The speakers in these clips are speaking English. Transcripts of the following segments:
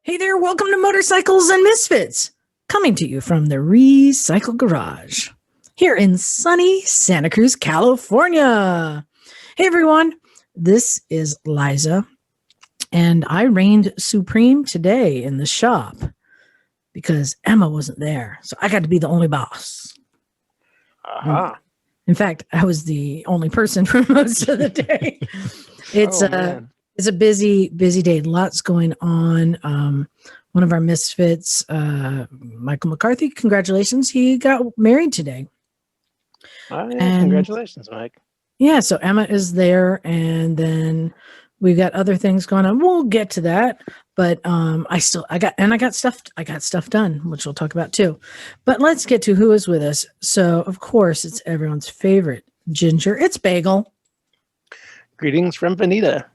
Hey there, welcome to Motorcycles and Misfits, coming to you from the Recycle Garage here in sunny Santa Cruz, California. Hey everyone, this is Liza, and I reigned supreme today in the shop because Emma wasn't there, so I got to be the only boss. Aha. In fact, I was the only person for most of the day. It's a busy day. Lots going on. One of our Misfits, Michael McCarthy, congratulations. He got married today. Oh, yeah, congratulations, Mike. Yeah, so Emma is there, and then we've got other things going on. We'll get to that, but I got stuff done, which we'll talk about too. But let's get to who is with us. So of course it's everyone's favorite Ginger. It's Bagel. Greetings from Bonita.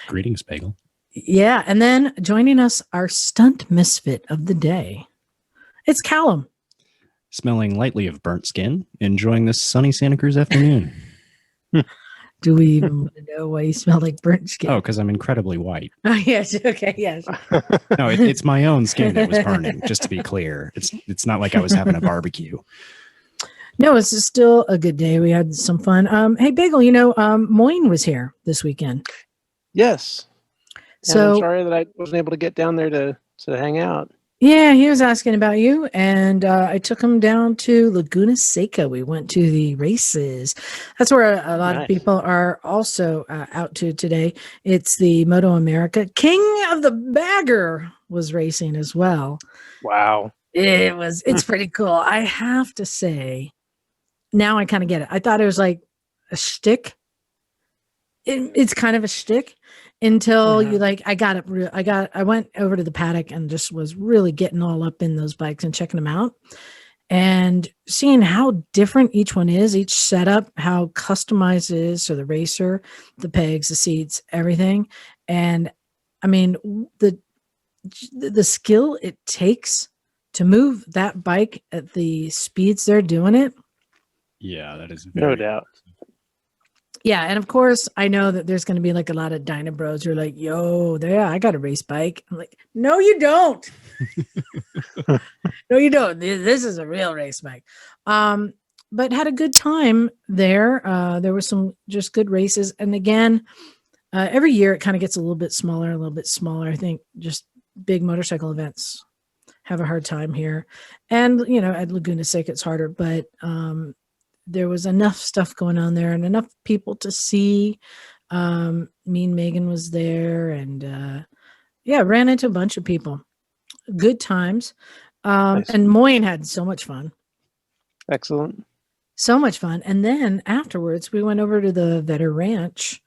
Greetings, Bagel. Yeah, and then joining us, our stunt misfit of the day. It's Callum. Smelling lightly of burnt skin, enjoying this sunny Santa Cruz afternoon. Do we even want to know why you smell like burnt skin? Oh, because I'm incredibly white. Oh, yes. Okay, yes. No, it's my own skin that was burning, just to be clear. It's not like I was having a barbecue. No, it's still a good day. We had some fun. Hey, Bagel, Moyne was here this weekend. Yes. So I'm sorry that I wasn't able to get down there to hang out. Yeah, he was asking about you, and I took him down to Laguna Seca. We went to the races. That's where a lot of people are also out to today. It's the Moto America. King of the Bagger was racing as well. Wow. It's pretty cool. I have to say, now I kind of get it. I thought it was like a shtick. It's kind of a shtick until I went over to the paddock and just was really getting all up in those bikes and checking them out and seeing how different each one is, each setup, how customized it is to the racer, the pegs, the seats, everything. And I mean, the skill it takes to move that bike at the speeds they're doing it. Yeah, that is no doubt. Yeah, and of course, I know that there's going to be like a lot of Dyna Bros who are like, yo, I got a race bike. I'm like, no, you don't. No, you don't. This is a real race bike. But had a good time there. There were some just good races. And again, every year it kind of gets a little bit smaller. I think just big motorcycle events have a hard time here. And, at Laguna Seca, it's harder. But there was enough stuff going on there and enough people to see. Me and Megan was there and ran into a bunch of people. Good times. Nice. And Moyne had so much fun. Excellent. So much fun. And then afterwards we went over to the Vetter Ranch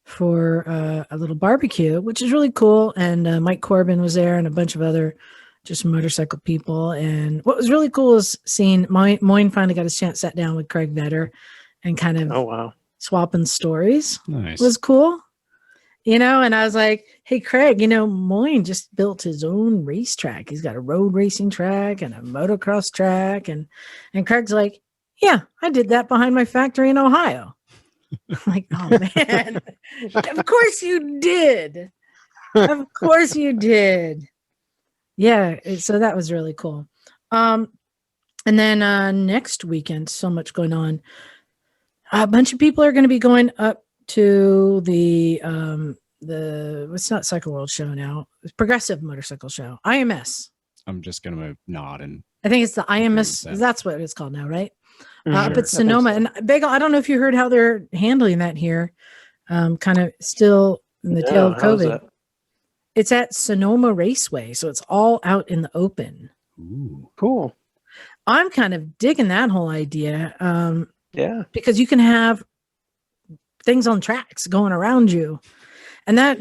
for a little barbecue, which is really cool. And Mike Corbin was there and a bunch of other just motorcycle people. And what was really cool is seeing Moyne finally got his chance, sat down with Craig Vetter and kind of swapping stories. Nice. It was cool. And I was like, hey, Craig, Moyne just built his own racetrack. He's got a road racing track and a motocross track. And Craig's like, yeah, I did that behind my factory in Ohio. I'm like, oh, man, of course you did. Of course you did. Yeah, so that was really cool. And then next weekend, so much going on. A bunch of people are going to be going up to the it's not Cycle World show now. It's Progressive Motorcycle Show, IMS. I'm just going to nod and I think it's the IMS. That's what it's called now, right? Sure, but Sonoma and Bagel. I don't know if you heard how they're handling that here. Kind of still in the tail of COVID. It's at Sonoma Raceway, so it's all out in the open. Ooh, cool. I'm kind of digging that whole idea. Yeah. Because you can have things on tracks going around you. And that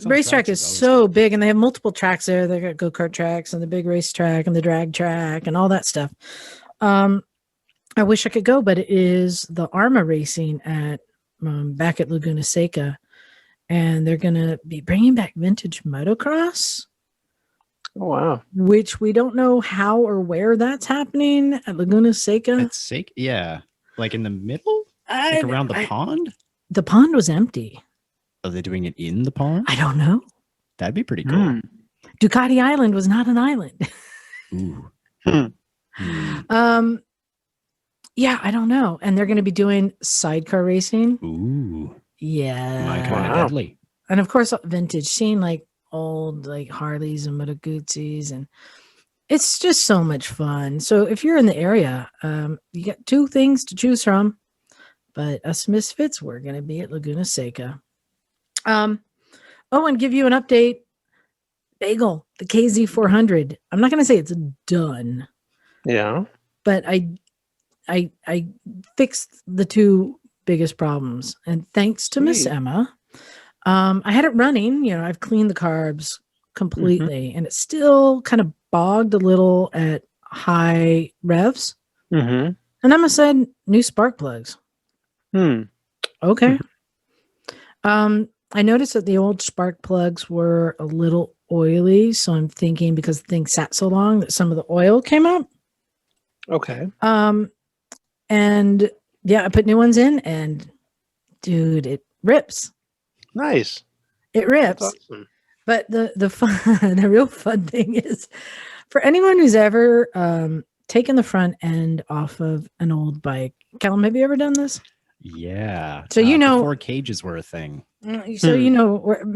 racetrack is so big, and they have multiple tracks there. They got go-kart tracks and the big race track and the drag track and all that stuff. I wish I could go, but it is the ARMA racing at back at Laguna Seca. And they're going to be bringing back vintage motocross. Oh, wow. Which we don't know how or where that's happening at Laguna Seca. At Seca? Yeah. Like in the middle? Like around the pond? The pond was empty. Are they doing it in the pond? I don't know. That'd be pretty cool. Mm. Ducati Island was not an island. Ooh. Hmm. Yeah, I don't know. And they're going to be doing sidecar racing. Ooh. Yeah. My kind of Wow. deadly. And of course, vintage, seeing like old like Harleys and Moto Guzzi's, and it's just so much fun. So if you're in the area, you got two things to choose from. But us Misfits, we're going to be at Laguna Seca. And give you an update. Bagel, the KZ400. I'm not going to say it's done, Yeah. but I fixed the two biggest problems, and thanks to Miss Sweet. Emma, I had it running. I've cleaned the carbs completely, and it still kind of bogged a little at high revs. Mm-hmm. And Emma said, new spark plugs. Okay. I noticed that the old spark plugs were a little oily, so I'm thinking because the thing sat so long that some of the oil came up. Okay. And yeah, I put new ones in, and dude, it rips. Nice. It rips. That's awesome. But the fun, the real fun thing is, for anyone who's ever taken the front end off of an old bike. Callum, have you ever done this? Yeah. So before cages were a thing. So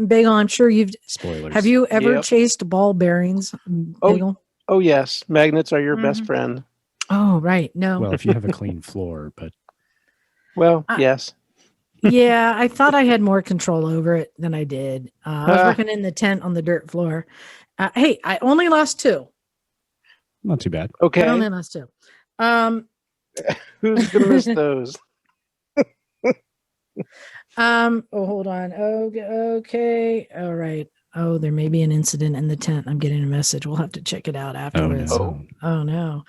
Bagel, I'm sure you've. Spoilers. Have you ever Yep. chased ball bearings, Bagel? Oh yes, magnets are your best friend. Oh, right. No. Well, if you have a clean floor, but Well, yes. Yeah, I thought I had more control over it than I did. I was working in the tent on the dirt floor. Hey, I only lost two. not too bad. Okay. I only lost two. Who's gonna miss those? Hold on. Okay. All right. Oh, there may be an incident in the tent. I'm getting a message. We'll have to check it out afterwards. Oh no.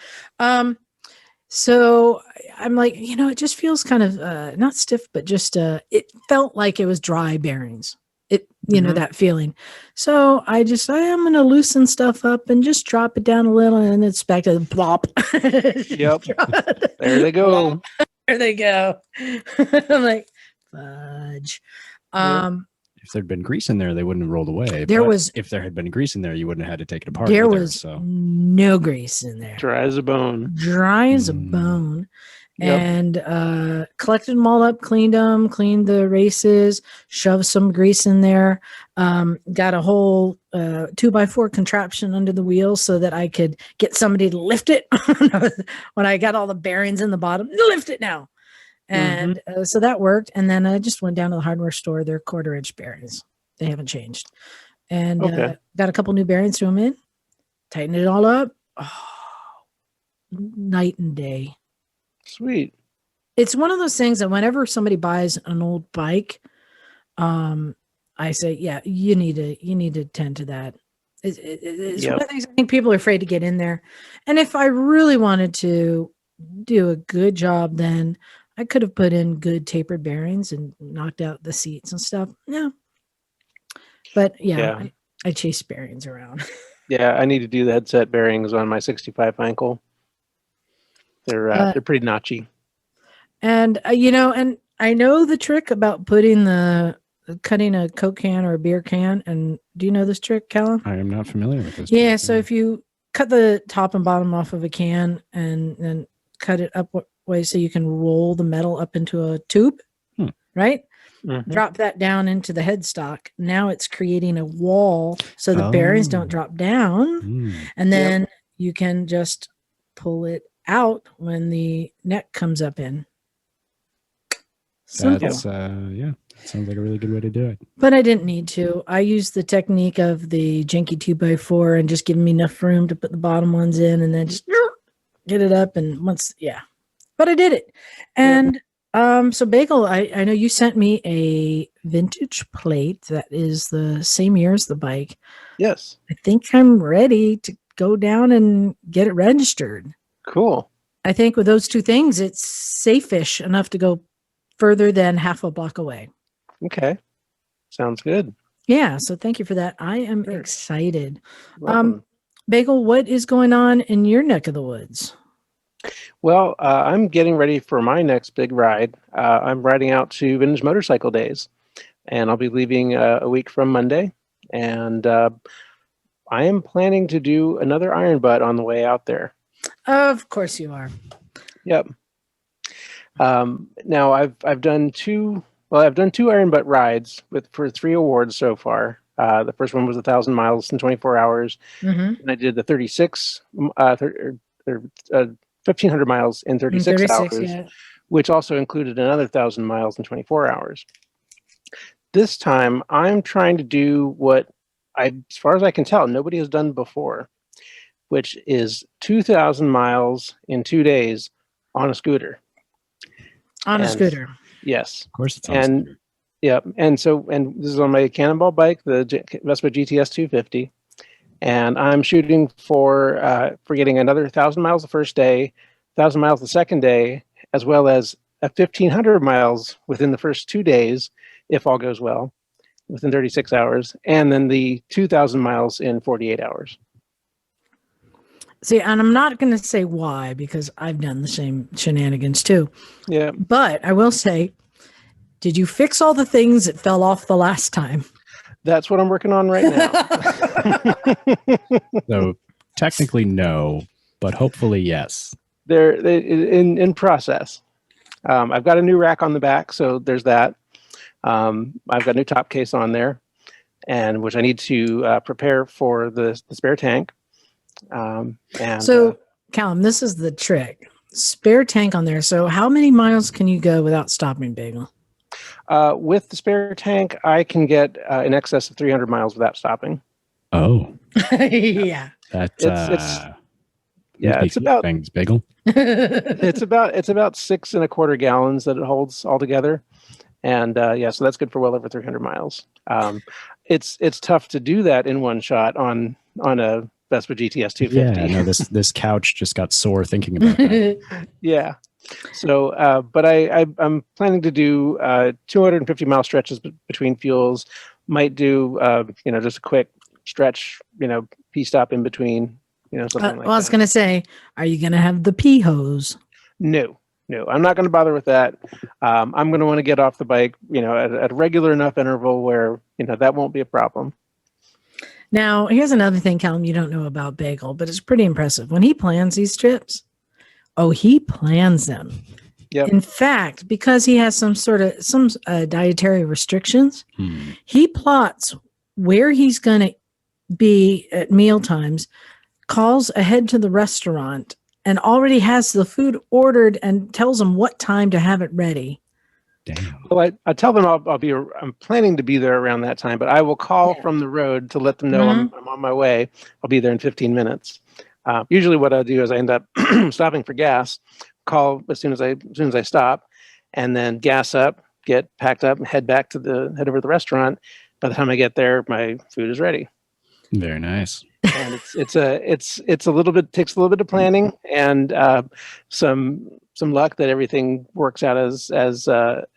So I'm like, it just feels kind of not stiff, but just it felt like it was dry bearings. It, that feeling. So I am gonna loosen stuff up and just drop it down a little, and it's back to the plop. Yep. There they go. There they go. I'm like, fudge. If there'd been grease in there, they wouldn't have rolled away. There But was- if there had been grease in there, you wouldn't have had to take it apart. There either, was so no grease in there. Dry as a bone. Dry as a bone. Yep. And collected them all up, cleaned the races, shoved some grease in there, got a whole 2x4 contraption under the wheels so that I could get somebody to lift it when I got all the bearings in the bottom. Lift it now. And so that worked. And then I just went down to the hardware store. They're 1/4-inch bearings. They haven't changed. And got a couple new bearings to them in, tightened it all up. Oh, night and day. Sweet. It's one of those things that whenever somebody buys an old bike, I say, yeah, you need to tend to that. It's one of the things I think people are afraid to get in there. And if I really wanted to do a good job, then I could have put in good tapered bearings and knocked out the seats and stuff. No. But I chase bearings around. Yeah, I need to do the headset bearings on my 65 ankle. They're pretty notchy. And and I know the trick about cutting a Coke can or a beer can. And do you know this trick, Callum? I am not familiar with this. Yeah. So if you cut the top and bottom off of a can and then cut it up way so you can roll the metal up into a tube, right? Mm-hmm. Drop that down into the headstock. Now it's creating a wall so the bearings don't drop down. And then you can just pull it out when the neck comes up in. Simple. That sounds like a really good way to do it. But I didn't need to. I used the technique of the janky 2x4 and just giving me enough room to put the bottom ones in and then just get it up. And but I did it. And so Bagel, I know you sent me a vintage plate that is the same year as the bike. Yes. I think I'm ready to go down and get it registered. Cool. I think with those two things, it's safe-ish enough to go further than half a block away. Okay. Sounds good. Yeah. So thank you for that. I am excited. Welcome. Bagel, what is going on in your neck of the woods? Well, I'm getting ready for my next big ride. I'm riding out to Vintage Motorcycle Days, and I'll be leaving a week from Monday. and I am planning to do another iron butt on the way out there. Of course you are. Yep. Now I've done two iron butt rides for 3 awards so far. The first one was 1,000 miles in 24 hours, Mm-hmm. and I did the 1,500 miles in 36 hours, yeah. which also included another 1,000 miles in 24 hours. This time, I'm trying to do what as far as I can tell, nobody has done before, which is 2,000 miles in 2 days on a scooter. On a scooter. Yes. Of course, it's on a scooter. Yeah, and this is on my Cannonball bike, the Vespa GTS 250, and I'm shooting for getting another 1,000 miles the first day, 1,000 miles the second day, as well as 1,500 miles within the first 2 days, if all goes well, within 36 hours, and then the 2,000 miles in 48 hours. See, and I'm not going to say why, because I've done the same shenanigans too. Yeah. But I will say, did you fix all the things that fell off the last time? That's what I'm working on right now. So technically no, but hopefully yes. They're in process. I've got a new rack on the back, so there's that. I've got a new top case on there, and which I need to prepare for the spare tank. Callum, this is the trick. Spare tank on there. So how many miles can you go without stopping, Bagel? With the spare tank, I can get in excess of 300 miles without stopping. Oh. Yeah. That's it's about things, Bagel. it's about 6.25 gallons that it holds altogether. And so that's good for well over 300 miles. It's tough to do that in one shot on a Vespa GTS 250. Yeah, no, this couch just got sore thinking about that. Yeah. So, but I'm planning to do 250 mile stretches between fuels. Might do just a quick stretch, pee stop in between, something like that. I was going to say, are you going to have the pee hose? No, I'm not going to bother with that. I'm going to want to get off the bike, at a regular enough interval where, that won't be a problem. Now, here's another thing, Callum, you don't know about Bagel, but it's pretty impressive. When he plans these trips, he plans them. Yep. In fact, because he has some dietary restrictions, he plots where he's going to be at meal times, calls ahead to the restaurant, and already has the food ordered and tells them what time to have it ready. Damn. Well, I tell them I'm planning to be there around that time, but I will call from the road to let them know I'm on my way. I'll be there in 15 minutes. Usually what I do is I end up stopping for gas, call as soon as I stop, and then gas up, get packed up, and head over to the restaurant. By the time I get there, my food is ready. Very nice. And takes a little bit of planning and some luck that everything works out as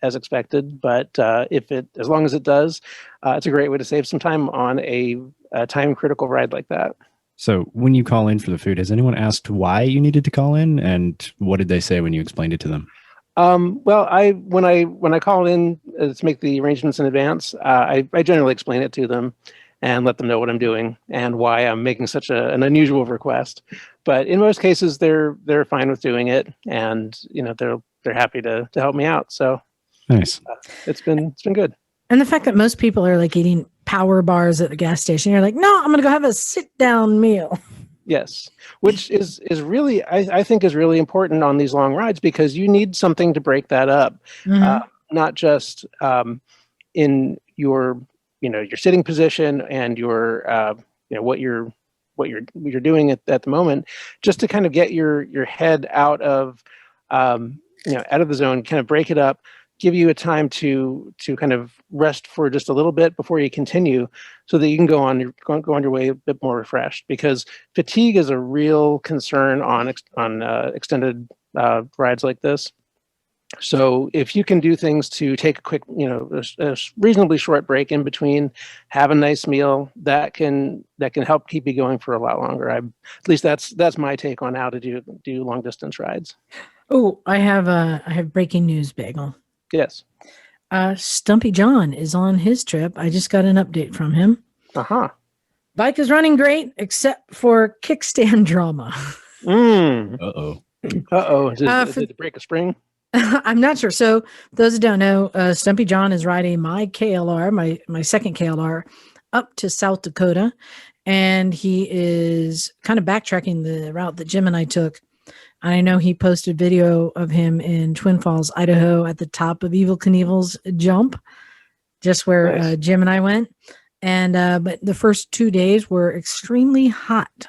expected. But as long as it does, it's a great way to save some time on a time critical ride like that. So when you call in for the food, has anyone asked why you needed to call in, and what did they say when you explained it to them? Well, when I call in to make the arrangements in advance, I generally explain it to them and let them know what I'm doing and why I'm making such an unusual request. But in most cases, they're fine with doing it, and they're happy to help me out. So nice. It's been good. And the fact that most people are like eating power bars at the gas station, you're like, no, I'm going to go have a sit down meal. Yes, which is really, I think is really important on these long rides, because you need something to break that up, not just in your sitting position and your what you're doing at the moment, just to kind of get your head out of out of the zone, kind of break it up, give you a time to kind of rest for just a little bit before you continue, so that you can go on your way a bit more refreshed, because fatigue is a real concern on extended rides like this. So if you can do things to take a quick, a reasonably short break in between, have a nice meal, that can help keep you going for a lot longer. At least that's my take on how to do long distance rides. Oh, I have breaking news, Bagel. Yes. Stumpy John is on his trip. I just got an update from him. Uh-huh. Bike is running great, except for kickstand drama. Uh-oh. Did it break a spring? I'm not sure. So those who don't know, Stumpy John is riding my KLR, my second KLR, up to South Dakota, and he is kind of backtracking the route that Jim and I took. I know he posted video of him in Twin Falls, Idaho, at the top of Evel Knievel's jump, just where Nice. Jim and I went. And but the first 2 days were extremely hot.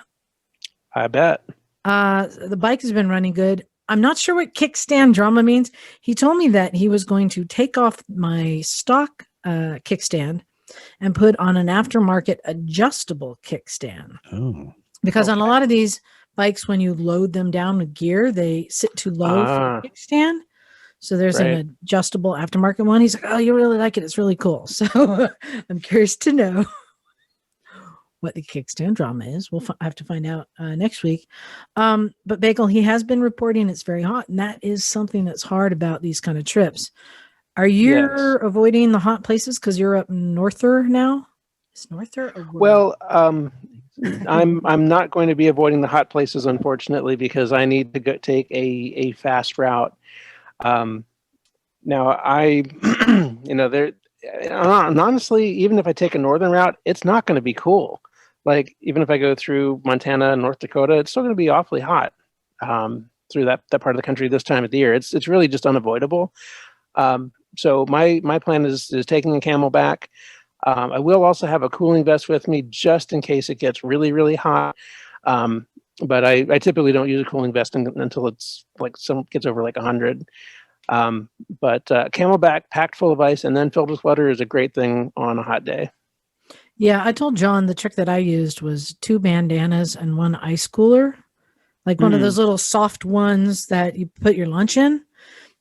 I bet. The bike has been running good. I'm not sure what kickstand drama means. He told me that he was going to take off my stock kickstand and put on an aftermarket adjustable kickstand. Oh. Because on a lot of these bikes, when you load them down with gear, they sit too low for the kickstand. So there's an adjustable aftermarket one. He's like, oh, you really like it. It's really cool. So I'm curious to know what the kickstand drama is. We'll have to find out next week. But Bagel, he has been reporting it's very hot, and that is something that's hard about these kind of trips. Are you avoiding the hot places because you're up norther now? Is norther? Well, I'm not going to be avoiding the hot places, unfortunately, because I need to take a fast route. Now I, and honestly, even if I take a northern route, it's not going to be cool. Like even if I go through Montana and North Dakota, it's still going to be awfully hot through that part of the country this time of the year. It's really just unavoidable. So my plan is taking a Camelback. I will also have a cooling vest with me just in case it gets really, really hot. But I typically don't use a cooling vest until it's gets over like 100. But Camelback packed full of ice and then filled with water is a great thing on a hot day. Yeah, I told John the trick that I used was 2 bandanas and 1 ice cooler, like one of those little soft ones that you put your lunch in.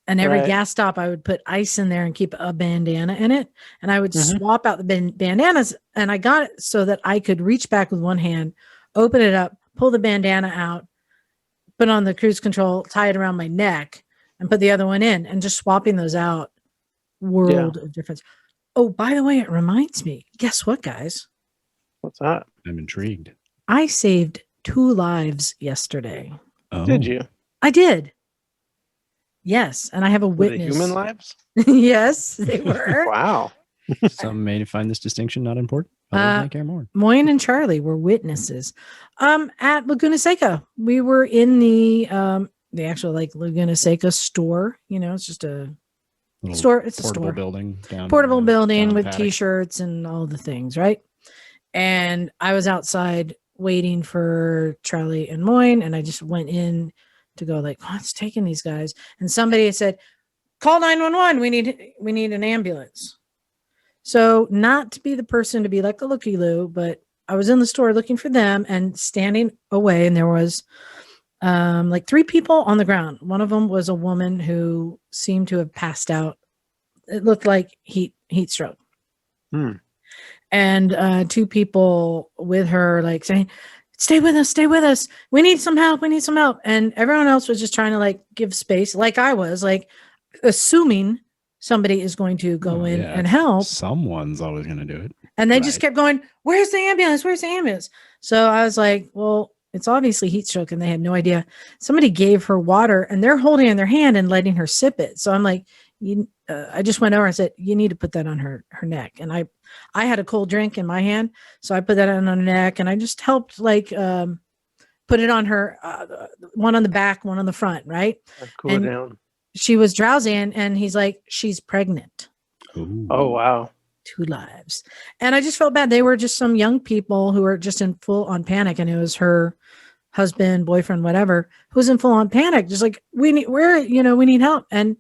And every gas stop, I would put ice in there and keep a bandana in it. And I would swap out the bandanas. And I got it so that I could reach back with one hand, open it up, pull the bandana out, put on the cruise control, tie it around my neck, and put the other one in. And just swapping those out, world of difference. Oh, by the way, it reminds me. Guess what, guys? What's that? I'm intrigued. I saved 2 lives yesterday. Oh. Did you? I did. Yes, and I have a witness. Were they human lives? Yes, they were. Wow. Some may find this distinction not important. Others may care more. Moyne and Charlie were witnesses. At Laguna Seca, we were in the actual Laguna Seca store. It's just a Little store. It's a portable store building. Portable building down with paddock. T-shirts and all the things, right? And I was outside waiting for Charlie and Moyne, and I just went in to go what's taking these guys? And somebody had said, call 911. We need an ambulance. So not to be the person to be like a looky-loo, but I was in the store looking for them and standing away, and there was 3 people on the ground. One of them was a woman who seemed to have passed out. It looked like heat stroke. And 2 people with her saying, stay with us. We need some help. And everyone else was just trying to give space. Like I was assuming somebody is going to go in and help. Someone's always going to do it. And they just kept going, where's the ambulance? So I was like, well, it's obviously heat stroke and they had no idea. Somebody gave her water and they're holding it in their hand and letting her sip it. So I'm like, I just went over and said, you need to put that on her neck. And I had a cold drink in my hand. So I put that on her neck and I just helped put it on her, one on the back, one on the front. Right. Cool it down. She was drowsy and he's like, she's pregnant. Ooh. Oh, wow. 2 lives. And I just felt bad. They were just some young people who were just in full on panic. And it was her husband, boyfriend, whatever, who was in full on panic. Just we need help. And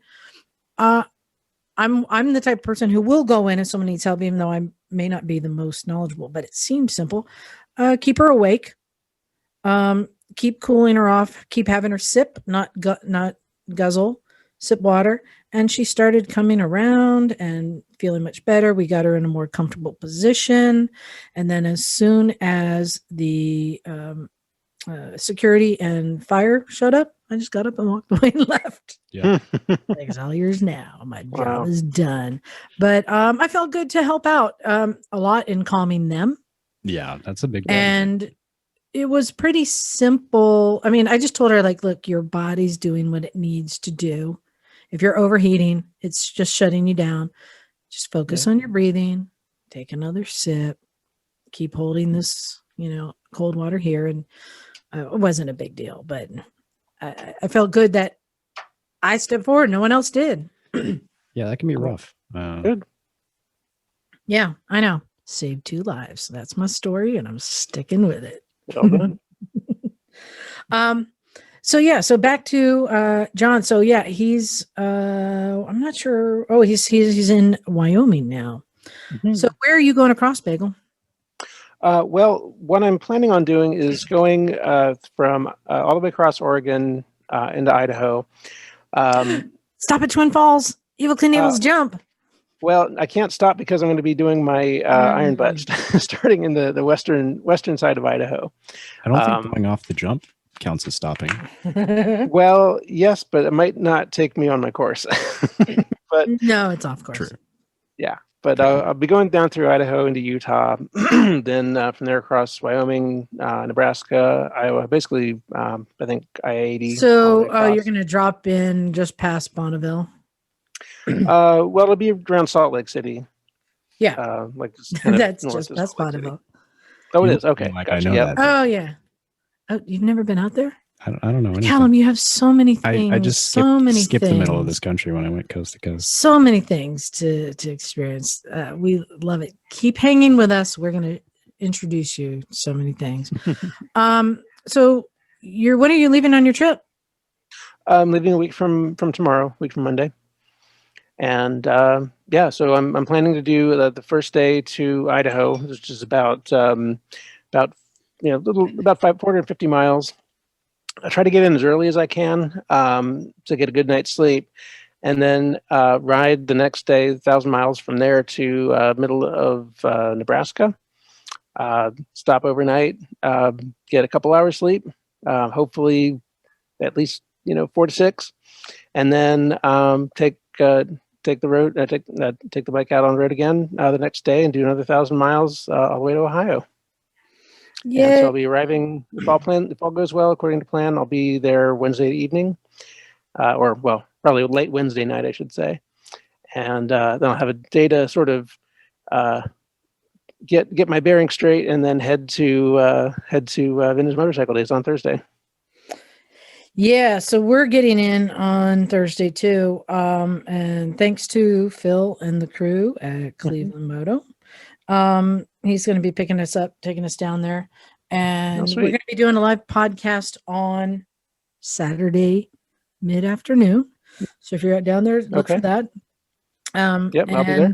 I'm the type of person who will go in if someone needs help, even though I may not be the most knowledgeable, but it seems simple. Keep her awake. Keep cooling her off. Keep having her sip, not guzzle, sip water. And she started coming around and feeling much better. We got her in a more comfortable position. And then as soon as the security and fire showed up, I just got up and walked away and left. Yeah. It's all yours now. My job is done. But I felt good to help out a lot in calming them Yeah, that's a big one. And it was pretty simple. I mean, I just told her, like, look, your body's doing what it needs to do. If you're overheating, it's just shutting you down. Just focus on your breathing. Take another sip. Keep holding this, cold water here. And it wasn't a big deal, but I felt good that I stepped forward. No one else did. Yeah, that can be rough. Good. Yeah, I know. Saved 2 lives. That's my story, and I'm sticking with it. Well done. So back to John. So yeah, he's I'm not sure. Oh, he's in Wyoming now. Mm-hmm. So where are you going across, Bagel? Well, what I'm planning on doing is going from all the way across Oregon into Idaho. Stop at Twin Falls. Evil Knievel's jump. Well, I can't stop because I'm going to be doing my iron butt starting in the western side of Idaho. I don't think going off the jump counts as stopping. Well, yes, but it might not take me on my course. But no, it's off course. True. Yeah, but I'll be going down through Idaho into Utah, then from there across Wyoming, Nebraska, Iowa, basically, I think I-80. So you're going to drop in just past Bonneville? Well, it'll be around Salt Lake City. Yeah. That's just past Bonneville. Oh, it is? Okay. Like Gotcha. I know that. Oh, yeah. Oh, you've never been out there? I don't know anything. Callum, you have so many things. I just skipped the middle of this country when I went coast to coast. So many things to experience. We love it. Keep hanging with us. We're going to introduce you to so many things. So when are you leaving on your trip? I'm leaving a week from tomorrow, a week from Monday. And so I'm planning to do the first day to Idaho, which is about 450 miles. I try to get in as early as I can to get a good night's sleep, and then ride the next day 1,000 miles from there to middle of Nebraska. Stop overnight, get a couple hours sleep, hopefully at least 4 to 6, and then take the road, take the bike out on the road again the next day and do another 1,000 miles all the way to Ohio. Yeah. And so I'll be arriving, if all goes well, according to plan, I'll be there Wednesday evening, probably late Wednesday night, I should say. And then I'll have a day to sort of get my bearings straight, and then head to Vintage Motorcycle Days on Thursday. Yeah, so we're getting in on Thursday too, and thanks to Phil and the crew at Cleveland Moto. He's going to be picking us up, taking us down there, and we're going to be doing a live podcast on Saturday mid-afternoon. So if you're down there, look for that. I'll be there.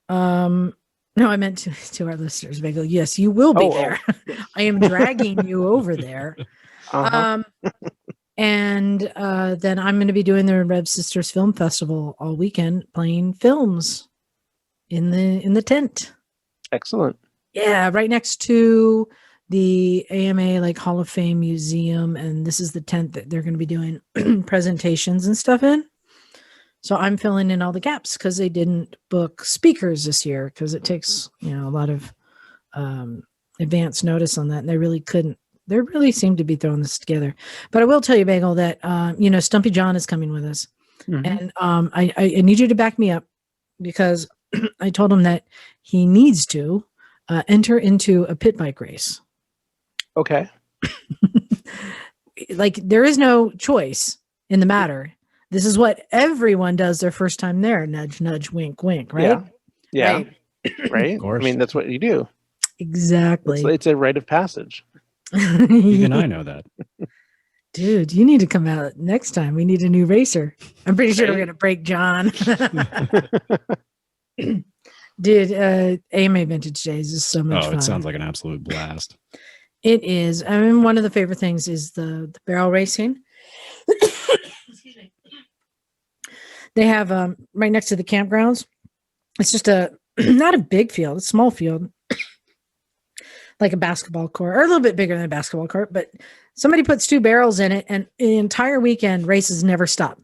No, I meant to our listeners, Bagel. Yes, you will be there. I am dragging you over there. Uh-huh. And then I'm going to be doing the Rev Sisters Film Festival all weekend, playing films in the tent. Excellent. Yeah, right next to the AMA Hall of Fame Museum, and this is the tent that they're going to be doing presentations and stuff in. So I'm filling in all the gaps because they didn't book speakers this year because it takes a lot of advance notice on that, and they really couldn't. They really seem to be throwing this together. But I will tell you, Bagel, that Stumpy John is coming with us, and I need you to back me up because I told him that he needs to enter into a pit bike race. Okay. There is no choice in the matter. This is what everyone does their first time there. Nudge, nudge, wink, wink, right? Yeah. Right. Of course. I mean, that's what you do. Exactly. It's a rite of passage. Even I know that. Dude, you need to come out next time. We need a new racer. I'm pretty sure we're going to break John. Dude, AMA Vintage Days is so much fun. It sounds like an absolute blast. It is. I mean, one of the favorite things is the barrel racing. Excuse me. They have right next to the campgrounds. It's just not a big field, a small field, like a basketball court, or a little bit bigger than a basketball court. But somebody puts 2 barrels in it, and the entire weekend races never stop.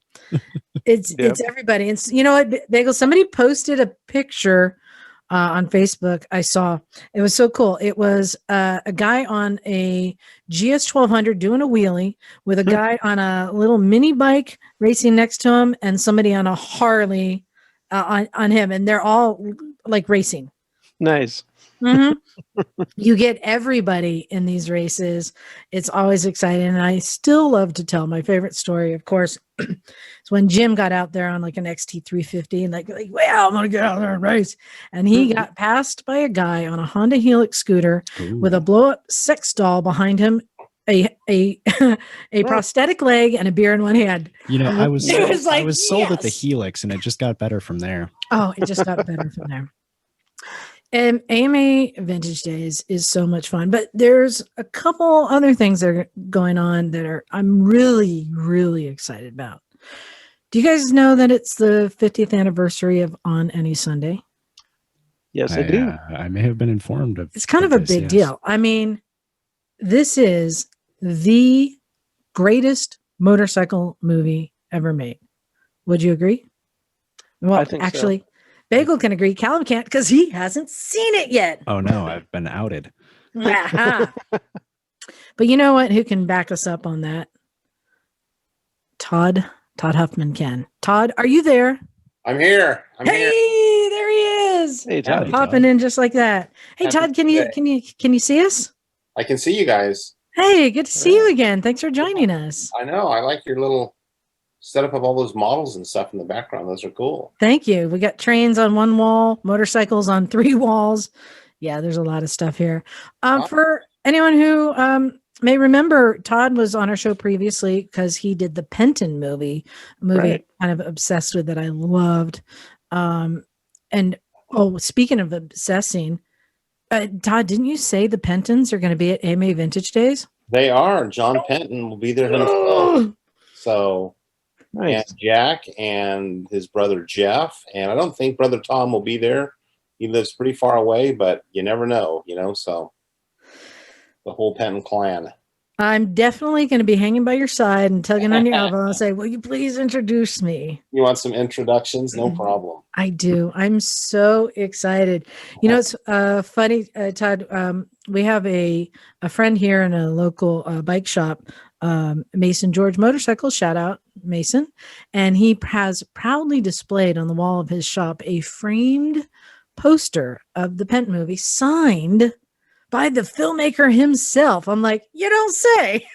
It's everybody. And you know what, Bagel? Somebody posted a picture on Facebook. I saw it was so cool. It was a guy on a GS 1200 doing a wheelie with a guy on a little mini bike racing next to him, and somebody on a Harley on him, and they're all like racing. Nice. Mm-hmm. You get everybody in these races. It's always exciting. And I still love to tell my favorite story, of course, is when Jim got out there on like an XT350 and like well, I'm going to get out there and race. And he got passed by a guy on a Honda Helix scooter with a blow up sex doll behind him, a prosthetic leg, and a beer in one hand. You know, I was sold at the yes. Helix, and it just got better from there. Oh, it just got better from there. And AMA Vintage Days is so much fun, but there's a couple other things that are going on that I'm really, really excited about. Do you guys know that it's the 50th anniversary of On Any Sunday? Yes, I do. I may have been informed of. It's kind of a big deal. I mean, this is the greatest motorcycle movie ever made. Would you agree? Well, I think actually. So. Bagel can agree. Callum can't because he hasn't seen it yet. Oh no, I've been outed. But you know what? Who can back us up on that? Todd Huffman can. Todd, are you there? I'm here. There he is. Hey, Todd. Popping in just like that. Hey, Happy Todd, can you see us? I can see you guys. Hey, good to see you again. Thanks for joining us. I know. I like your little setup of all those models and stuff in the background. Those are cool. Thank you. We got trains on one wall, motorcycles on 3 walls. Yeah, there's a lot of stuff here. For anyone who may remember, Todd was on our show previously because he did the Penton movie, Right. I'm kind of obsessed with that I loved. And speaking of obsessing, Todd, didn't you say the Pentons are going to be at AMA Vintage Days? They are. John Penton will be there himself. So, Nice. and Jack and his brother Jeff. And I don't think brother Tom will be there. He lives pretty far away, but you never know, so the whole Penton clan. I'm definitely going to be hanging by your side and tugging on your elbow and say, will you please introduce me? You want some introductions? No problem. I do. I'm so excited. You know, it's funny, Todd. We have a friend here in a local bike shop, Mason George Motorcycles. Shout out, Mason. And he has proudly displayed on the wall of his shop a framed poster of the Penton movie signed by the filmmaker himself. I'm like, you don't say.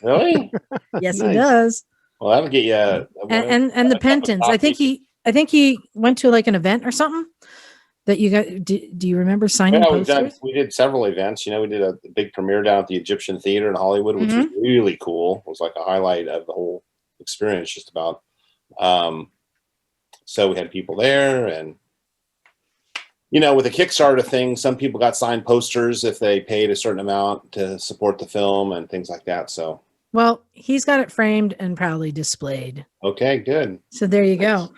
Really? Yes, Nice. he does. Well, that'll get you. And the Pentons. I think he went to like an event or something that you got. Do you remember signing posters? We did several events. We did a big premiere down at the Egyptian Theater in Hollywood, which was really cool. It was like a highlight of the whole experience, just about. So we had people there, and with the Kickstarter thing, some people got signed posters if they paid a certain amount to support the film and things like that. So, well, he's got it framed and proudly displayed. Okay, good. So there you go.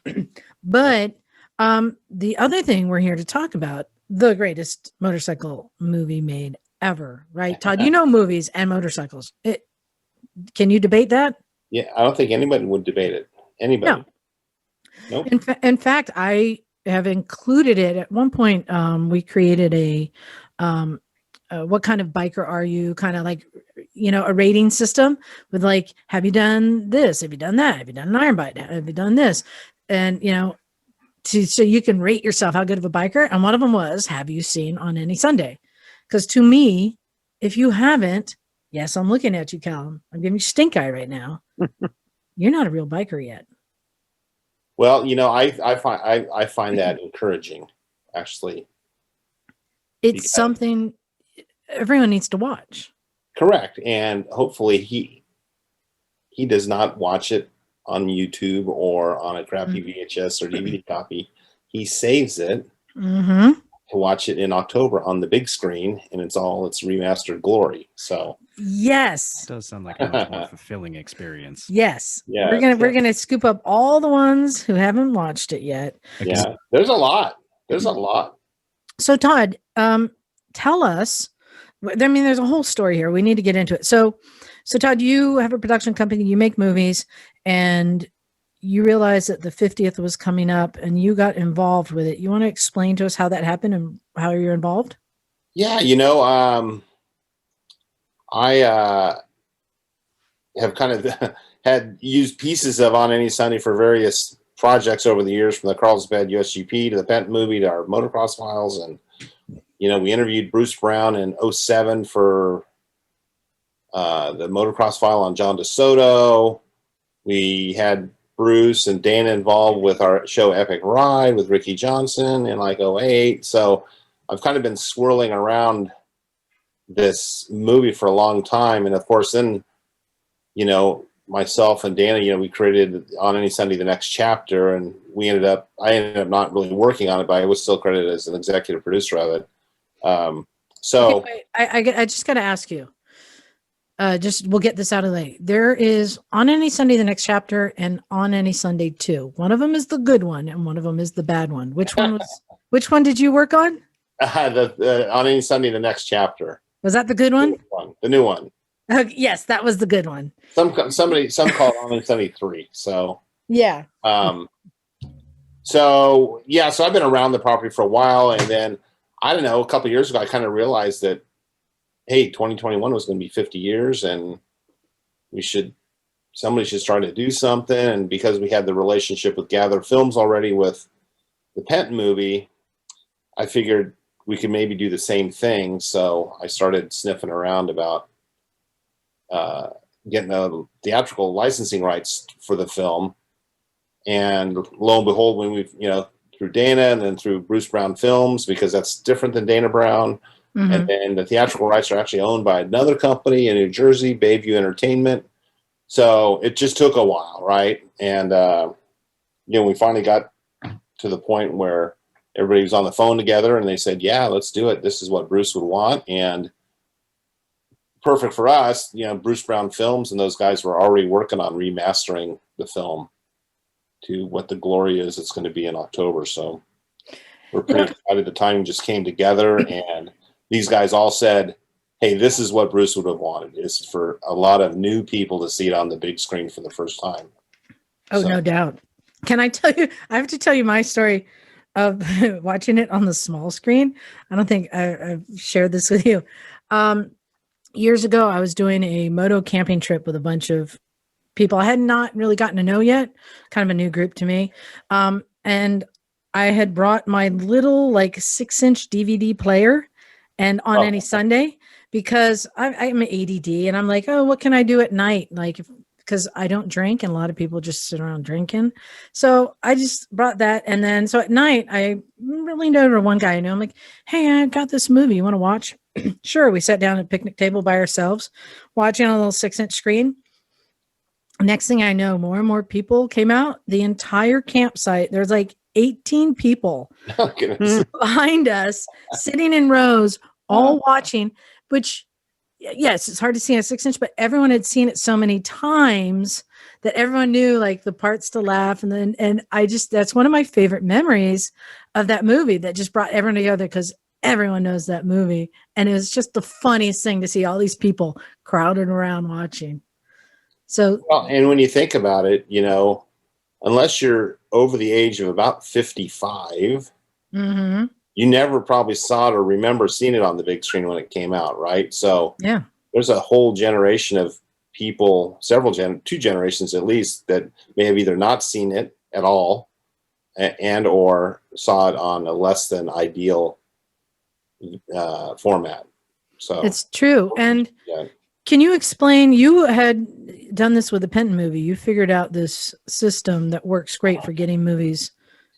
But the other thing we're here to talk about, the greatest motorcycle movie made ever, right? Todd, you know movies and motorcycles. Can you debate that? Yeah, I don't think anybody would debate it. Anybody? No. Nope. In fact, I have included it at one point. We created a what kind of biker are you, kind of like a rating system with like, have you done this, have you done that, have you done an iron bike, have you done this, and so you can rate yourself how good of a biker. And one of them was, have you seen On Any Sunday? Because to me, if you haven't, yes, I'm looking at you, Callum, I'm giving you stink eye right now. You're not a real biker yet. Well, I find that encouraging, actually. It's something everyone needs to watch. Correct. And hopefully he does not watch it on YouTube or on a crappy VHS or DVD copy. He saves it to watch it in October on the big screen, and it's remastered glory. So yes, it does sound like a much more fulfilling experience. Yes. Yeah. We're gonna scoop up all the ones who haven't watched it yet. Yeah. There's a lot. There's a lot. So Todd, tell us. I mean, there's a whole story here. We need to get into it. So Todd, you have a production company. You make movies, and you realized that the 50th was coming up and you got involved with it. You want to explain to us how that happened and how you're involved? Yeah, I have kind of had used pieces of On Any Sunday for various projects over the years, from the Carlsbad USGP to the Pent movie to our motocross files. And, we interviewed Bruce Brown in 2007 for the motocross file on John DeSoto. We had Bruce and Dana involved with our show Epic Ride with Ricky Johnson in like 2008. So I've kind of been swirling around this movie for a long time. And of course, then, myself and Dana, we created On Any Sunday, the next chapter, and I ended up not really working on it, but I was still credited as an executive producer of it. Okay, wait, I just got to ask you, we'll get this out of the way. There is On Any Sunday, the next chapter, and On Any Sunday 2. One of them is the good one and one of them is the bad one. Which one did you work on? On Any Sunday, the next chapter. Was that the good one? The new one. Yes, that was the good one. Some call it On Any Sunday 3. So yeah. So I've been around the property for a while, and then I don't know, a couple of years ago, I kind of realized that, hey, 2021 was going to be 50 years, and somebody should start to do something. And because we had the relationship with Gather Films already with the Pent movie, I figured we could maybe do the same thing. So I started sniffing around about getting the theatrical licensing rights for the film. And lo and behold, when we've, through Dana and then through Bruce Brown Films, because that's different than Dana Brown. Mm-hmm. And then the theatrical rights are actually owned by another company in New Jersey, Bayview Entertainment. So it just took a while, right? And, we finally got to the point where everybody was on the phone together and they said, yeah, let's do it. This is what Bruce would want. And perfect for us, Bruce Brown Films and those guys were already working on remastering the film to what the glory is it's going to be in October. So we're pretty excited. The timing just came together, and these guys all said, hey, this is what Bruce would have wanted, is for a lot of new people to see it on the big screen for the first time. Oh, so. No doubt. Can I tell you, I have to tell you my story of watching it on the small screen. I don't think I've shared this with you. Years ago, I was doing a moto camping trip with a bunch of people I had not really gotten to know yet, kind of a new group to me. And I had brought my little 6-inch DVD player and On Any Sunday, because I'm ADD and I'm like, oh, what can I do at night? Because I don't drink and a lot of people just sit around drinking. So I just brought that. And then, so at night I leaned over to one guy I know. I'm like, hey, I got this movie. You want to watch? Sure. We sat down at a picnic table by ourselves, watching on a little 6-inch screen. Next thing I know, more and more people came out. The entire campsite, there's 18 people behind us, sitting in rows, all watching, which, yes, it's hard to see on a 6-inch, but everyone had seen it so many times that everyone knew the parts to laugh. And that's one of my favorite memories of that movie, that just brought everyone together, because everyone knows that movie. And it was just the funniest thing to see all these people crowded around watching. So, well, and when you think about it, unless you're over the age of about 55, mm-hmm. you never probably saw it or remember seeing it on the big screen when it came out, right? So yeah, there's a whole generation of people, two generations at least, that may have either not seen it at all and or saw it on a less than ideal format. So it's true. And yeah. Can you explain, you had done this with the Penton movie. You figured out this system that works great for getting movies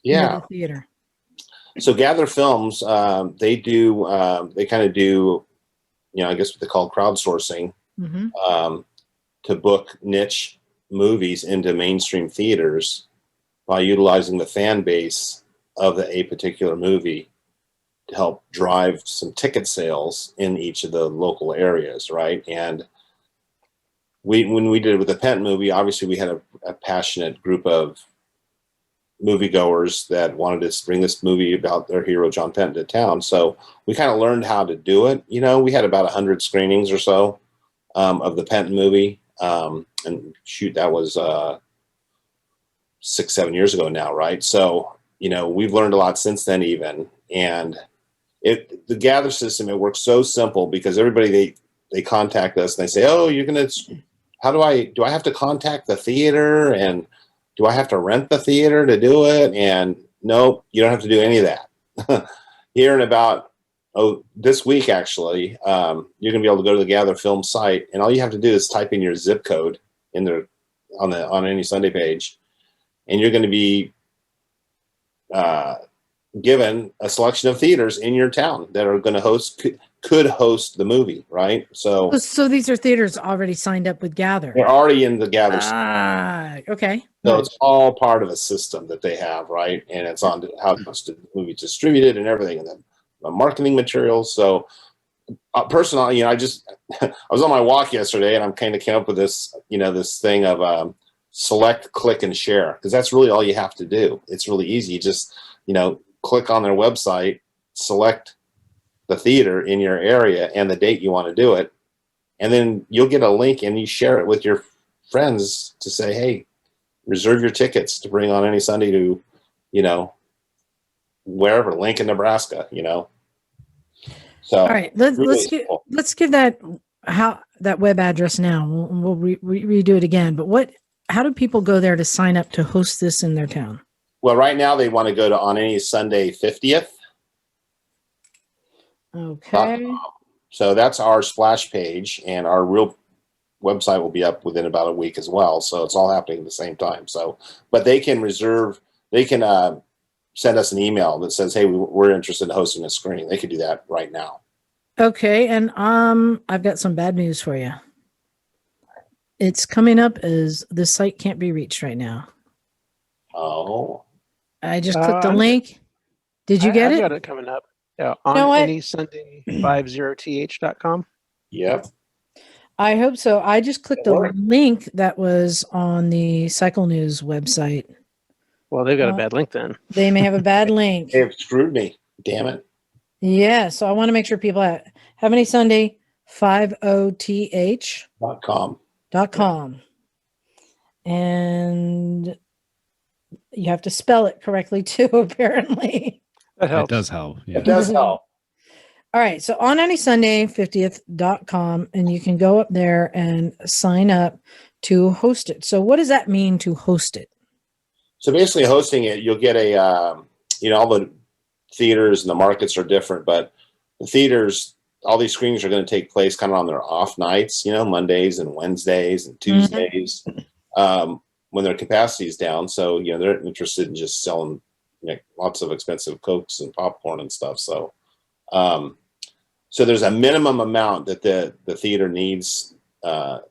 into the theater. So Gather Films, they kind of do, I guess what they call crowdsourcing, mm-hmm. To book niche movies into mainstream theaters by utilizing the fan base of a particular movie to help drive some ticket sales in each of the local areas, right? And when we did it with the Pent movie, obviously we had a passionate group of moviegoers that wanted to bring this movie about their hero John Pent to town. So we kind of learned how to do it. We had about 100 screenings or so of the Pent movie, and shoot, that was 6-7 years ago now, right? So, we've learned a lot since then even. And the gather system, it works so simple because everybody, they contact us and they say, oh, do I have to contact the theater, and do I have to rent the theater to do it? And nope, you don't have to do any of that. Here in about, this week actually, you're gonna be able to go to the Gather Film site, and all you have to do is type in your zip code in there on any Sunday page, and you're going to be given a selection of theaters in your town that are going to could host the movie, right? So these are theaters already signed up with Gather. They're already in the Gather. Okay. So it's all part of a system that they have, right? And it's on how the movie distributed and everything, and the marketing materials. So personally, I was on my walk yesterday, and I'm kind of came up with this, this thing of select, click, and share, because that's really all you have to do. It's really easy. You just, click on their website, select the theater in your area and the date you want to do it, and then you'll get a link and you share it with your friends to say, hey, reserve your tickets to bring on any Sunday to, wherever, Lincoln, Nebraska, So all right, let's give that web address now. We'll redo it again. But how do people go there to sign up to host this in their town? Well, right now they want to go to On Any Sunday 50th. Okay. So that's our splash page, and our real website will be up within about a week as well. So it's all happening at the same time. So, but they can send us an email that says, hey, we're interested in hosting a screening. They could do that right now. Okay. And I've got some bad news for you. It's coming up as the site can't be reached right now. Oh. I just clicked the link. Did you get it? I got it coming up. Yeah, on any Sunday 50th.com. Yep. I hope so. I just clicked the link that was on the Cycle News website. Well, they've got a bad link then. They may have a bad link. They've screwed me. Damn it. Yeah. So I want to make sure people have any Sunday 50th.com. And you have to spell it correctly too, apparently. That helps. It does help. Yeah. It does help. All right. So on any Sunday 50th.com, and you can go up there and sign up to host it. So what does that mean to host it? So basically hosting it, you'll get all the theaters and the markets are different, but the theaters, all these screenings are going to take place kind of on their off nights, Mondays and Wednesdays and Tuesdays, when their capacity is down. So, they're interested in just selling lots of expensive Cokes and popcorn and stuff. So, so there's a minimum amount that the theater needs to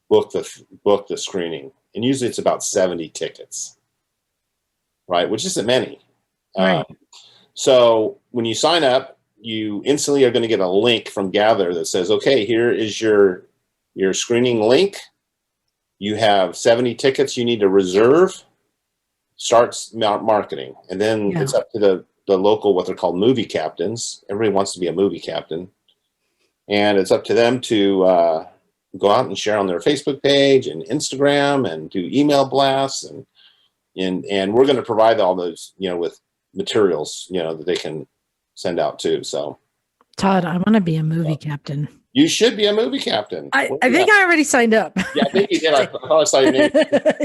book the screening. And usually it's about 70 tickets, right? Which isn't many. Right. So when you sign up, you instantly are going to get a link from Gather that says, okay, here is your screening link. You have 70 tickets you need to reserve. Starts marketing. And then it's up to the local, what they're called movie captains. Everybody wants to be a movie captain. And it's up to them to go out and share on their Facebook page and Instagram and do email blasts. And we're going to provide all those, with materials, that they can send out too. So, Todd, I want to be a movie captain. You should be a movie captain. I think I already signed up. Yeah, I think you did. I thought I saw your name.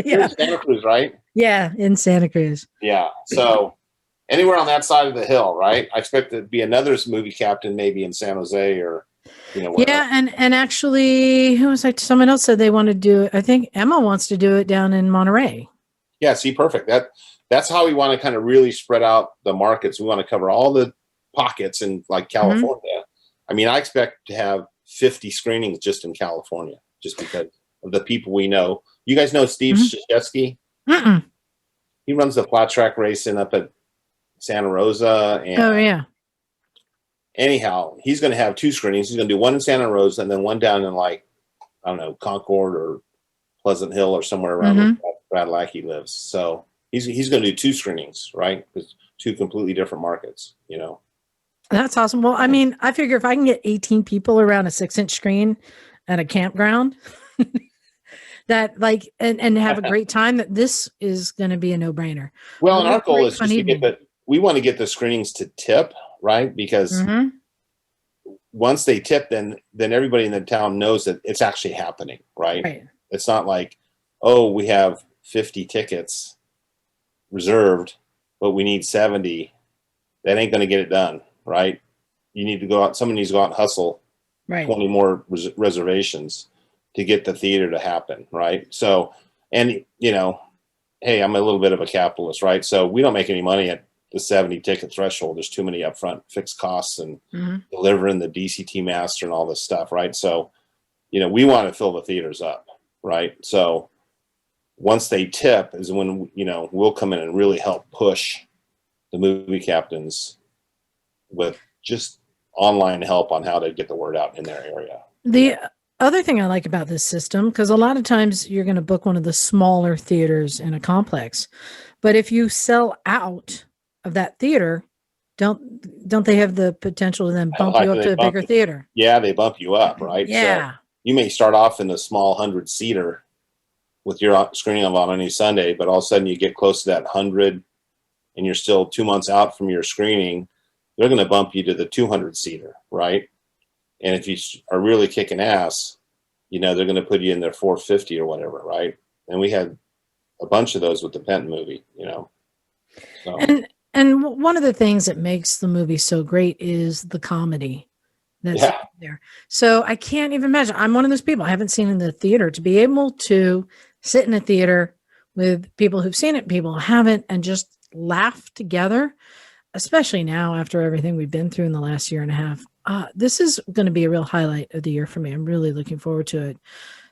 You're in Santa Cruz, right? Yeah, in Santa Cruz. Yeah. So anywhere on that side of the hill, right? I expect to be another movie captain, maybe in San Jose or, wherever. Yeah, and actually, who was like? Someone else said they want to do it. I think Emma wants to do it down in Monterey. Yeah. See, perfect. That's how we want to kind of really spread out the markets. We want to cover all the pockets in like California. I mean, I expect to have 50 screenings just in California, just because of the people we know. You guys know Steve Szaszewski? He runs the flat track racing up at Santa Rosa. And anyhow, he's going to have 2 screenings. He's going to do one in Santa Rosa and then one down in Concord or Pleasant Hill or somewhere around where Brad Lackey lives. So he's going to do 2 screenings, right? Because 2 completely different markets, That's awesome. Well, I mean, I figure if I can get 18 people around a 6-inch screen at a campground, that like and have a great time, that this is going to be a no-brainer. Well, and What a our goal great is fun just to get evening. we want to get the screenings to tip, right? Because Mhm. once they tip, then everybody in the town knows that it's actually happening, right? Right. It's not like, oh, we have 50 tickets reserved, but we need 70. That ain't going to get it done, right? You need to go out. Someone needs to go out and hustle Right. 20 more reservations to get the theater to happen, right? So, and you know, hey, I'm a little bit of a capitalist, right? So we don't make any money at the 70 ticket threshold. There's too many upfront fixed costs and delivering the DCT master and all this stuff, right? So, you know, we want to fill the theaters up, right? So once they tip is when, you know, we'll come in and really help push the movie captains with just online help on how to get the word out in their area. The other thing I like about this system, because a lot of times you're going to book one of the smaller theaters in a complex, but if you sell out of that theater, don't they have the potential to then bump you up to a bigger theater? Yeah, they bump you up, right? Yeah. So you may start off in a small 100-seater with your screening on any Sunday, but all of a sudden you get close to that 100 and you're still 2 months out from your screening, they're going to bump you to the 200-seater, right? And if you are really kicking ass, you know, they're going to put you in their 450 or whatever, right? And we had a bunch of those with the Penton movie, you know. So. And one of the things that makes the movie so great is the comedy that's there. So I can't even imagine. I'm one of those people I haven't seen in the theater, to be able to sit in a theater with people who've seen it, people who haven't, and just laugh together, especially now after everything we've been through in the last year and a half. This is going to be a real highlight of the year for me. I'm really looking forward to it.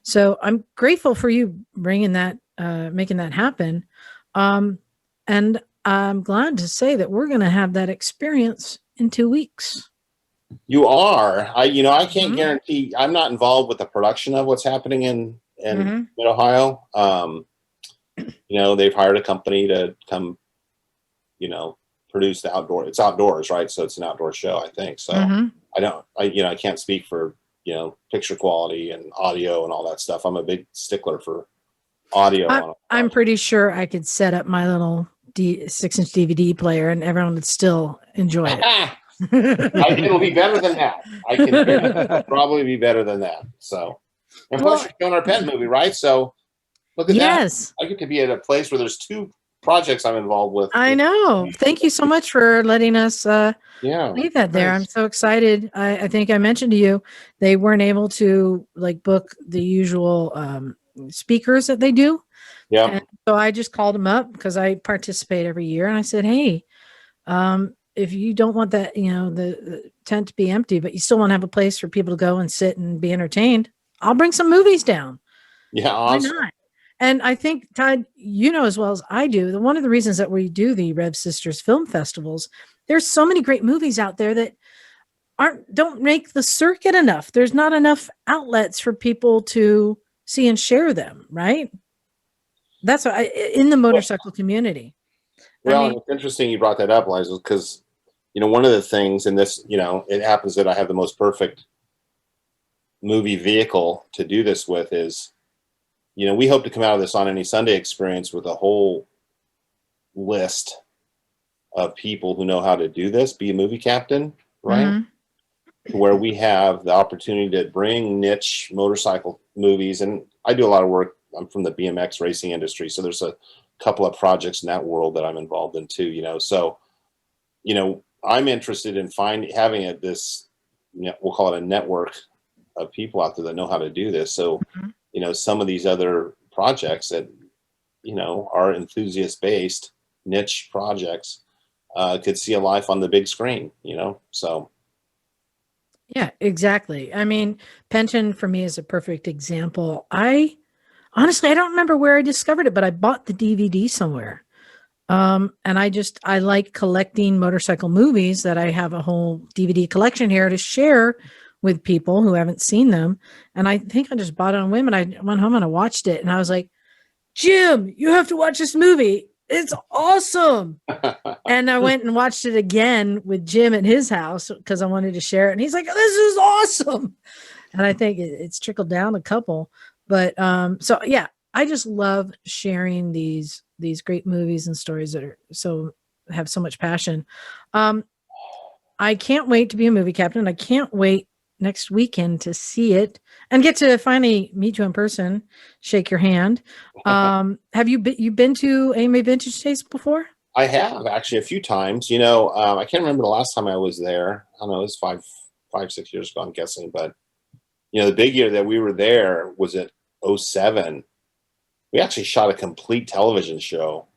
So I'm grateful for you bringing that, making that happen. And I'm glad to say that we're going to have that experience in 2 weeks. You are. I can't guarantee. I'm not involved with the production of what's happening in Mid-Ohio. They've hired a company to come, produce the outdoor. It's outdoors, right? So it's an outdoor show, I think. So I can't speak for, picture quality and audio and all that stuff. I'm a big stickler for audio. I'm pretty sure I could set up my little 6-inch DVD player and everyone would still enjoy it. It'll be better than that. I can probably be better than that. So, and plus you're doing our Penton movie, right? So look at that. I get to be at a place where there's 2 projects I'm involved with. I know. Thank you so much for letting us leave that there. I'm so excited. I think I mentioned to you, they weren't able to book the usual speakers that they do. Yeah. And so I just called them up because I participate every year. And I said, hey, if you don't want that, the tent to be empty, but you still want to have a place for people to go and sit and be entertained, I'll bring some movies down. Yeah. Awesome. Why not? And I think, Todd, as well as I do, that one of the reasons that we do the Rev Sisters film festivals, there's so many great movies out there that don't make the circuit enough. There's not enough outlets for people to see and share them, right? That's why in the motorcycle community. Well, it's interesting you brought that up, Liza, because, one of the things in this, it happens that I have the most perfect movie vehicle to do this with is, we hope to come out of this On Any Sunday experience with a whole list of people who know how to do this, be a movie captain, right? Where we have the opportunity to bring niche motorcycle movies. And I do a lot of work. I'm from the BMX racing industry. So there's a couple of projects in that world that I'm involved in too, So, I'm interested in having this, we'll call it a network of people out there that know how to do this. So, some of these other projects that, are enthusiast-based niche projects could see a life on the big screen, so. Yeah, exactly. I mean, Penton for me is a perfect example. Honestly, I don't remember where I discovered it, but I bought the DVD somewhere. And I like collecting motorcycle movies, that I have a whole DVD collection here to share with people who haven't seen them. And I think I just bought it on whim, and I went home and I watched it and I was like, Jim, you have to watch this movie. It's awesome. And I went and watched it again with Jim at his house because I wanted to share it. And he's like, this is awesome. And I think it's trickled down a couple. But so yeah, I just love sharing these great movies and stories that are have so much passion. I can't wait to be a movie captain. I can't wait next weekend to see it and get to finally meet you in person, shake your hand. Have you been to AMA Vintage Taste before? I have actually a few times. I can't remember the last time I was there. I don't know, it was 6 years ago, I'm guessing. But the big year that we were there was at 07. We actually shot a complete television show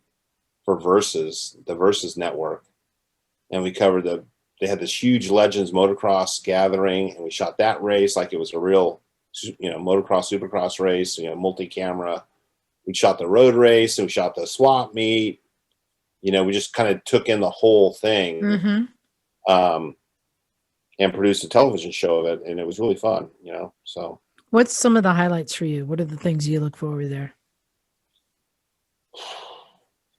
for the Versus Network, and we covered they had this huge Legends motocross gathering, and we shot that race like it was a real, motocross supercross race, multi-camera. We shot the road race, and we shot the swap meet. We just kind of took in the whole thing, and produced a television show of it, and it was really fun, so. What's some of the highlights for you? What are the things you look for over there?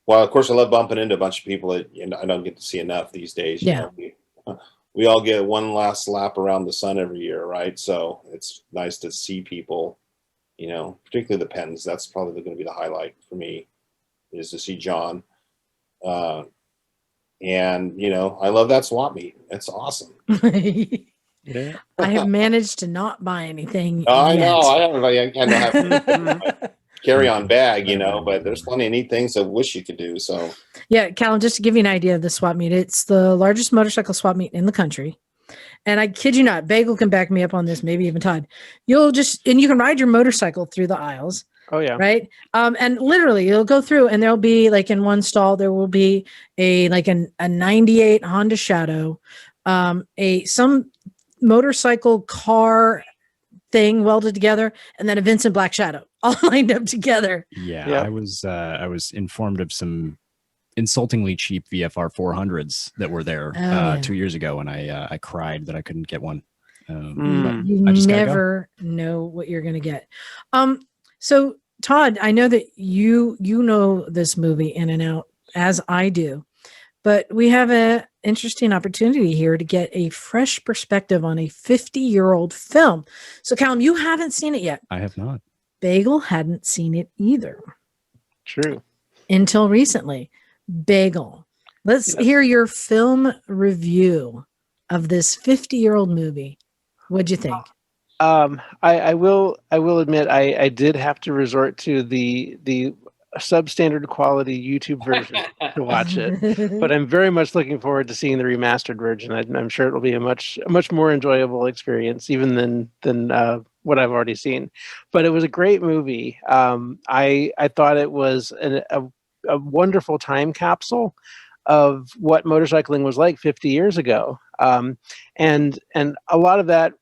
Well, of course, I love bumping into a bunch of people that I don't get to see enough these days. Yeah. We all get one last lap around the sun every year, right? So it's nice to see people, particularly the Pens. That's probably going to be the highlight for me, is to see John. And, I love that swap meet. It's awesome. Yeah. I have managed to not buy anything. I yet. know. I don't have carry-on bag, but there's plenty of neat things I wish you could do. So yeah, Callum, just to give you an idea of the swap meet, it's the largest motorcycle swap meet in the country. And I kid you not, Bagel can back me up on this, maybe even Todd. You can ride your motorcycle through the aisles. Oh yeah. Right. And literally you'll go through and there'll be like in one stall, there will be a 98 Honda Shadow, some motorcycle car thing welded together, and then a Vincent Black Shadow all lined up together. Yeah. Yeah. I was informed of some insultingly cheap VFR 400s that were there 2 years ago, and I cried that I couldn't get one. You I just gotta never know what you're going to get. So Todd, I know that you know this movie in and out as I do, but we have an interesting opportunity here to get a fresh perspective on a 50-year-old film. So Callum, you haven't seen it yet. I have not. Bagel hadn't seen it either. True. Until recently. Bagel, let's hear your film review of this 50-year-old movie. What'd you think? I will admit I did have to resort to the substandard quality YouTube version to watch it, but I'm very much looking forward to seeing the remastered version. I'm sure it will be a much more enjoyable experience even than what I've already seen. But it was a great movie. I thought it was a wonderful time capsule of what motorcycling was like 50 years ago, and a lot of that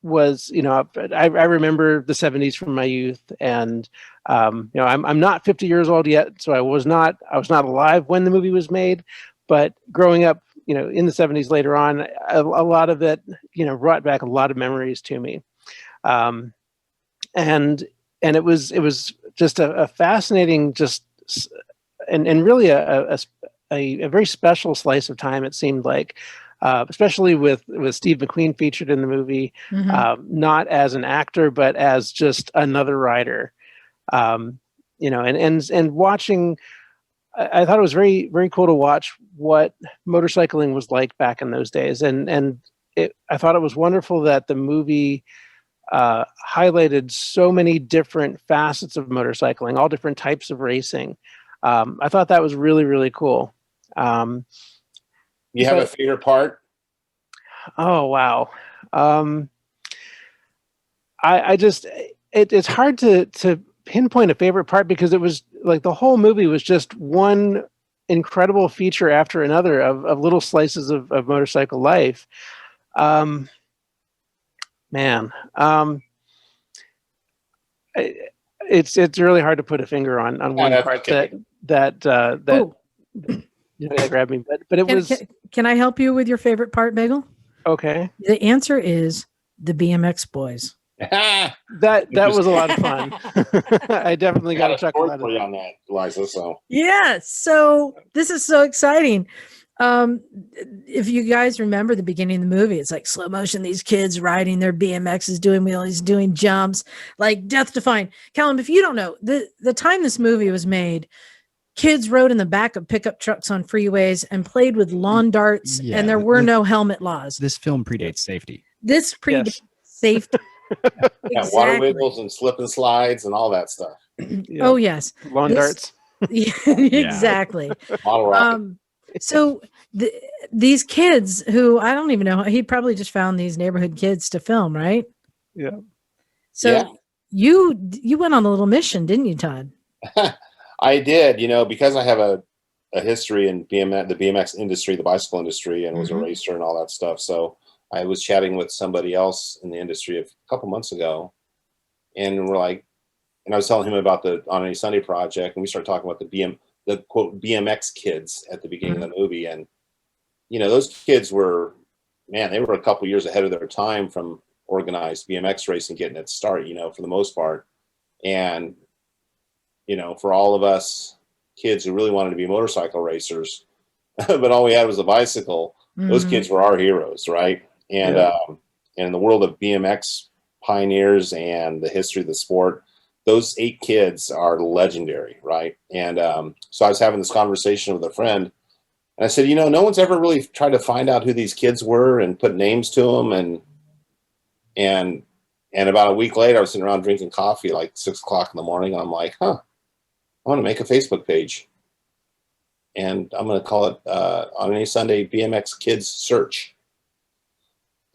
was, I remember the 70s from my youth, and I'm not 50 years old yet, so I was not alive when the movie was made, but growing up, in the 70s later on, a lot of it, brought back a lot of memories to me, and it was just a fascinating, and really a very special slice of time. It seemed like. Especially with Steve McQueen featured in the movie, not as an actor, but as just another rider, and watching, I thought it was very, very cool to watch what motorcycling was like back in those days. And I thought it was wonderful that the movie highlighted so many different facets of motorcycling, all different types of racing. I thought that was really, really cool. You have a favorite part? Oh, wow. It's hard to pinpoint a favorite part because it was like the whole movie was just one incredible feature after another of little slices of motorcycle life. It's really hard to put a finger on one part that grabbed me, but it was. Can I help you with your favorite part, Bagel? Okay. The answer is the BMX boys. that was a lot of fun. I definitely got a chuckle out of on that, Liza. So yeah, so this is so exciting. if you guys remember the beginning of the movie, it's like slow motion, these kids riding their BMXs, doing wheelies, doing jumps, like death defying. Callum, if you don't know, the time this movie was made, kids rode in the back of pickup trucks on freeways and played with lawn darts, and there were no helmet laws. This film predates safety. This predates safety. Yeah, water wiggles and slip and slides and all that stuff. Yeah. Oh yes, Lawn darts. Yeah, exactly. Model rocket. So these kids who I don't even know, he probably just found these neighborhood kids to film, right? Yeah. So you went on a little mission, didn't you, Todd? I did, because I have a history in the BMX industry, the bicycle industry, and was a racer and all that stuff. So I was chatting with somebody else in the industry a couple months ago, and I was telling him about the On Any Sunday project, and we started talking about the quote BMX kids at the beginning of the movie. And, those kids were, they were a couple years ahead of their time from organized BMX racing getting its start, for the most part. And, for all of us kids who really wanted to be motorcycle racers, but all we had was a bicycle, those kids were our heroes, right? And, and in the world of BMX pioneers and the history of the sport, those 8 kids are legendary, right? And so I was having this conversation with a friend, and I said, no one's ever really tried to find out who these kids were and put names to them. And about a week later, I was sitting around drinking coffee like 6 o'clock in the morning, and I'm like, I want to make a Facebook page, and I'm going to call it On Any Sunday BMX Kids Search.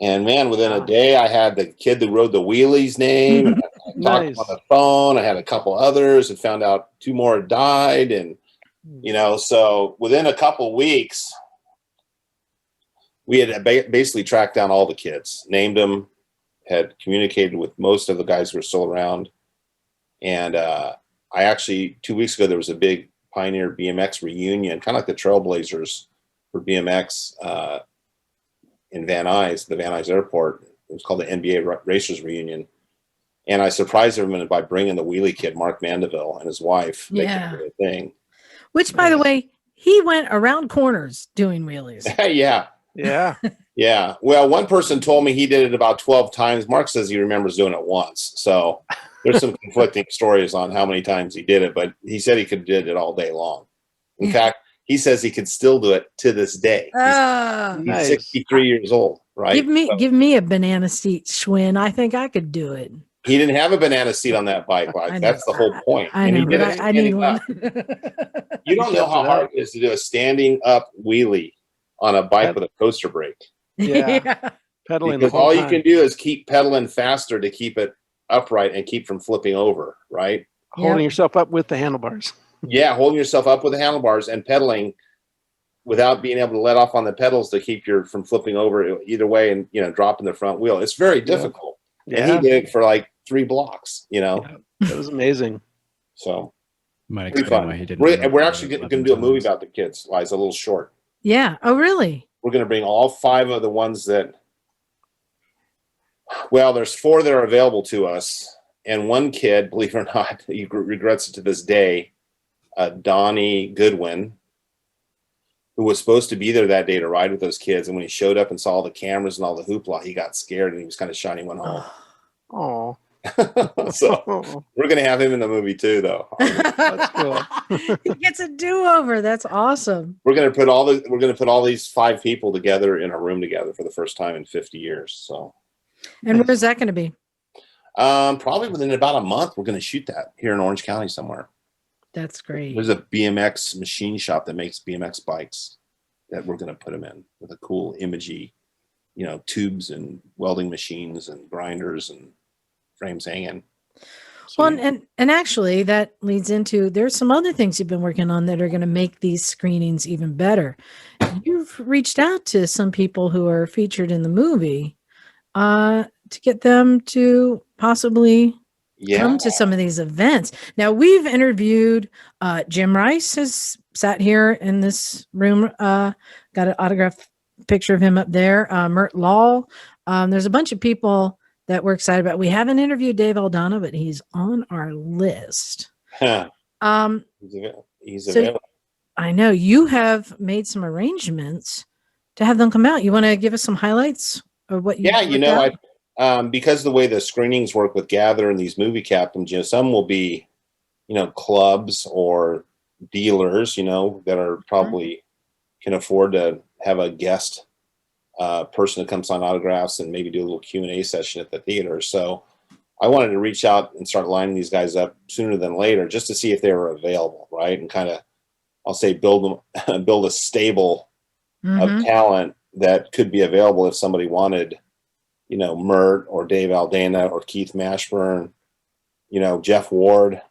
And man, within a day, I had the kid who rode the wheelies name. And I talked on the phone. I had a couple others and found out 2 more had died. And, so within a couple weeks, we had basically tracked down all the kids, named them, had communicated with most of the guys who were still around. And I actually, 2 weeks ago, there was a big Pioneer BMX reunion, kind of like the Trailblazers for BMX in Van Nuys, the Van Nuys Airport. It was called the NBA Racers Reunion. And I surprised everyone by bringing the wheelie kid, Mark Mandeville, and his wife. Yeah. Make it a thing. Which, by the way, he went around corners doing wheelies. Yeah. Yeah. Yeah. Well, one person told me he did it about 12 times. Mark says he remembers doing it once. So there's some conflicting stories on how many times he did it, but he said he could do it all day long. In fact, he says he could still do it to this day. He's 63 years old, right? Give me a banana seat, Schwinn. I think I could do it. He didn't have a banana seat on that bike. That's the whole point. I know, but I need one. You don't know how hard it is to do a standing up wheelie on a bike with a coaster brake. Yeah. Pedaling. Because all you can do is keep pedaling faster to keep it upright and keep from flipping over, right? Holding yourself up with the handlebars. Yeah, holding yourself up with the handlebars and pedaling without being able to let off on the pedals to keep you from flipping over either way and dropping the front wheel. It's very difficult. Yeah. And he did it for like 3 blocks, Yeah, that was amazing. So might explain why he didn't. We're actually going to do a movie about the kids, Liza, a little short. Yeah. Oh, really? We're going to bring all 5 of the ones that, there's 4 that are available to us. And one kid, believe it or not, he regrets it to this day, Donnie Goodwin, who was supposed to be there that day to ride with those kids. And when he showed up and saw all the cameras and all the hoopla, he got scared and he was kind of shy and he went home. Oh. So we're going to have him in the movie too, though. That's cool. He gets a do-over. That's awesome. We're going to put all these 5 people together in a room together for the first time in 50 years. So. And where's that going to be? Probably within about a month, we're going to shoot that here in Orange County somewhere. That's great. There's a BMX machine shop that makes BMX bikes that we're going to put them in with a cool imagey, tubes and welding machines and grinders and frames hanging. Well, and actually that leads into, there's some other things you've been working on that are going to make these screenings even better. You've reached out to some people who are featured in the movie to get them to possibly come to some of these events. Now, we've interviewed Jim Rice has sat here in this room, got an autographed picture of him up there. Mert Law. There's a bunch of people that we're excited about. We haven't interviewed Dave Aldana, but he's on our list. He's available. I know you have made some arrangements to have them come out. You want to give us some highlights of what you? Yeah, because of the way the screenings work with Gather and these movie captains, some will be, clubs or dealers, that are probably can afford to have a guest person that comes on autographs and maybe do a little Q&A session at the theater. So I wanted to reach out and start lining these guys up sooner than later, just to see if they were available, right? And kind of, I'll say, build a stable of talent that could be available if somebody wanted, Mert or Dave Aldana or Keith Mashburn, Jeff Ward,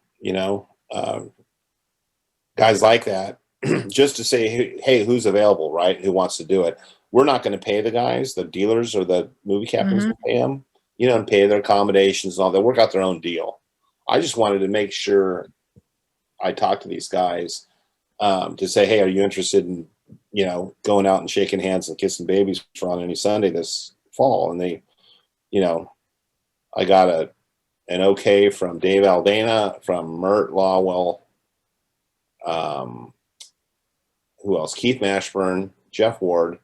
guys like that, just to say, hey, who's available, right? Who wants to do it? We're not going to pay the guys, the dealers or the movie captains will pay them, and pay their accommodations and all. They'll work out their own deal. I just wanted to make sure I talked to these guys to say, hey, are you interested in, going out and shaking hands and kissing babies for on any Sunday this fall? And they, I got an okay from Dave Aldana, from Mert Lawwell, who else? Keith Mashburn, Jeff Ward,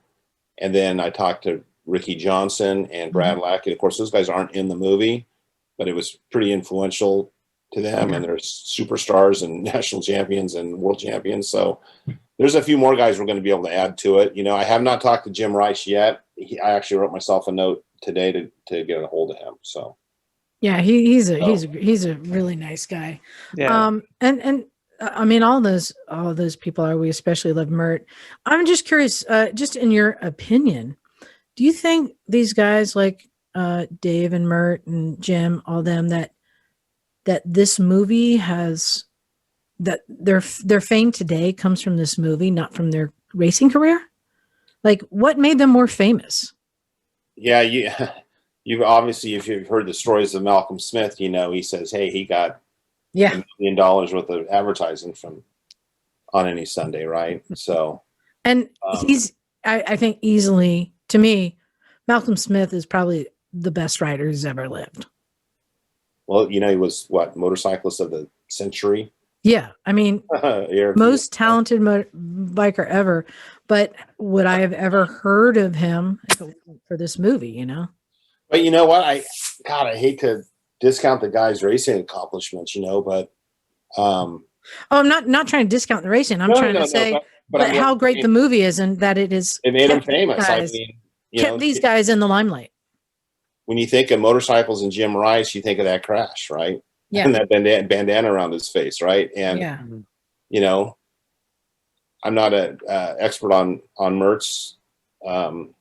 and then I talked to Ricky Johnson and Brad Lackey. Of course, those guys aren't in the movie, but it was pretty influential to them, and they're superstars and national champions and world champions. So there's a few more guys we're going to be able to add to it. I have not talked to Jim Rice yet. I actually wrote myself a note today to get a hold of him. So yeah, he's a really nice guy. Yeah. And I mean, all those people are. We especially love Mert. I'm just curious, just in your opinion, do you think these guys like Dave and Mert and Jim, all them, that this movie has, that their fame today comes from this movie, not from their racing career? Like, what made them more famous? Yeah, you've obviously, if you've heard the stories of Malcolm Smith, he says, hey, he got $1 million worth of advertising from on any Sunday, right? So, and he's, I think, easily, to me, Malcolm Smith is probably the best rider who's ever lived. Well, he was motorcyclist of the century. Yeah, I mean, most talented biker ever. But would I have ever heard of him for this movie? But you know what? I hate to discount the guy's racing accomplishments, but I'm not trying to discount the racing. I'm trying to say but how great the movie is, and that it made him famous. Kept these guys in the limelight. When you think of motorcycles and Jim Rice, you think of that crash, right? Yeah. And that bandana around his face, right? And I'm not an expert on Mert's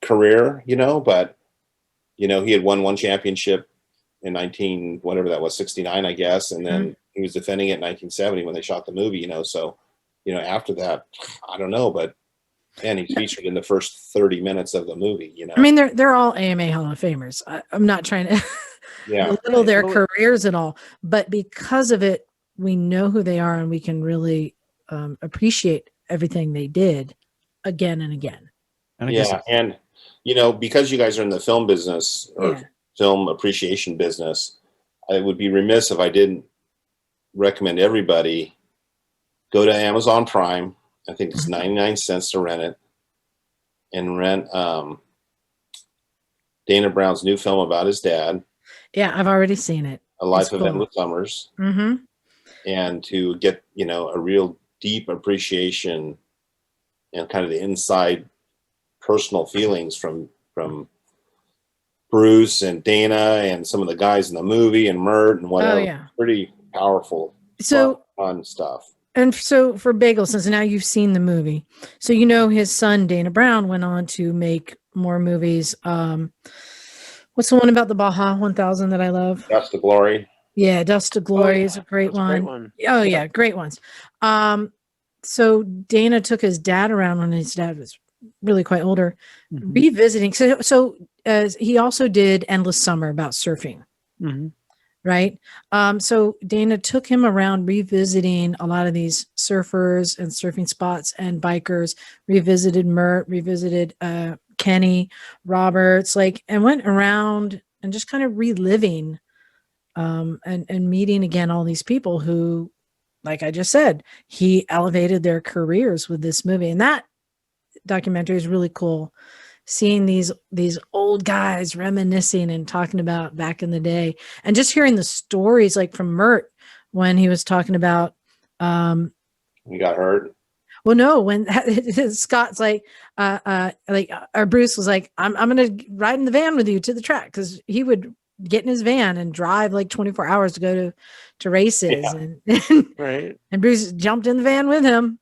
career, but he had won one championship in 69, I guess, and then he was defending it in 1970 when they shot the movie, so after that, I don't know, but and he's featured in the first 30 minutes of the movie. I mean, they're all AMA Hall of Famers. I'm not trying to belittle their careers at all, but because of it, we know who they are, and we can really appreciate everything they did again and again. And because you guys are in the film business or film appreciation business, I would be remiss if I didn't recommend everybody go to Amazon Prime. I think it's 99 cents to rent it, and rent Dana Brown's new film about his dad. Yeah, I've already seen it. A Life of Endless Summers. And to get, a real deep appreciation and kind of the inside personal feelings from Bruce and Dana and some of the guys in the movie and Mert and whatever. Oh, yeah. Pretty powerful, fun stuff. And so for Bagel, since now you've seen the movie, so his son Dana Brown went on to make more movies. What's the one about the Baja 1000 that I love? Dust to Glory. Yeah, Dust to Glory is a great one. Oh yeah, great ones. So Dana took his dad around when his dad was really quite older, revisiting. So he also did Endless Summer about surfing. Right. So Dana took him around revisiting a lot of these surfers and surfing spots and bikers, revisited Mert, revisited Kenny Roberts, and went around and just kind of reliving and meeting again all these people who like I just said, he elevated their careers with this movie. And that documentary is really cool. Seeing these old guys reminiscing and talking about back in the day, and just hearing the stories like from Mert when he was talking about You got hurt. well, no, when Scott's like or Bruce was like, I'm gonna ride in the van with you to the track, because he would get in his van and drive like 24 hours to go to races. Yeah. And Right. and Bruce jumped in the van with him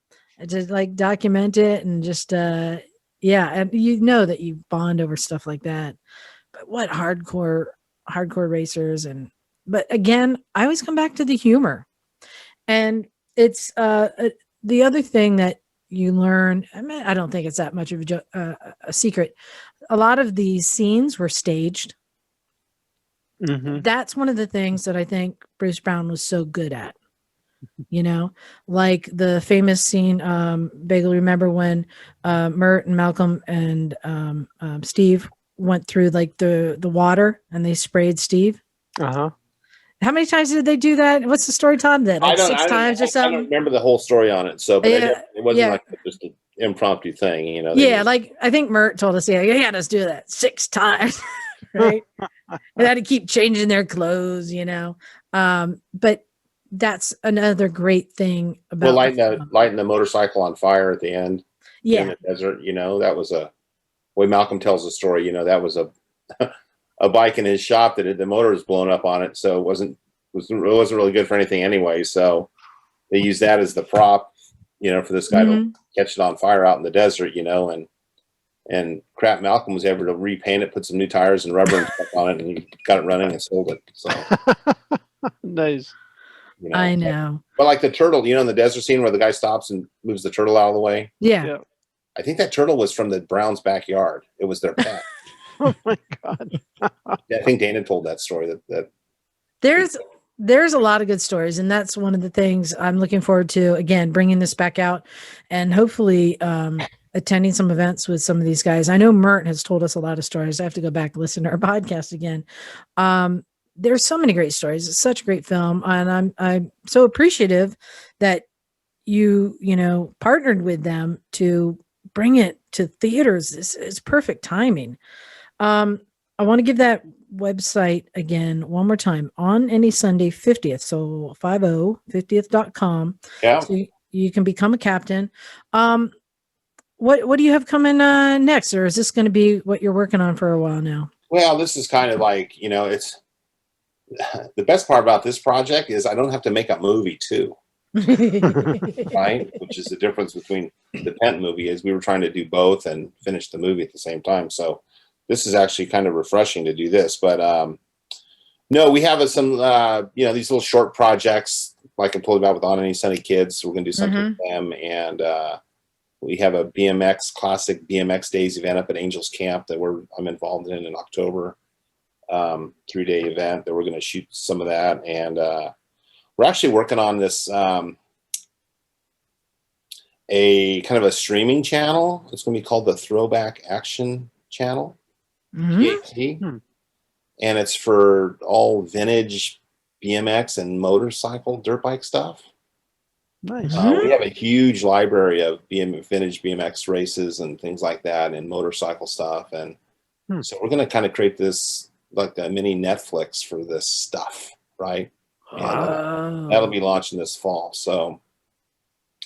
to like document it, and just yeah, and you know that you bond over stuff like that. But what hardcore racers. And but again, I always come back to the humor. And it's the other thing that you learn, I mean, I don't think it's that much of a secret. A lot of these scenes were staged. Mm-hmm. That's one of the things that I think Bruce Brown was so good at. You know, like the famous scene, Bagel, remember when Mert and Malcolm and Steve went through like the water and they sprayed Steve? Uh-huh. How many times did they do that? What's the story, Todd? That like 6 times or something? I don't remember the whole story on it. So, but Yeah, it wasn't yeah. like just an impromptu thing, you know. Yeah, like I think Mert told us, yeah, let's do that 6 times, right? They had to keep changing their clothes, you know. But that's another great thing about lighting the motorcycle on fire at the end. Yeah, in the desert, you know, that was a way Malcolm tells the story. You know, that was a a bike in his shop that the motor was blown up on it, so it wasn't really good for anything anyway. So they used that as the prop, you know, for this guy to catch it on fire out in the desert, you know, and crap, Malcolm was able to repaint it, put some new tires and rubber and stuff on it, and he got it running and sold it. So nice. You know, I know. But like the turtle, you know, in the desert scene where the guy stops and moves the turtle out of the way. Yeah. I think that turtle was from the Browns' backyard. It was their pet. Oh my God. Yeah, I think Dana told that story that there's a lot of good stories, and that's one of the things I'm looking forward to, again, bringing this back out and hopefully attending some events with some of these guys. I know Mert has told us a lot of stories. I have to go back and listen to our podcast again. There's so many great stories. It's such a great film, and I'm so appreciative that you know partnered with them to bring it to theaters. It's perfect timing. I want to give that website again one more time, On Any Sunday 50th. So 5050th.com. Yeah. So you can become a captain. What do you have coming next, or is this going to be what you're working on for a while now? Well, this is kind of like, you know, it's the best part about this project is I don't have to make a movie too. Right? Which is the difference between the Pent movie is we were trying to do both and finish the movie at the same time. So this is actually kind of refreshing to do this, but no, we have some you know, these little short projects like I told you about with On Any Sunny Kids. We're going to do something with them, and we have a classic BMX Days event up at Angels Camp that I'm involved in October. 3-day event that we're going to shoot some of that, and we're actually working on this a kind of a streaming channel. It's going to be called the Throwback Action Channel. And it's for all vintage BMX and motorcycle dirt bike stuff. Nice. We have a huge library of vintage BMX races and things like that, and motorcycle stuff, and so we're going to kind of create this like a mini Netflix for this stuff, right? And that'll be launching this fall. So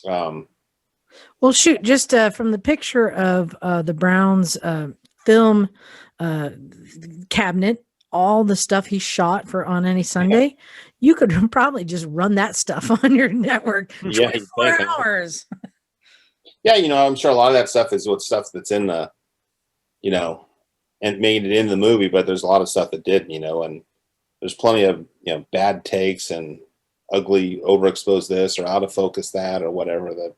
well, shoot, just from the picture of the Browns film cabinet, all the stuff he shot for On Any Sunday, you could probably just run that stuff on your network 24 hours. Yeah, you know, I'm sure a lot of that stuff is what stuff that's in the, you know, and made it in the movie, but there's a lot of stuff that didn't, you know, and there's plenty of, you know, bad takes and ugly overexposed this or out of focus that or whatever that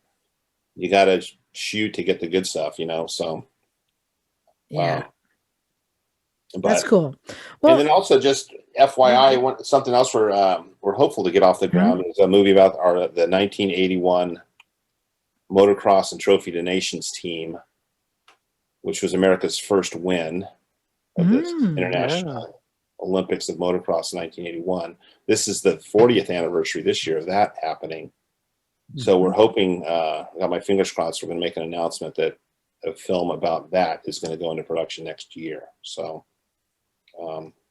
you got to shoot to get the good stuff, you know, so. Yeah. But, that's cool. Well, and then also just FYI, something else we're hopeful to get off the ground is a movie about the 1981 motocross and trophy to nations team, which was America's first win of this international Olympics of motocross in 1981. This is the 40th anniversary this year of that happening. So we're hoping, I got my fingers crossed, we're going to make an announcement that a film about that is going to go into production next year. So,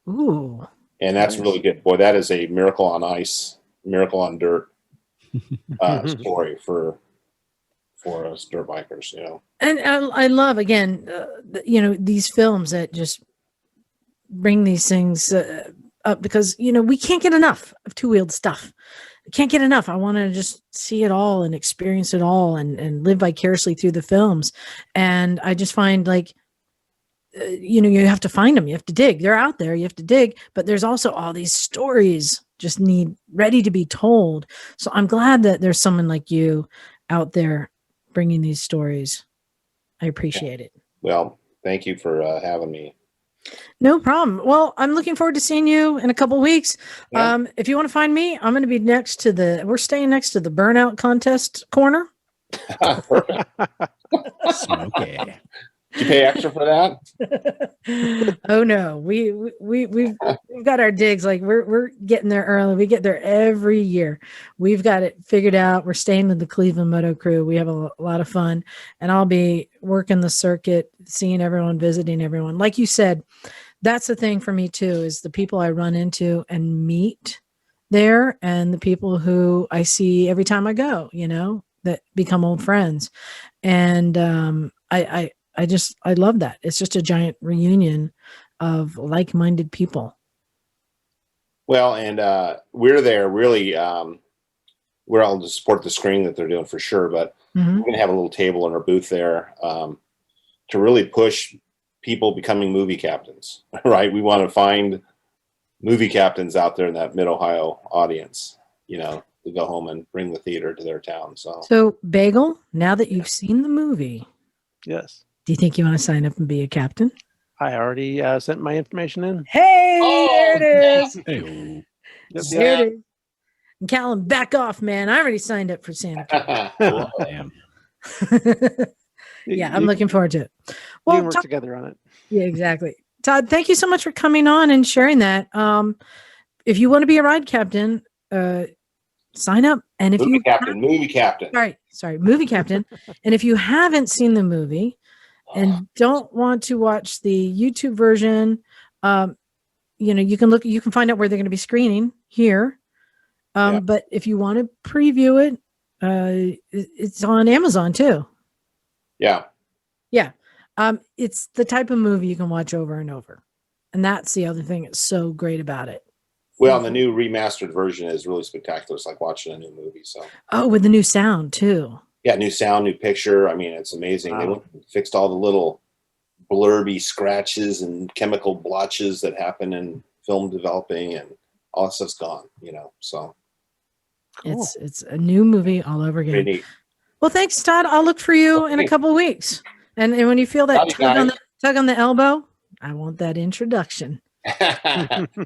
Ooh. and that's really good. Boy, that is a Miracle on Ice, Miracle on Dirt story for us dirt bikers, you know. And I love, again, these films that just bring these things up, because, we can't get enough of two-wheeled stuff. I can't get enough. I want to just see it all and experience it all and live vicariously through the films. And I just find, like, you have to find them. You have to dig. They're out there. You have to dig. But there's also all these stories just need ready to be told. So I'm glad that there's someone like you out there bringing these stories. I appreciate it. Well, thank you for having me. No problem. Well, I'm looking forward to seeing you in a couple of weeks. Yeah. If you want to find me, I'm going to be we're staying next to the burnout contest corner. Okay. Did you pay extra for that? Oh no, we've got our digs. Like we're getting there early. We get there every year. We've got it figured out. We're staying with the Cleveland Moto Crew. We have a lot of fun, and I'll be working the circuit, seeing everyone, visiting everyone. Like you said, that's the thing for me too, is the people I run into and meet there, and the people who I see every time I go, that become old friends. And I love that. It's just a giant reunion of like-minded people. Well, and we're there really, we're all to support the screening that they're doing for sure, but we're going to have a little table in our booth there to really push people becoming movie captains, right? We want to find movie captains out there in that mid-Ohio audience, to go home and bring the theater to their town. So Bagel, now that you've seen the movie, Yes. do you think you want to sign up and be a captain? I already sent my information in. Hey, there it is. Hey. There it is. And Callum, back off, man. I already signed up for Santa. Damn. Yeah, I'm looking forward to it. We Well, can work together on it. Yeah, exactly. Todd, thank you so much for coming on and sharing that. If you want to be a ride captain, sign up. And if movie you captain. Sorry, movie captain. And if you haven't seen the movie and don't want to watch the YouTube version, you can find out where they're going to be screening here. But if you want to preview it, it's on Amazon too. Yeah. Yeah. It's the type of movie you can watch over and over. And that's the other thing that's so great about it. Well, and the new remastered version is really spectacular. It's like watching a new movie. So. Oh, with the new sound too. Yeah, new sound, new picture. I mean, it's amazing. Wow. They went and fixed all the little blurby scratches and chemical blotches that happen in film developing, and all that stuff's gone. So. Cool. It's a new movie all over again. Pretty neat. Well, thanks, Todd. I'll look for you in a couple of weeks. And when you feel that tug on the elbow, I want that introduction.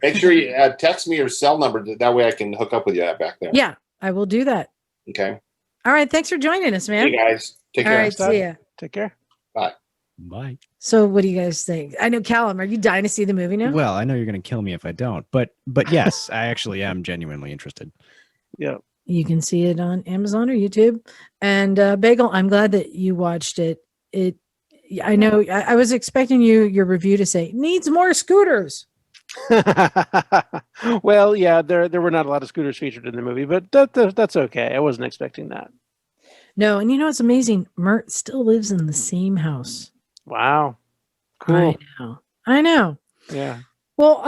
Make sure you text me your cell number. That way I can hook up with you back there. Yeah, I will do that. Okay. All right. Thanks for joining us, man. Hey, guys. Take care. All right. See ya. Take care. Bye. Bye. So what do you guys think? I know, Callum, are you dying to see the movie now? Well, I know you're going to kill me if I don't, but yes, I actually am genuinely interested. Yeah. You can see it on Amazon or YouTube. And Bagel, I'm glad that you watched it. I know I was expecting your review to say needs more scooters. Well, yeah, there were not a lot of scooters featured in the movie, but that's okay. I wasn't expecting that. No, and it's amazing. Mert still lives in the same house. Wow. Cool. I know. Yeah. Well,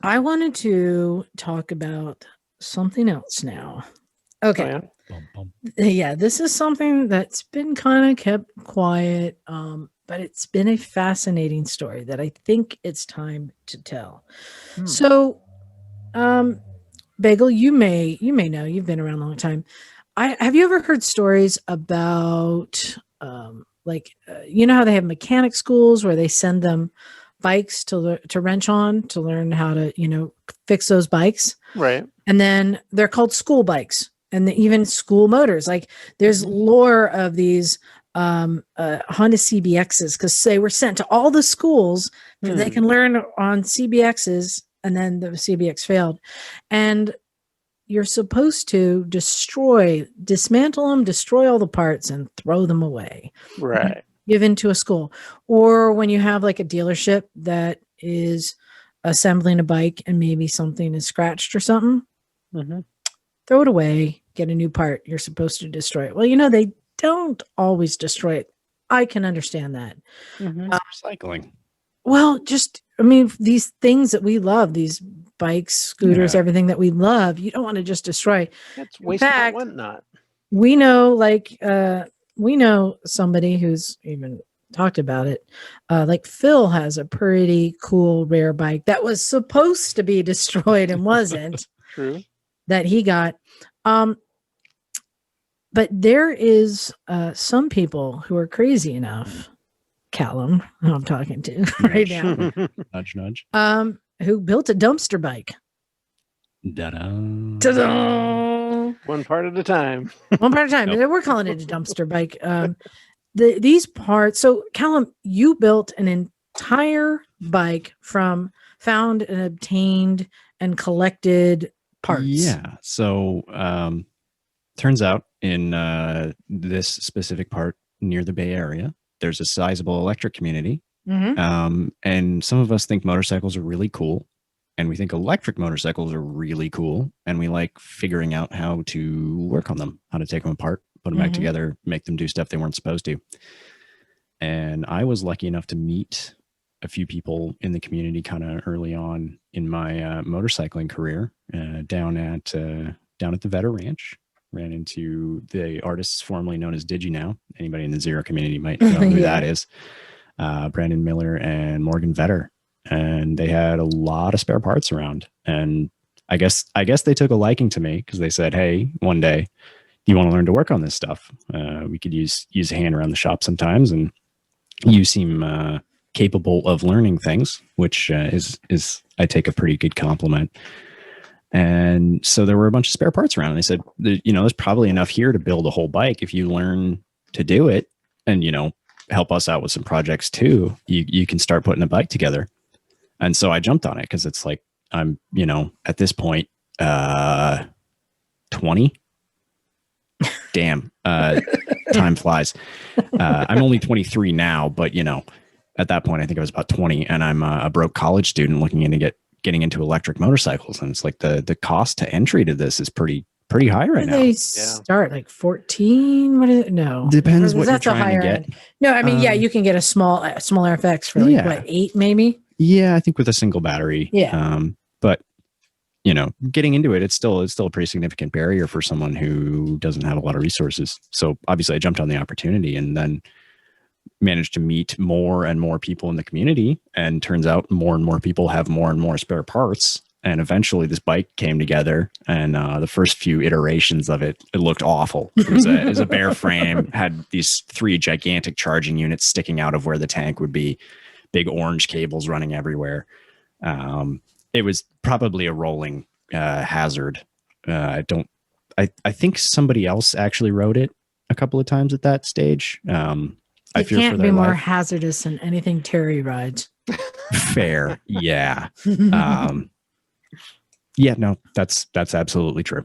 I wanted to talk about something else now. Okay. Oh, yeah? Yeah, this is something that's been kind of kept quiet, but it's been a fascinating story that I think it's time to tell. So, Bagel, you may know, you've been around a long time. Have you ever heard stories about, how they have mechanic schools where they send them bikes to wrench on to learn how to, fix those bikes? Right. And then they're called school bikes. And even school motors, like there's lore of these Honda CBXs because they were sent to all the schools so they can learn on CBXs, and then the CBX failed. And you're supposed to dismantle them, destroy all the parts, and throw them away. Right. Give into a school. Or when you have like a dealership that is assembling a bike and maybe something is scratched or something, throw it away, get a new part. You're supposed to destroy it. Well, they don't always destroy it. I can understand that. Recycling. Well, these things that we love, these bikes, scooters, everything that we love, you don't want to just destroy. That's wasteful whatnot. We know somebody who's even talked about it. Like Phil has a pretty cool rare bike that was supposed to be destroyed and wasn't. True. That he got. But there is some people who are crazy enough, Callum, who I'm talking to right now. Nudge, nudge. Who built a dumpster bike. Ta-da. Ta-da! One part at a time. One part at a time. Nope. We're calling it a dumpster bike. These parts. So, Callum, you built an entire bike from found and obtained and collected parts. Yeah. So, turns out in this specific part near the Bay Area, there's a sizable electric community. And some of us think motorcycles are really cool. And we think electric motorcycles are really cool. And we like figuring out how to work on them, how to take them apart, put them back together, make them do stuff they weren't supposed to. And I was lucky enough to meet a few people in the community kind of early on in my motorcycling career down at the Vetter Ranch. Ran into the artists formerly known as Digi now. Anybody in the Zero community might know who that is. Brandon Miller and Morgan Vetter. And they had a lot of spare parts around. And I guess they took a liking to me because they said, hey, one day, do you want to learn to work on this stuff? We could use a hand around the shop sometimes. And you seem capable of learning things, which is I take a pretty good compliment. And so there were a bunch of spare parts around. And they said, there's probably enough here to build a whole bike. If you learn to do it and, help us out with some projects too, you can start putting a bike together. And so I jumped on it because it's like, I'm, at this point, 20. Damn. Time flies. I'm only 23 now, but at that point, I think I was about 20 and I'm a broke college student looking into getting into electric motorcycles. And it's like the cost to entry to this is pretty high right now. They start like 14. What is it? No, depends what you're trying to get. End. No, I mean, you can get a small FX for like what, 8 maybe. Yeah, I think with a single battery. Yeah. But getting into it, it's still a pretty significant barrier for someone who doesn't have a lot of resources. So obviously I jumped on the opportunity and then managed to meet more and more people in the community. And turns out more and more people have more and more spare parts. And eventually this bike came together and the first few iterations of it looked awful. It was a bare frame, had these 3 gigantic charging units sticking out of where the tank would be, big orange cables running everywhere. It was probably a rolling hazard. I think somebody else actually rode it a couple of times at that stage. It can't be more hazardous than anything Terry rides. Fair. Yeah. Yeah, no, that's absolutely true.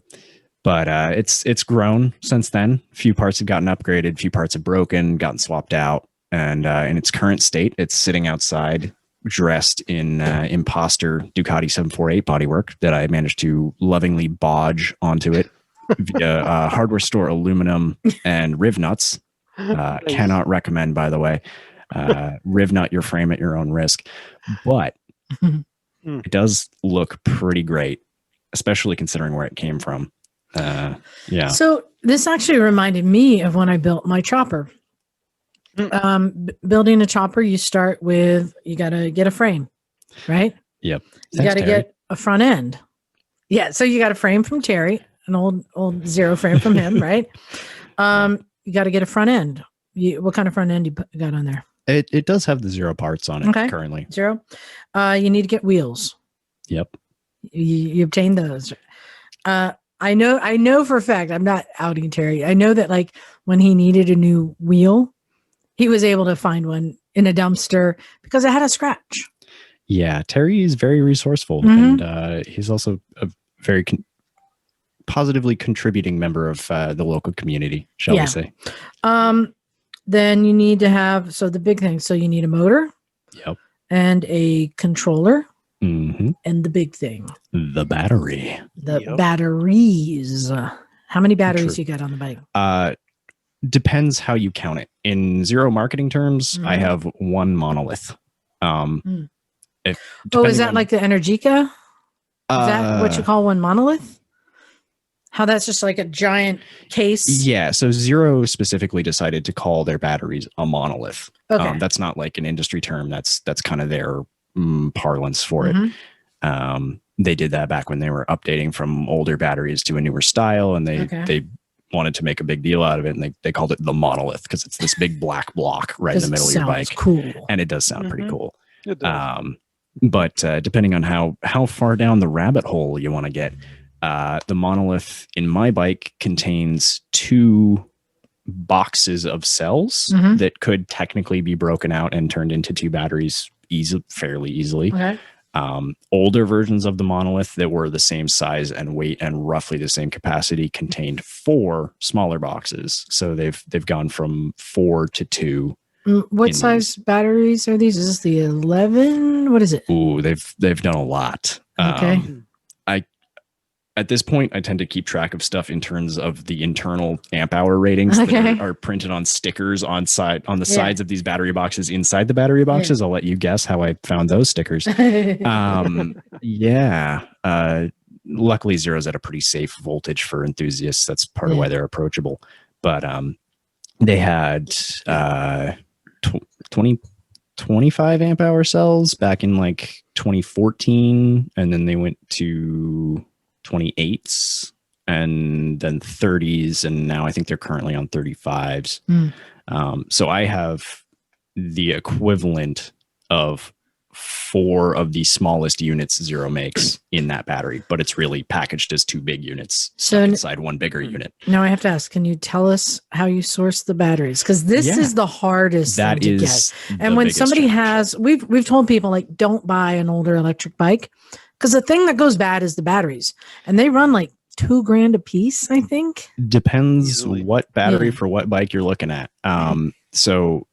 But it's grown since then. A few parts have gotten upgraded, a few parts have broken, gotten swapped out. And in its current state, it's sitting outside dressed in imposter Ducati 748 bodywork that I managed to lovingly bodge onto it via hardware store aluminum and riv nuts. Cannot recommend, by the way. Riv nut your frame at your own risk. But it does look pretty great, especially considering where it came from. Yeah. So this actually reminded me of when I built my chopper. Building a chopper, you start with, you got to get a frame, right? Yep. You got to get a front end. Yeah. So you got a frame from Terry, an old Zero frame from him, right? You got to get a front end. What kind of front end you got on there? It does have the Zero parts on it currently. Zero. You need to get wheels. Yep. You obtain those. I know for a fact, I'm not outing Terry. I know that like when he needed a new wheel, he was able to find one in a dumpster because it had a scratch. Yeah. Terry is very resourceful and he's also a very positively contributing member of the local community, shall we say. Then you need to have, so the big thing, so you need a motor. Yep. And a controller. Mm-hmm. And the big thing. The battery. The batteries. How many batteries you got on the bike? Depends how you count it. In zero marketing terms, I have one monolith. Is that like the Energica? Is that what you call one monolith? How that's just like a giant case? Yeah. So Zero specifically decided to call their batteries a monolith. Okay. That's not like an industry term. That's kind of their parlance for it. They did that back when they were updating from older batteries to a newer style, and they wanted to make a big deal out of it, and they called it the monolith because it's this big black block right in the middle of your bike. Cool. And it does sound pretty cool. It does. But depending on how far down the rabbit hole you want to get, the monolith in my bike contains 2 boxes of cells that could technically be broken out and turned into 2 batteries fairly easily. Okay. Older versions of the monolith that were the same size and weight and roughly the same capacity contained 4 smaller boxes. So they've gone from 4 to 2. What size batteries are these? Is this the 11? What is it? Ooh, they've done a lot. Okay. At this point, I tend to keep track of stuff in terms of the internal amp hour ratings that are printed on stickers on the sides of these battery boxes inside the battery boxes. I'll let you guess how I found those stickers. Luckily, Zero's at a pretty safe voltage for enthusiasts. That's part of why they're approachable. But they had 25 amp hour cells back in like 2014, and then they went to 28s and then 30s, and now I think they're currently on 35s. So I have the equivalent of 4 of the smallest units Zero makes in that battery, but it's really packaged as 2 big units inside one bigger unit. Now I have to ask, can you tell us how you source the batteries? Because this is the hardest thing to get. And when somebody we've told people, like, don't buy an older electric bike, because the thing that goes bad is the batteries, and they run like $2,000 a piece, I think. Depends what battery for what bike you're looking at. So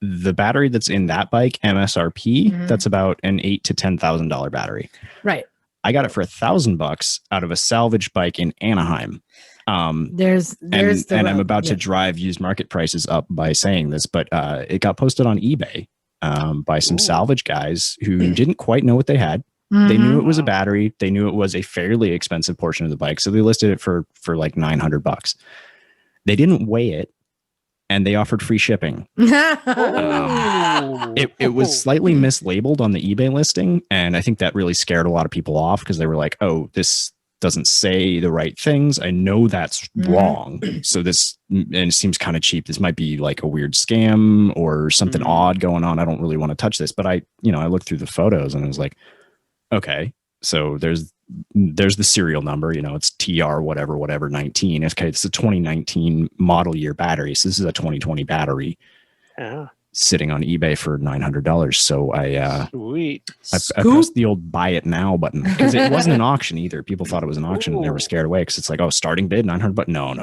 the battery that's in that bike, MSRP, that's about an $8,000 to $10,000 battery. Right. I got it for $1,000 out of a salvage bike in Anaheim. I'm about to drive used market prices up by saying this, but it got posted on eBay by some salvage guys who didn't quite know what they had. They knew it was a battery. They knew it was a fairly expensive portion of the bike. So they listed it for like $900. They didn't weigh it, and they offered free shipping. It was slightly mislabeled on the eBay listing. And I think that really scared a lot of people off because they were like, oh, this doesn't say the right things. I know that's wrong. So and it seems kind of cheap. This might be like a weird scam or something odd going on. I don't really want to touch this, but I looked through the photos and I was like, okay, so there's the serial number, it's TR whatever 19. Okay, it's a 2019 model year battery. So this is a 2020 battery sitting on eBay for $900. So I pressed the old buy it now button because it wasn't an auction either. People thought it was an auction and they were scared away because it's like, oh, starting bid $900, but no.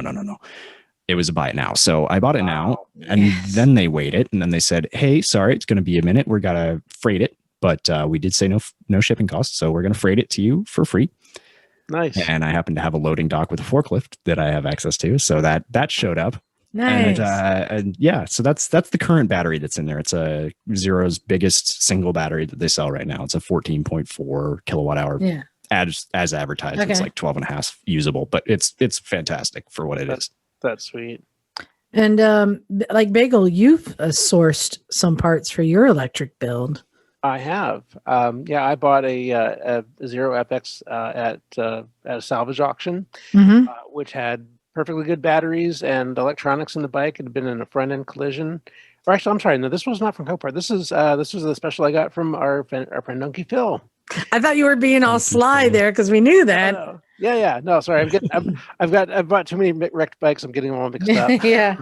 It was a buy it now. So I bought it now, and then they weighed it, and then they said, hey, sorry, it's going to be a minute. We're gonna freight it. But we did say no shipping costs, so we're going to freight it to you for free. Nice. And I happen to have a loading dock with a forklift that I have access to, so that showed up. Nice. And so that's the current battery that's in there. It's a Zero's biggest single battery that they sell right now. It's a 14.4 kilowatt hour. Yeah. As advertised, It's like 12 and a half usable, but it's fantastic for what it is. That's sweet. And like Bagel, you've sourced some parts for your electric build. I have. I bought a Zero FX at a salvage auction, which had perfectly good batteries and electronics in the bike. It had been in a front end collision. Or actually, I'm sorry, no, this was not from Copart. This was a special I got from our friend Unky Phil. I thought you were being all sly there because we knew that. Yeah. No, sorry. I've bought too many wrecked bikes. I'm getting all mixed up. Yeah.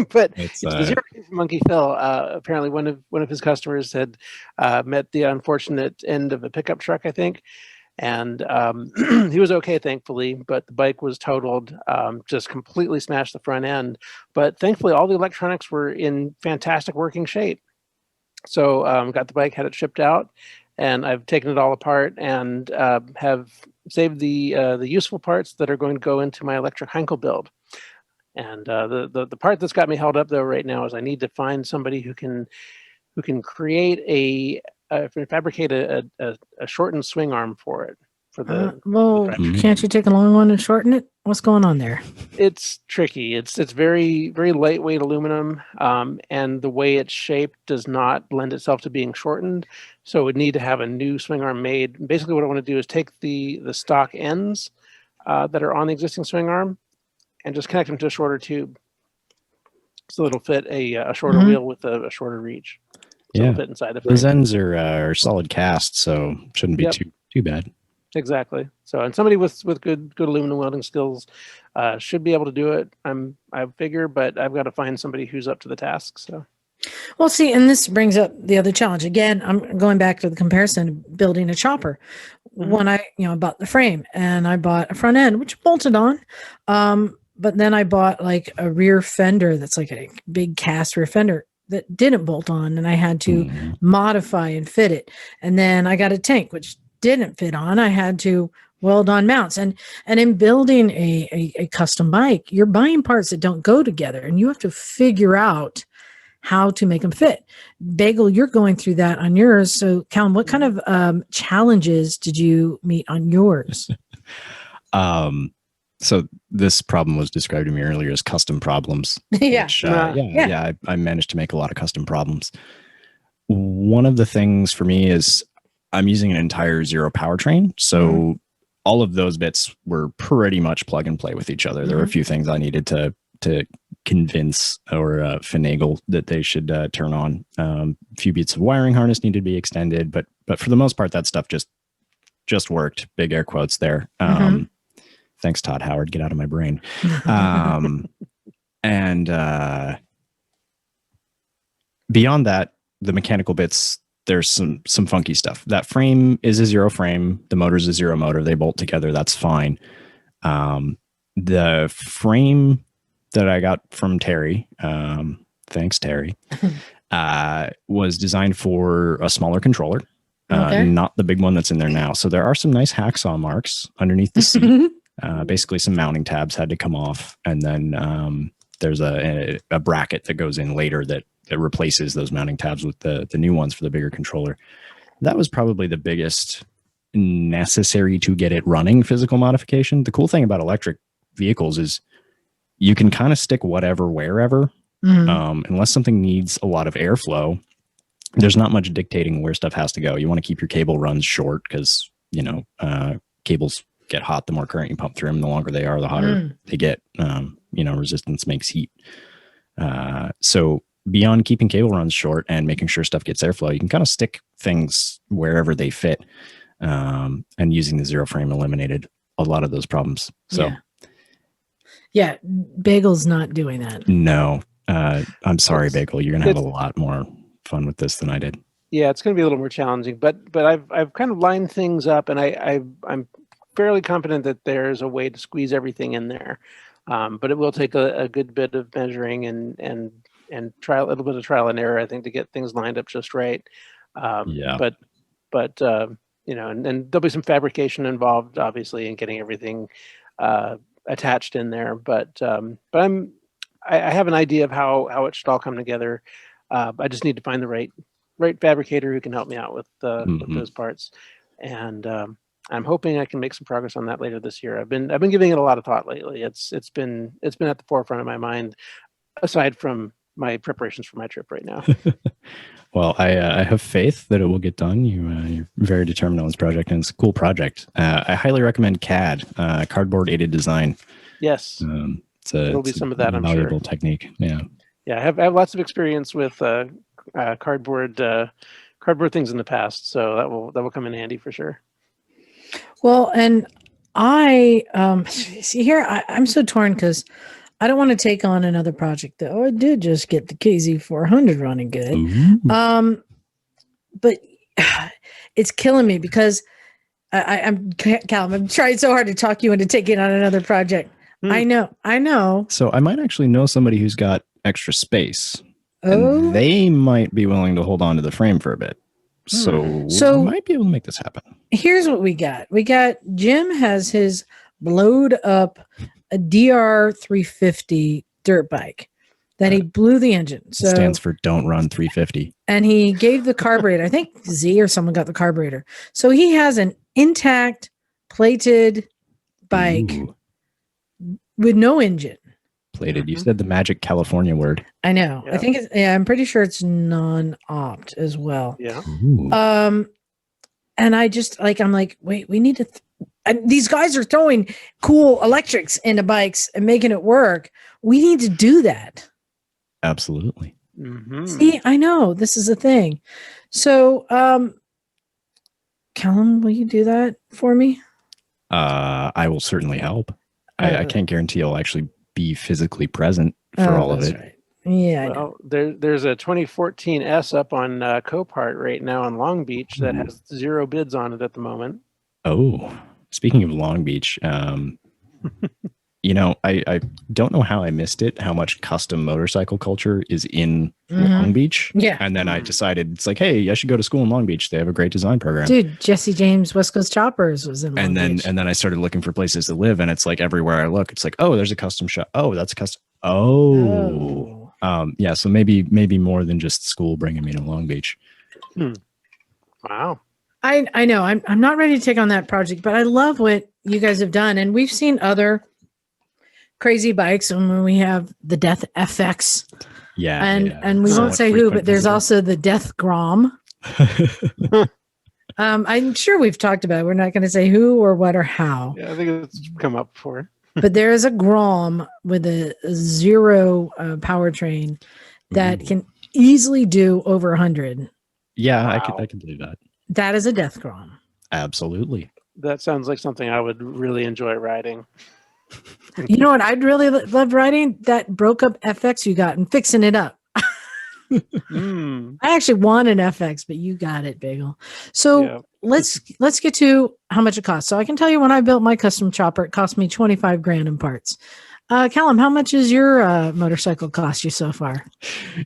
But it's the Zero from Monkey Phil. Apparently, one of his customers had met the unfortunate end of a pickup truck, I think, and he was okay, thankfully, but the bike was totaled, just completely smashed the front end. But thankfully, all the electronics were in fantastic working shape. So got the bike, had it shipped out, and I've taken it all apart and have saved the useful parts that are going to go into my electric Heinkel build. And the part that's got me held up though right now is I need to find somebody who can create fabricate a shortened swing arm for it. For the can't you take a long one and shorten it? What's going on there? It's tricky. It's very, very lightweight aluminum, and the way it's shaped does not lend itself to being shortened. So it would need to have a new swing arm made. Basically, what I want to do is take the stock ends that are on the existing swing arm and just connect them to a shorter tube, so it'll fit a shorter wheel with a shorter reach. So it'll fit inside the frame. Those ends are solid cast, so shouldn't be too bad. Exactly. So, and somebody with good aluminum welding skills should be able to do it. I figure, but I've got to find somebody who's up to the task. So, well, see, and this brings up the other challenge. Again, I'm going back to the comparison of building a chopper. When I bought the frame and I bought a front end, which bolted on, but then I bought like a rear fender that's like a big cast rear fender that didn't bolt on, and I had to modify and fit it. And then I got a tank which didn't fit on. I had to weld on mounts. And in building a custom bike, you're buying parts that don't go together, and you have to figure out how to make them fit. Bagel, you're going through that on yours. So, Callum, what kind of challenges did you meet on yours? So this problem was described to me earlier as custom problems. Which, I managed to make a lot of custom problems. One of the things for me is I'm using an entire zero powertrain. So all of those bits were pretty much plug and play with each other. There were a few things I needed to convince or finagle that they should turn on. A few bits of wiring harness needed to be extended, but for the most part, that stuff just worked. Big air quotes there. Thanks, Todd Howard. Get out of my brain. And beyond that, the mechanical bits, there's some funky stuff. That frame is a zero frame. The motor's a zero motor. They bolt together. That's fine. The frame that I got from Terry, thanks, Terry, was designed for a smaller controller, not the big one that's in there now. So there are some nice hacksaw marks underneath the seat. Basically, some mounting tabs had to come off, and then there's a bracket that goes in later that replaces those mounting tabs with the new ones for the bigger controller. That was probably the biggest necessary to get it running physical modification. The cool thing about electric vehicles is you can kind of stick whatever wherever, unless something needs a lot of airflow. There's not much dictating where stuff has to go. You want to keep your cable runs short because cables get hot the more current you pump through them. The longer they are, the hotter they get. Resistance makes heat. So beyond keeping cable runs short and making sure stuff gets airflow, you can kind of stick things wherever they fit. And using the zero frame eliminated a lot of those problems. So yeah, Bagel's not doing that. No, I'm sorry, Bagel. You're gonna have a lot more fun with this than I did. Yeah, it's going to be a little more challenging, but I've kind of lined things up, and I'm fairly confident that there's a way to squeeze everything in there. But it will take a good bit of measuring and try a little bit of trial and error, I think, to get things lined up just right. But and there'll be some fabrication involved, obviously, in getting everything attached in there. But I have an idea of how it should all come together. I just need to find the right fabricator who can help me out with those parts. And I'm hoping I can make some progress on that later this year. I've been giving it a lot of thought lately. It's been at the forefront of my mind, aside from my preparations for my trip right now. Well, I have faith that it will get done. You're very determined on this project, and it's a cool project. I highly recommend CAD, cardboard aided design. Yes, there'll be some of that. I'm sure. Valuable technique. Yeah. I have lots of experience with cardboard things in the past, so that will come in handy for sure. Well, and I see here, I'm so torn because I don't want to take on another project. Though I did just get the KZ400 running good, but it's killing me because I'm Callum. I'm trying so hard to talk you into taking on another project. I know. So I might actually know somebody who's got extra space, and Oh, they might be willing to hold on to the frame for a bit. So we might be able to make this happen. here's what we got. We got Jim has his blowed up a DR 350 dirt bike that he blew the engine. So Stands for Don't Run 350. and he gave the carburetor. I think Z or someone got the carburetor. So he has an intact plated bike Ooh, with no engine. plated. You said the magic California word. I know. Yeah. I think I'm pretty sure it's non-opt as well. Yeah. Ooh. And I just I'm like, wait, we need to. And these guys are throwing cool electrics into bikes and making it work. We need to do that. Absolutely. Mm-hmm. See, I know this is a thing. So, Callum, will you do that for me? I will certainly help. I can't guarantee I'll actually be physically present for all of that's it. right. Yeah, I know. Well, there's a 2014 S up on Copart right now in Long Beach that has 0 bids on it at the moment. Oh, speaking of Long Beach, I don't know how I missed it, how much custom motorcycle culture is in Long Beach. Yeah. And then I decided it's like, hey, I should go to school in Long Beach. They have a great design program. Dude, Jesse James West Coast Choppers was in Long Beach. And then I started looking for places to live, and it's like everywhere I look, it's like, oh, there's a custom shop. Oh, that's a custom. Oh. Yeah. So maybe more than just school bringing me to Long Beach. Wow. I know I'm not ready to take on that project, but I love what you guys have done. And we've seen other crazy bikes, and when we have the Death FX, Yeah. and we won't say who, but there's also the Death Grom. I'm sure we've talked about it. We're not going to say who or what or how. Yeah, I think it's come up before. But there is a Grom with a 0 powertrain that can easily do over 100. Yeah, Wow. I can believe that. That is a Death Grom. Absolutely. That sounds like something I would really enjoy riding. You know what I'd really love riding? That broke up FX you got and fixing it up. I actually want an FX, but you got it, Bagel. So Yeah. let's get to how much it costs. So I can tell you when I built my custom chopper, it cost me 25 grand in parts. Callum, how much is your motorcycle cost you so far?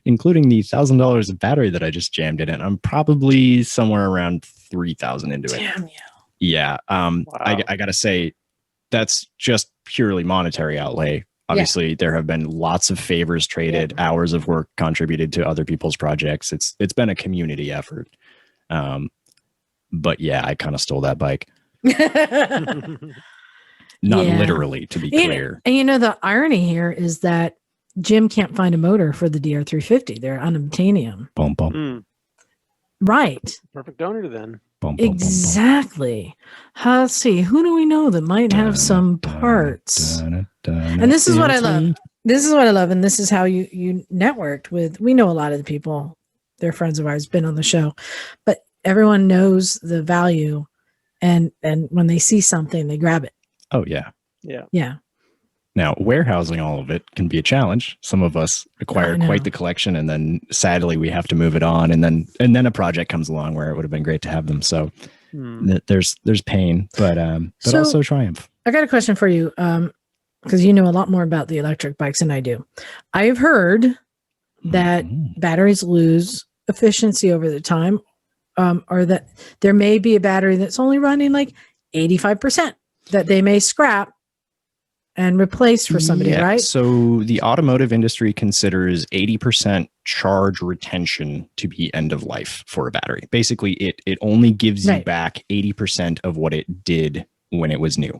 Including the $1,000 of battery that I just jammed in it, I'm probably somewhere around 3,000 into it. Damn you. Yeah. Wow. I gotta say, that's just purely monetary outlay. Obviously, there have been lots of favors traded, hours of work contributed to other people's projects. It's been a community effort. But yeah, I kind of stole that bike. Not literally, to be clear. And the irony here is that Jim can't find a motor for the DR350. They're unobtainium. Bum, bum, Right. Perfect donor then. bum, bum, Exactly. Let's see. Who do we know that might have some parts? And this is what I love. This is what I love. And this is how you networked with. We know a lot of the people. They're friends of ours, been on the show. But everyone knows the value. And when they see something, they grab it. Oh, yeah. Yeah. Yeah. Now, warehousing all of it can be a challenge. Some of us acquire quite the collection, and then sadly we have to move it on, and then a project comes along where it would have been great to have them. So there's pain, but also triumph. I got a question for you, because you know a lot more about the electric bikes than I do. I've heard that batteries lose efficiency over the time, or that there may be a battery that's only running like 85% that they may scrap and replace for somebody, right? So the automotive industry considers 80% charge retention to be end of life for a battery. Basically, it only gives you back 80% of what it did when it was new.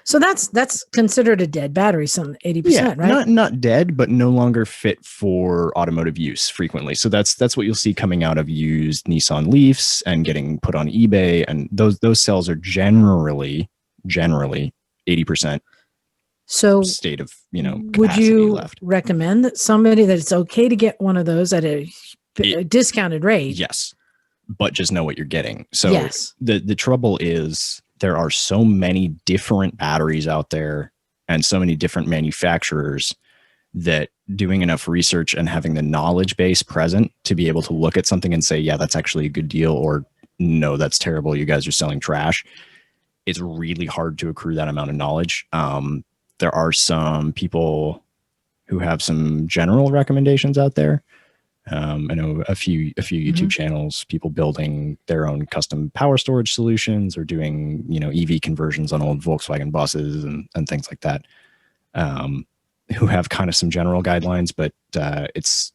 So that's considered a dead battery, some 80%, right? Not dead, but no longer fit for automotive use frequently. So that's what you'll see coming out of used Nissan Leafs and getting put on eBay, and those cells are generally 80%. So state of, would you left. recommend that somebody that it's okay to get one of those at a discounted rate? Yes, but just know what you're getting. So the trouble is there are so many different batteries out there and so many different manufacturers that doing enough research and having the knowledge base present to be able to look at something and say, yeah, that's actually a good deal, or no, that's terrible, you guys are selling trash, it's really hard to accrue that amount of knowledge. There are some people who have some general recommendations out there. I know a few YouTube channels, people building their own custom power storage solutions or doing, EV conversions on old Volkswagen buses and things like that, who have kind of some general guidelines, but it's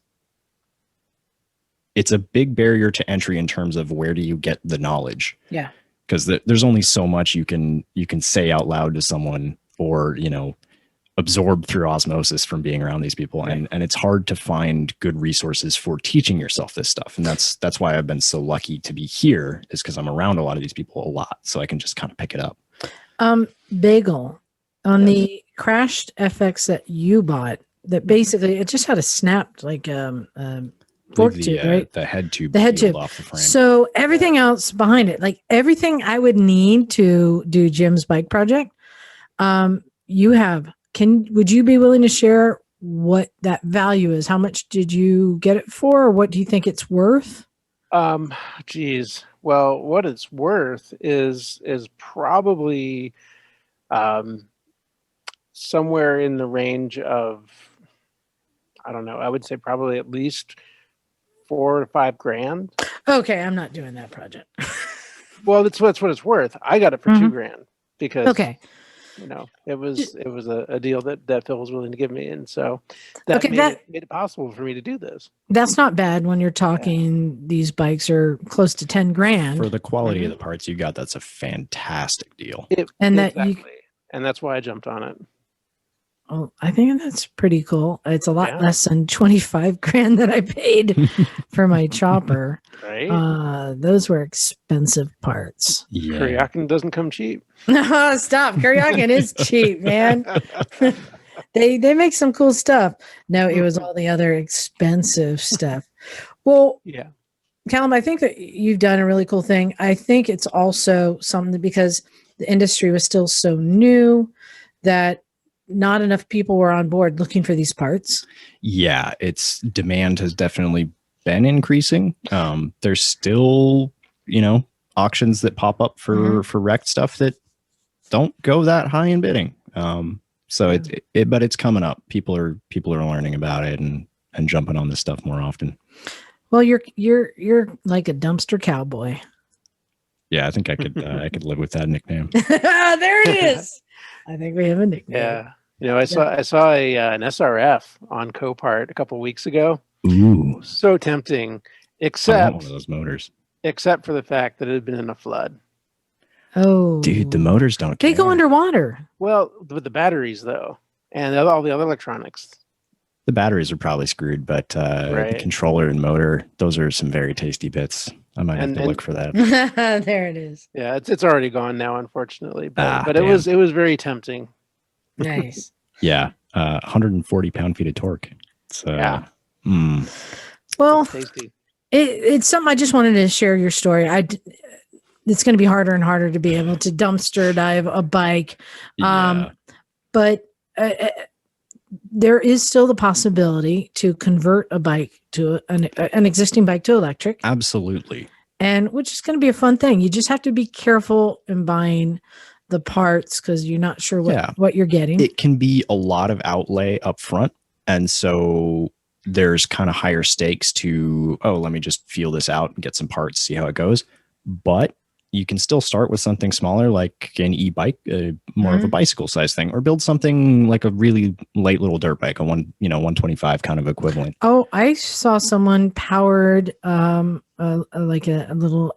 a big barrier to entry in terms of where do you get the knowledge? Yeah. Because there's only so much you can say out loud to someone, or, absorb through osmosis from being around these people. Right. And it's hard to find good resources for teaching yourself this stuff. And that's why I've been so lucky to be here, is because I'm around a lot of these people a lot. So I can just kind of pick it up. Bagel, on the crashed FX that you bought, that basically it just had a snapped like fork tube, right? The head tube. The head tube. Off the frame. So everything else behind it, like everything I would need to do Jim's bike project, you have. Would you be willing to share what that value is? How much did you get it for? Or what do you think it's worth? Geez. Well, what it's worth is probably somewhere in the range of, I don't know, I would say probably at least $4,000 to $5,000. Okay, I'm not doing that project. Well, that's what it's worth. I got it for $2,000 because it was a deal that Phil was willing to give me, and so that made it possible for me to do this. That's not bad when you're talking. These bikes are close to $10,000 for the quality of the parts you got. That's a fantastic deal, and that's why I jumped on it. Oh, I think that's pretty cool. It's a lot less than $25,000 that I paid for my chopper. Right. Those were expensive parts. Yeah. Karyakin doesn't come cheap. No, stop. Karyakin is cheap, man. They make some cool stuff. No, it was all the other expensive stuff. Well, yeah. Callum, I think that you've done a really cool thing. I think it's also something because the industry was still so new that not enough people were on board looking for these parts. Yeah, demand has definitely been increasing. There's still, auctions that pop up for wrecked stuff that don't go that high in bidding. But it's coming up. People are learning about it and jumping on this stuff more often. Well, you're like a dumpster cowboy. Yeah, I think I could live with that nickname. There it is. I think we have a nickname. Yeah. I saw an SRF on Copart a couple of weeks ago. Ooh, so tempting. Except one of those motors. Except for the fact that it had been in a flood. Oh, dude, the motors don't. They go underwater. Well, with the batteries though, and all the other electronics. The batteries are probably screwed, but the controller and motor, those are some very tasty bits. I might have to look for that. There it is. Yeah, it's already gone now, unfortunately. But it was very tempting. Nice. Yeah, 140 pound-feet of torque. So well, tasty. It's something I just wanted to share your story. It's going to be harder and harder to be able to dumpster dive a bike, but there is still the possibility to convert a bike to an existing bike to electric. Absolutely. And which is going to be a fun thing. You just have to be careful in buying the parts because you're not sure what you're getting. It can be a lot of outlay up front. And so there's kind of higher stakes to, let me just feel this out and get some parts, see how it goes. But you can still start with something smaller, like an e-bike, more of a bicycle size thing, or build something like a really light little dirt bike, a 125 kind of equivalent. Oh, I saw someone powered like a little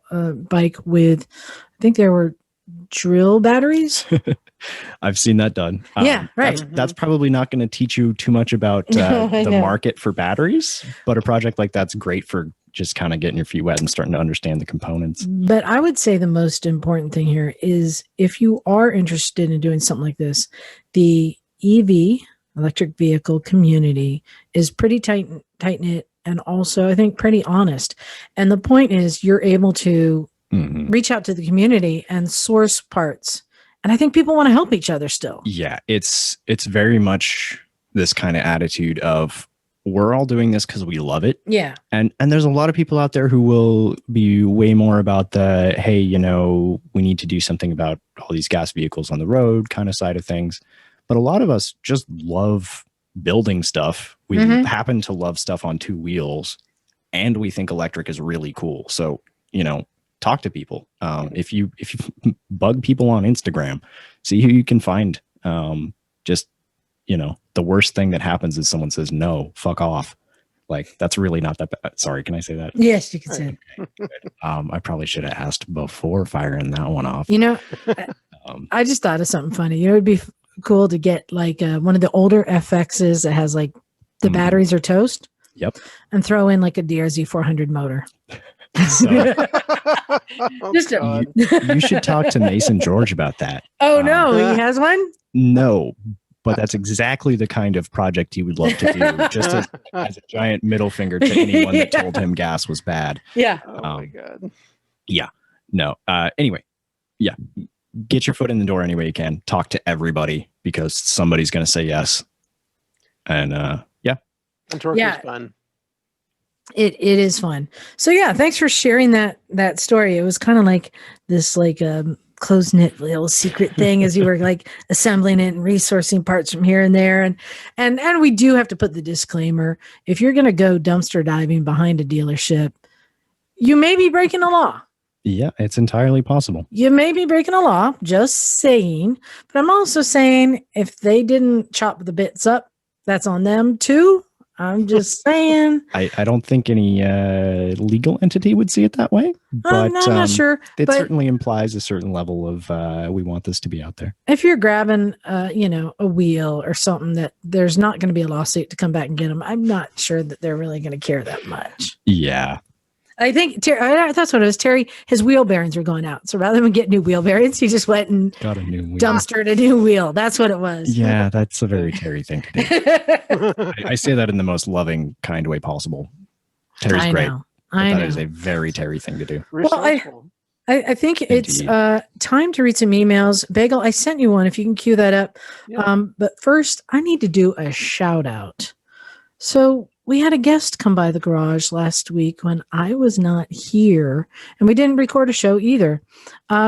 bike with, I think there were drill batteries. I've seen that done. Yeah, right. That's probably not going to teach you too much about the market for batteries, but a project like that's great for just kind of getting your feet wet and starting to understand the components. But I would say the most important thing here is if you are interested in doing something like this, the EV, electric vehicle community, is pretty tight-knit and also, I think, pretty honest. And the point is you're able to reach out to the community and source parts. And I think people want to help each other still. Yeah, it's very much this kind of attitude of, we're all doing this because we love it. Yeah. And there's a lot of people out there who will be way more about the, hey, you know, we need to do something about all these gas vehicles on the road kind of side of things. But a lot of us just love building stuff. We happen to love stuff on two wheels, and we think electric is really cool. So, you know, talk to people. If you bug people on Instagram, see who you can find. Just, you know, the worst thing that happens is someone says, no, fuck off. Like, that's really not that bad. Sorry, can I say that? Yes, you can say it. I probably should have asked before firing that one off. You know, I just thought of something funny. You know, it'd be cool to get like one of the older FXs that has like the batteries are toast. Yep. And throw in like a DRZ 400 motor. So, Just you should talk to Mason George about that. Oh, no, he has one? No, but that's exactly the kind of project he would love to do, just as a giant middle finger to anyone that told him gas was bad. Yeah. Oh my God. Yeah. No. Anyway, yeah. Get your foot in the door any way you can. Talk to everybody because somebody's going to say yes. And yeah. And torque is fun. It is fun. So yeah, thanks for sharing that story. It was kind of like this like close knit little secret thing as you were like assembling it and resourcing parts from here and there. And we do have to put the disclaimer: if you're going to go dumpster diving behind a dealership, you may be breaking a law. Yeah, it's entirely possible. You may be breaking a law, just saying. But I'm also saying if they didn't chop the bits up, that's on them too. I'm just saying. I don't think any legal entity would see it that way. But I'm not sure. It but certainly implies a certain level of we want this to be out there. if you're grabbing, you know, a wheel or something that there's not going to be a lawsuit to come back and get them, I'm not sure that they're really going to care that much. Yeah. I think that's what it was. Terry, his wheel bearings were going out. So rather than get new wheel bearings, he just went and Got a new wheel. dumpstered a new wheel. That's what it was. Yeah, that's a very Terry thing to do. I say that in the most loving, kind way possible. Terry's great. I know. That is a very Terry thing to do. Well, I think it's time to read some emails. Bagel, I sent you one if you can cue that up. Yeah. But first, I need to do a shout out. So we had a guest come by the garage last week when I was not here, and we didn't record a show either.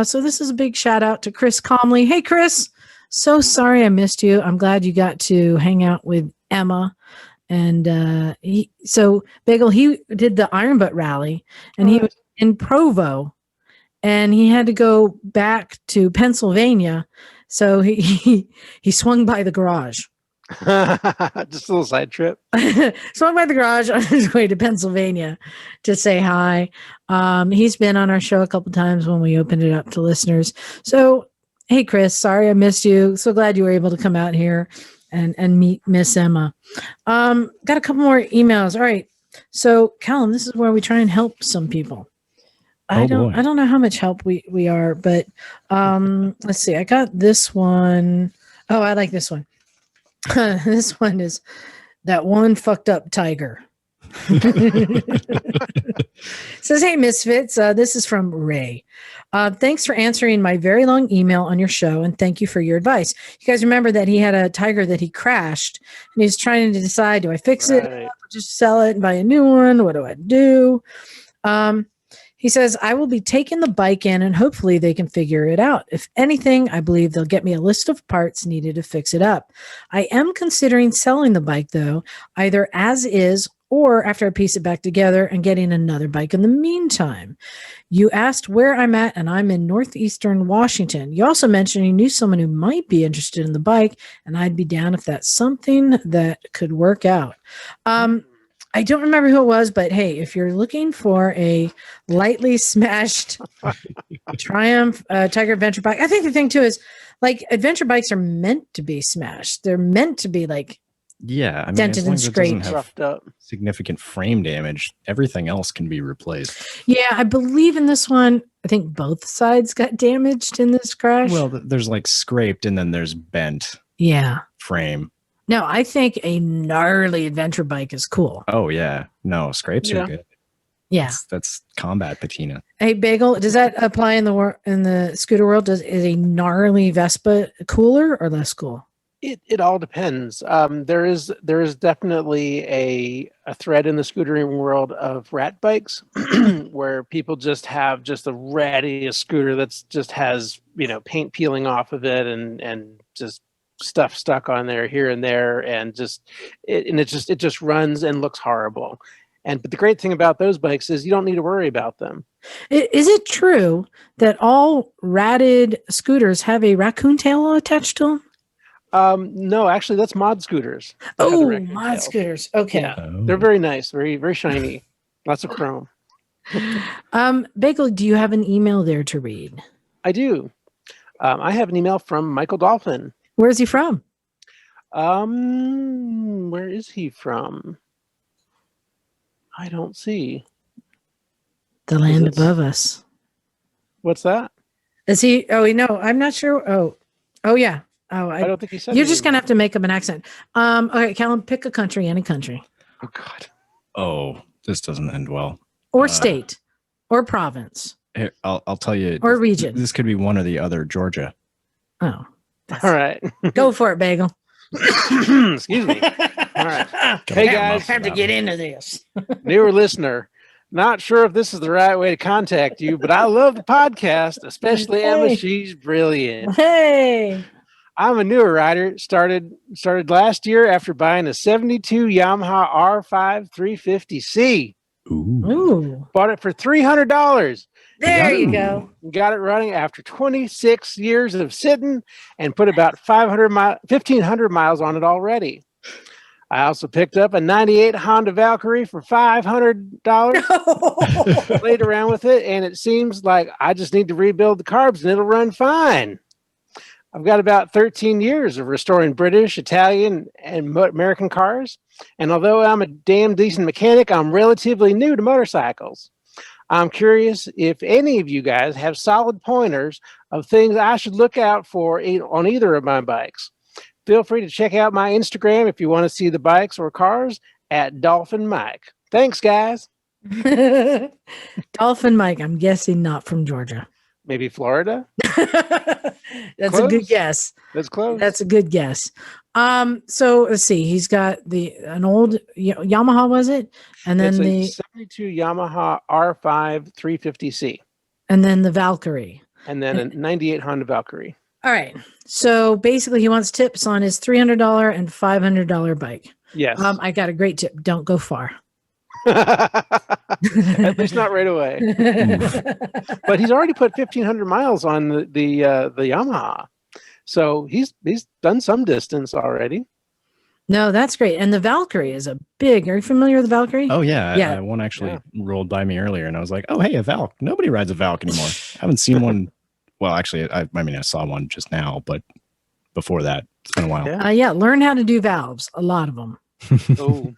So this is a big shout out to Chris Comley. Hey, Chris, so sorry I missed you. I'm glad you got to hang out with Emma. And so Bagel, he did the Iron Butt rally, and he was in Provo, and he had to go back to Pennsylvania. So he swung by the garage. Just a little side trip. Swung by the garage on his way to Pennsylvania to say hi. He's been on our show a couple times when we opened it up to listeners. So, hey, Chris, sorry I missed you. So glad you were able to come out here and meet Miss Emma. Got a couple more emails. All right. So, Callum, this is where we try and help some people. I don't know how much help we are, but let's see. I got this one. Oh, I like this one. This one is that one fucked up tiger. Says, hey, Misfits. This is from Ray. Thanks for answering my very long email on your show, and thank you for your advice. You guys remember that he had a tiger that he crashed, and he's trying to decide, do I fix it or just sell it and buy a new one? What do I do? He says, I will be taking the bike in and hopefully they can figure it out. If anything, I believe they'll get me a list of parts needed to fix it up. I am considering selling the bike, though, either as is or after I piece it back together and getting another bike in the meantime. You asked where I'm at, and I'm in northeastern Washington. You also mentioned you knew someone who might be interested in the bike, and I'd be down if that's something that could work out. I don't remember who it was, but hey, if you're looking for a lightly smashed Triumph Tiger Adventure bike, I think the thing too is like adventure bikes are meant to be smashed. They're meant to be like dented and scraped, roughed up. Significant frame damage. Everything else can be replaced. Yeah, I believe in this one. I think both sides got damaged in this crash. Well, there's like scraped, and then there's bent. Yeah, frame. No, I think a gnarly adventure bike is cool. Oh, yeah. No, scrapes are good. Yeah. That's combat patina. Hey, Bagel, does that apply in the scooter world? Is a gnarly Vespa cooler or less cool? It all depends. There is definitely a thread in the scootering world of rat bikes where people just have just the rattiest scooter that's just has, paint peeling off of it and just stuff stuck on there here and there, and it just runs and looks horrible. But the great thing about those bikes is you don't need to worry about them. Is it true that all ratted scooters have a raccoon tail attached to them? No, actually, that's mod scooters. Oh, mod scooters. Okay. Yeah, they're very nice, very, very shiny. Lots of chrome. Bagel, do you have an email there to read? I do. I have an email from Michael Dolphin. Where is he from? Where is he from? I don't see. The land above us. What's that? Is he? Oh, no, I'm not sure. Oh, yeah. Oh, I don't think he said. You're just gonna have to make up an accent. Okay, Callum, pick a country, any country. Oh God. Oh, this doesn't end well. Or state, or province. Here, I'll tell you. Or region. This could be one or the other. Georgia. Oh. All right. Go for it, Bagel. Excuse me. All right. Hey guys, have to get into this. Newer listener. Not sure if this is the right way to contact you, but I love the podcast, especially Emma. She's brilliant. Hey. I'm a newer rider. Started last year after buying a 72 Yamaha R5 350C. Ooh. Bought it for $300. There you go. Got it running after 26 years of sitting and put about 1,500 miles on it already. I also picked up a 98 Honda Valkyrie for $500. Played around with it, and it seems like I just need to rebuild the carbs and it'll run fine. I've got about 13 years of restoring British, Italian, and American cars. And although I'm a damn decent mechanic, I'm relatively new to motorcycles. I'm curious if any of you guys have solid pointers of things I should look out for on either of my bikes. Feel free to check out my Instagram if you want to see the bikes or cars at Dolphin Mike. Thanks, guys. Dolphin Mike, I'm guessing not from Georgia. Maybe Florida? That's Close? a good guess. That's close. That's a good guess. So let's see. He's got an old Yamaha, was it? And then it's a 72 Yamaha R5 350C. And then the Valkyrie. And then a 98 Honda Valkyrie. All right. So basically he wants tips on his $300 and $500 bike. Yes. I got a great tip. Don't go far. At least not right away. But he's already put 1,500 miles on the Yamaha, so he's done some distance already. No, that's great. And the Valkyrie is a big. Are you familiar with the Valkyrie? Oh yeah, yeah. One actually rolled by me earlier, and I was like, "Oh hey, a Valk! Nobody rides a Valk anymore." I haven't seen one. Well, actually, I saw one just now, but before that, it's been a while. Yeah. Learn how to do valves. A lot of them. Oh.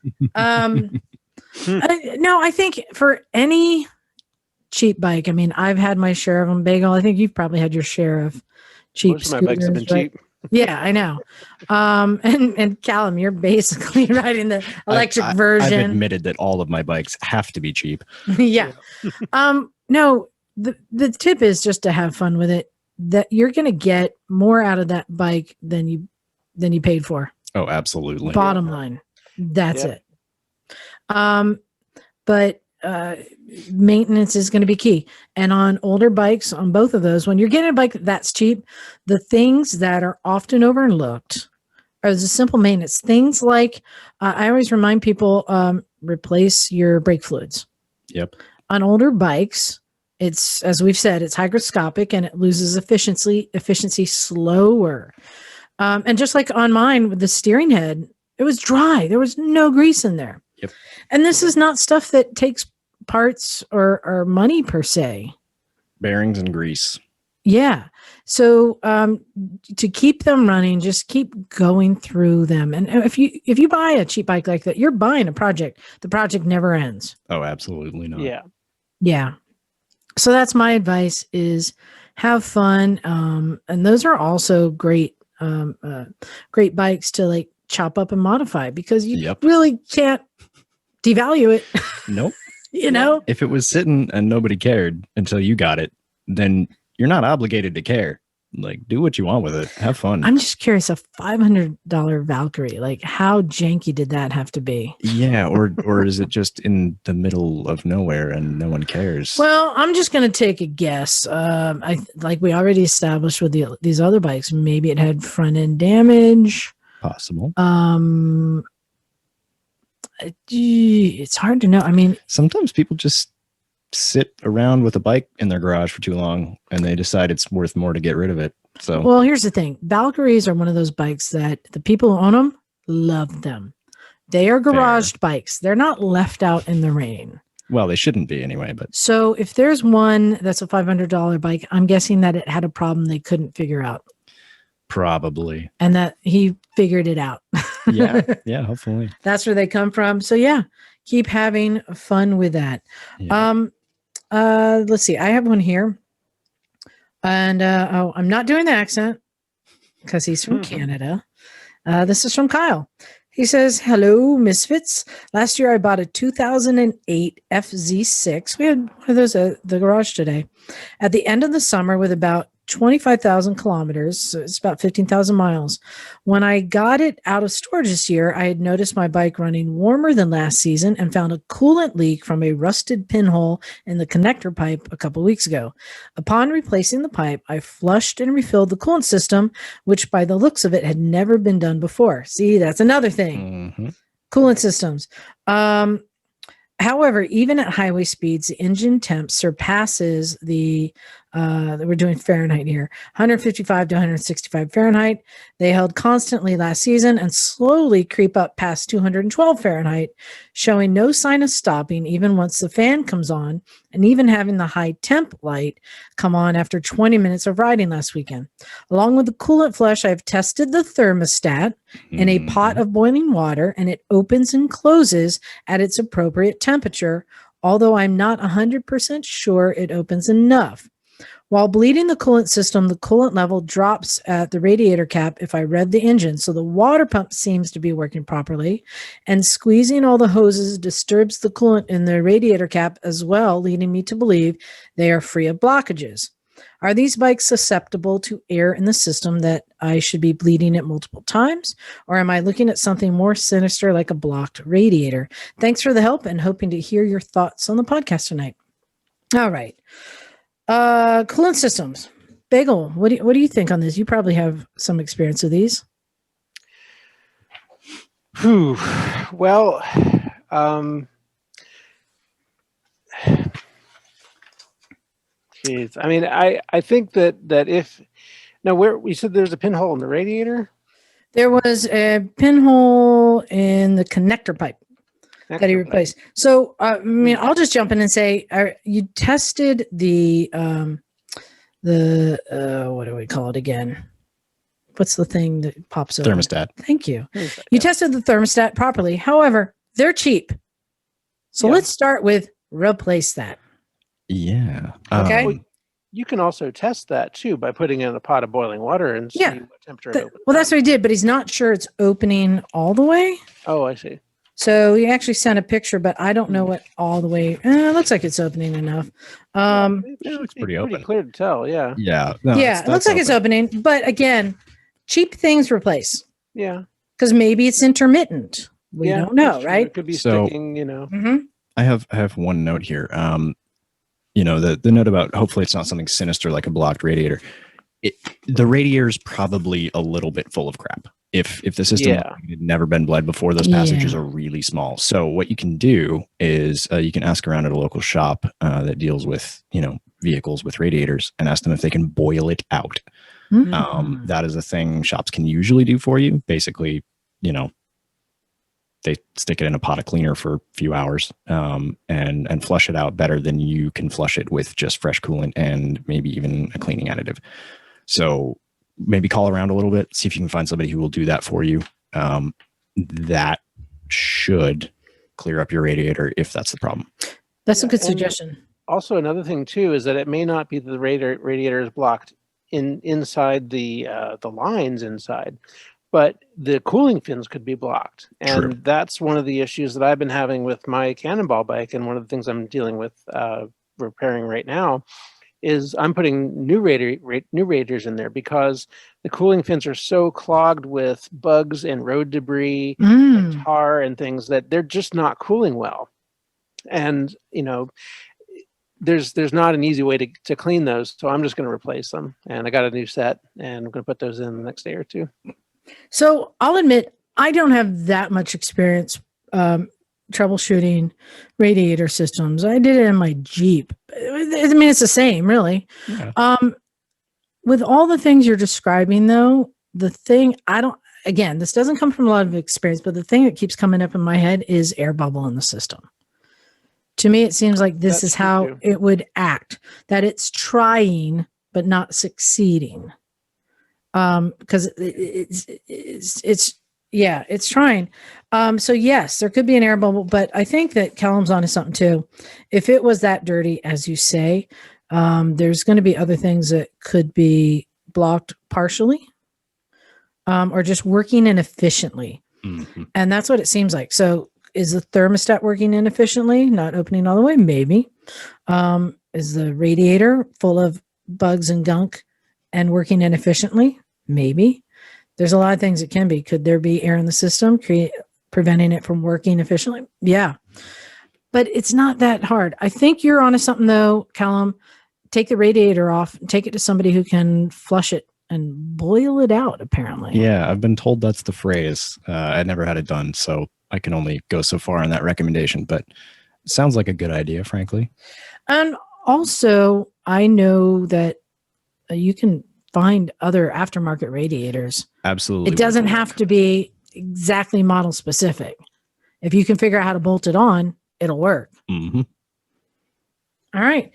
No, I think for any cheap bike, I've had my share of them. Bagel, I think you've probably had your share of cheap Most of my bikes have been cheap. Yeah, I know. And Callum, you're basically riding the electric version. I've admitted that all of my bikes have to be cheap. Yeah. No, the tip is just to have fun with it. That you're going to get more out of that bike than you paid for. Oh, absolutely. Bottom line. That's it. But maintenance is going to be key. And on older bikes, on both of those, when you're getting a bike that's cheap, the things that are often overlooked are the simple maintenance. Things like, I always remind people, replace your brake fluids. Yep. On older bikes, it's, as we've said, it's hygroscopic and it loses efficiency slower. And just like on mine with the steering head, it was dry. There was no grease in there. Yep. And this is not stuff that takes parts or money per se. Bearings and grease. Yeah. So to keep them running, just keep going through them. And if you buy a cheap bike like that, you're buying a project. The project never ends. Oh, absolutely not. Yeah. Yeah. So that's my advice: is have fun. And those are also great bikes to like chop up and modify, because you really can't devalue it. Nope. You know, if it was sitting and nobody cared until you got it, then you're not obligated to care. like do what you want with it. Have fun. I'm just curious, a $500 Valkyrie, like how janky did that have to be? Yeah, or is it just in the middle of nowhere and no one cares? Well, I'm just going to take a guess. Like we already established with these other bikes, maybe it had front end damage. Possible. It's hard to know. I mean, sometimes people just sit around with a bike in their garage for too long and they decide it's worth more to get rid of it. So, well, here's the thing. Valkyries are one of those bikes that the people who own them love them. They are garaged bikes. They're not left out in the rain. Well, they shouldn't be anyway, but so if there's one that's a $500 bike, I'm guessing that it had a problem they couldn't figure out. Probably. And that he figured it out. Yeah, hopefully. That's where they come from. So yeah, keep having fun with that. Yeah. Let's see. I have one here. And I'm not doing the accent because he's from Canada. This is from Kyle. He says, "Hello, Misfits. Last year I bought a 2008 FZ6. We had one of those at the garage today. At the end of the summer with about 25,000 kilometers. So it's about 15,000 miles. When I got it out of storage this year, I had noticed my bike running warmer than last season and found a coolant leak from a rusted pinhole in the connector pipe a couple weeks ago. Upon replacing the pipe, I flushed and refilled the coolant system, which by the looks of it had never been done before. See, that's another thing. Mm-hmm. Coolant systems. However, even at highway speeds, the engine temp surpasses the, we're doing Fahrenheit here, 155 to 165 Fahrenheit. They held constantly last season and slowly creep up past 212 Fahrenheit, showing no sign of stopping even once the fan comes on, and even having the high temp light come on after 20 minutes of riding last weekend. Along with the coolant flush, I've tested the thermostat in a pot of boiling water, and it opens and closes at its appropriate temperature, although I'm not 100% sure it opens enough. While bleeding the coolant system, the coolant level drops at the radiator cap if I rev the engine, so the water pump seems to be working properly, and squeezing all the hoses disturbs the coolant in the radiator cap as well, leading me to believe they are free of blockages. Are these bikes susceptible to air in the system that I should be bleeding it multiple times? Or am I looking at something more sinister like a blocked radiator? Thanks for the help and hoping to hear your thoughts on the podcast tonight. All right. Coolant systems. Bagel, what do you think on this? You probably have some experience with these. Well, geez. I mean, I think that if now where we said there's a pinhole in the radiator, there was a pinhole in the connector pipe that he replaced. So, I mean, I'll just jump in and say, you tested the what do we call it again? What's the thing that pops over? Thermostat. Thank you. You tested the thermostat properly. However, they're cheap. So let's start with replace that. Yeah. Okay. Well, you can also test that too by putting in a pot of boiling water and see what temperature it opens. Well, that's what he did, but he's not sure it's opening all the way. Oh, I see. So he actually sent a picture, but I don't know what all the way. It looks like it's opening enough. It looks pretty open. Pretty clear to tell. Yeah. Yeah. No, it looks like it's opening, but again, cheap things replace. Yeah. Because maybe it's intermittent. We don't know, right? It could be sticking. You know. Mm-hmm. I have one note here. You know, the note about hopefully it's not something sinister like a blocked radiator. The radiator is probably a little bit full of crap. If the system had never been bled before, those passages are really small. So what you can do is you can ask around at a local shop that deals with, you know, vehicles with radiators and ask them if they can boil it out. Mm-hmm. That is a thing shops can usually do for you. Basically, you know, they stick it in a pot of cleaner for a few hours and flush it out better than you can flush it with just fresh coolant and maybe even a cleaning additive. So maybe call around a little bit, see if you can find somebody who will do that for you. That should clear up your radiator if that's the problem. That's a good suggestion. Also, another thing too is that it may not be that the radiator is blocked inside the lines inside, but the cooling fins could be blocked. And that's one of the issues that I've been having with my Cannonball bike, and one of the things I'm dealing with repairing right now is I'm putting new radiators in there because the cooling fins are so clogged with bugs and road debris and tar and things that they're just not cooling well. And, there's not an easy way to clean those. So I'm just going to replace them. And I got a new set and I'm going to put those in the next day or two. So I'll admit, I don't have that much experience troubleshooting radiator systems. I did it in my Jeep. I mean, it's the same, really. Yeah. With all the things you're describing, though, the thing this doesn't come from a lot of experience, but the thing that keeps coming up in my head is air bubble in the system. To me, it seems like this is how it would act, that it's trying, but not succeeding. Because it's trying. So yes, there could be an air bubble, but I think that Callum's onto something too. If it was that dirty, as you say, there's going to be other things that could be blocked partially, or just working inefficiently. Mm-hmm. And that's what it seems like. So is the thermostat working inefficiently, not opening all the way? Maybe. Is the radiator full of bugs and gunk and working inefficiently? Maybe. There's a lot of things it can be. Could there be air in the system preventing it from working efficiently? Yeah. But it's not that hard. I think you're onto something, though, Callum. Take the radiator off and take it to somebody who can flush it and boil it out, apparently. Yeah, I've been told that's the phrase. I never had it done, so I can only go so far on that recommendation, but it sounds like a good idea, frankly. And also, I know that you can find other aftermarket radiators. Absolutely. It doesn't have to be exactly model specific. If you can figure out how to bolt it on, it'll work. Mm-hmm. All right.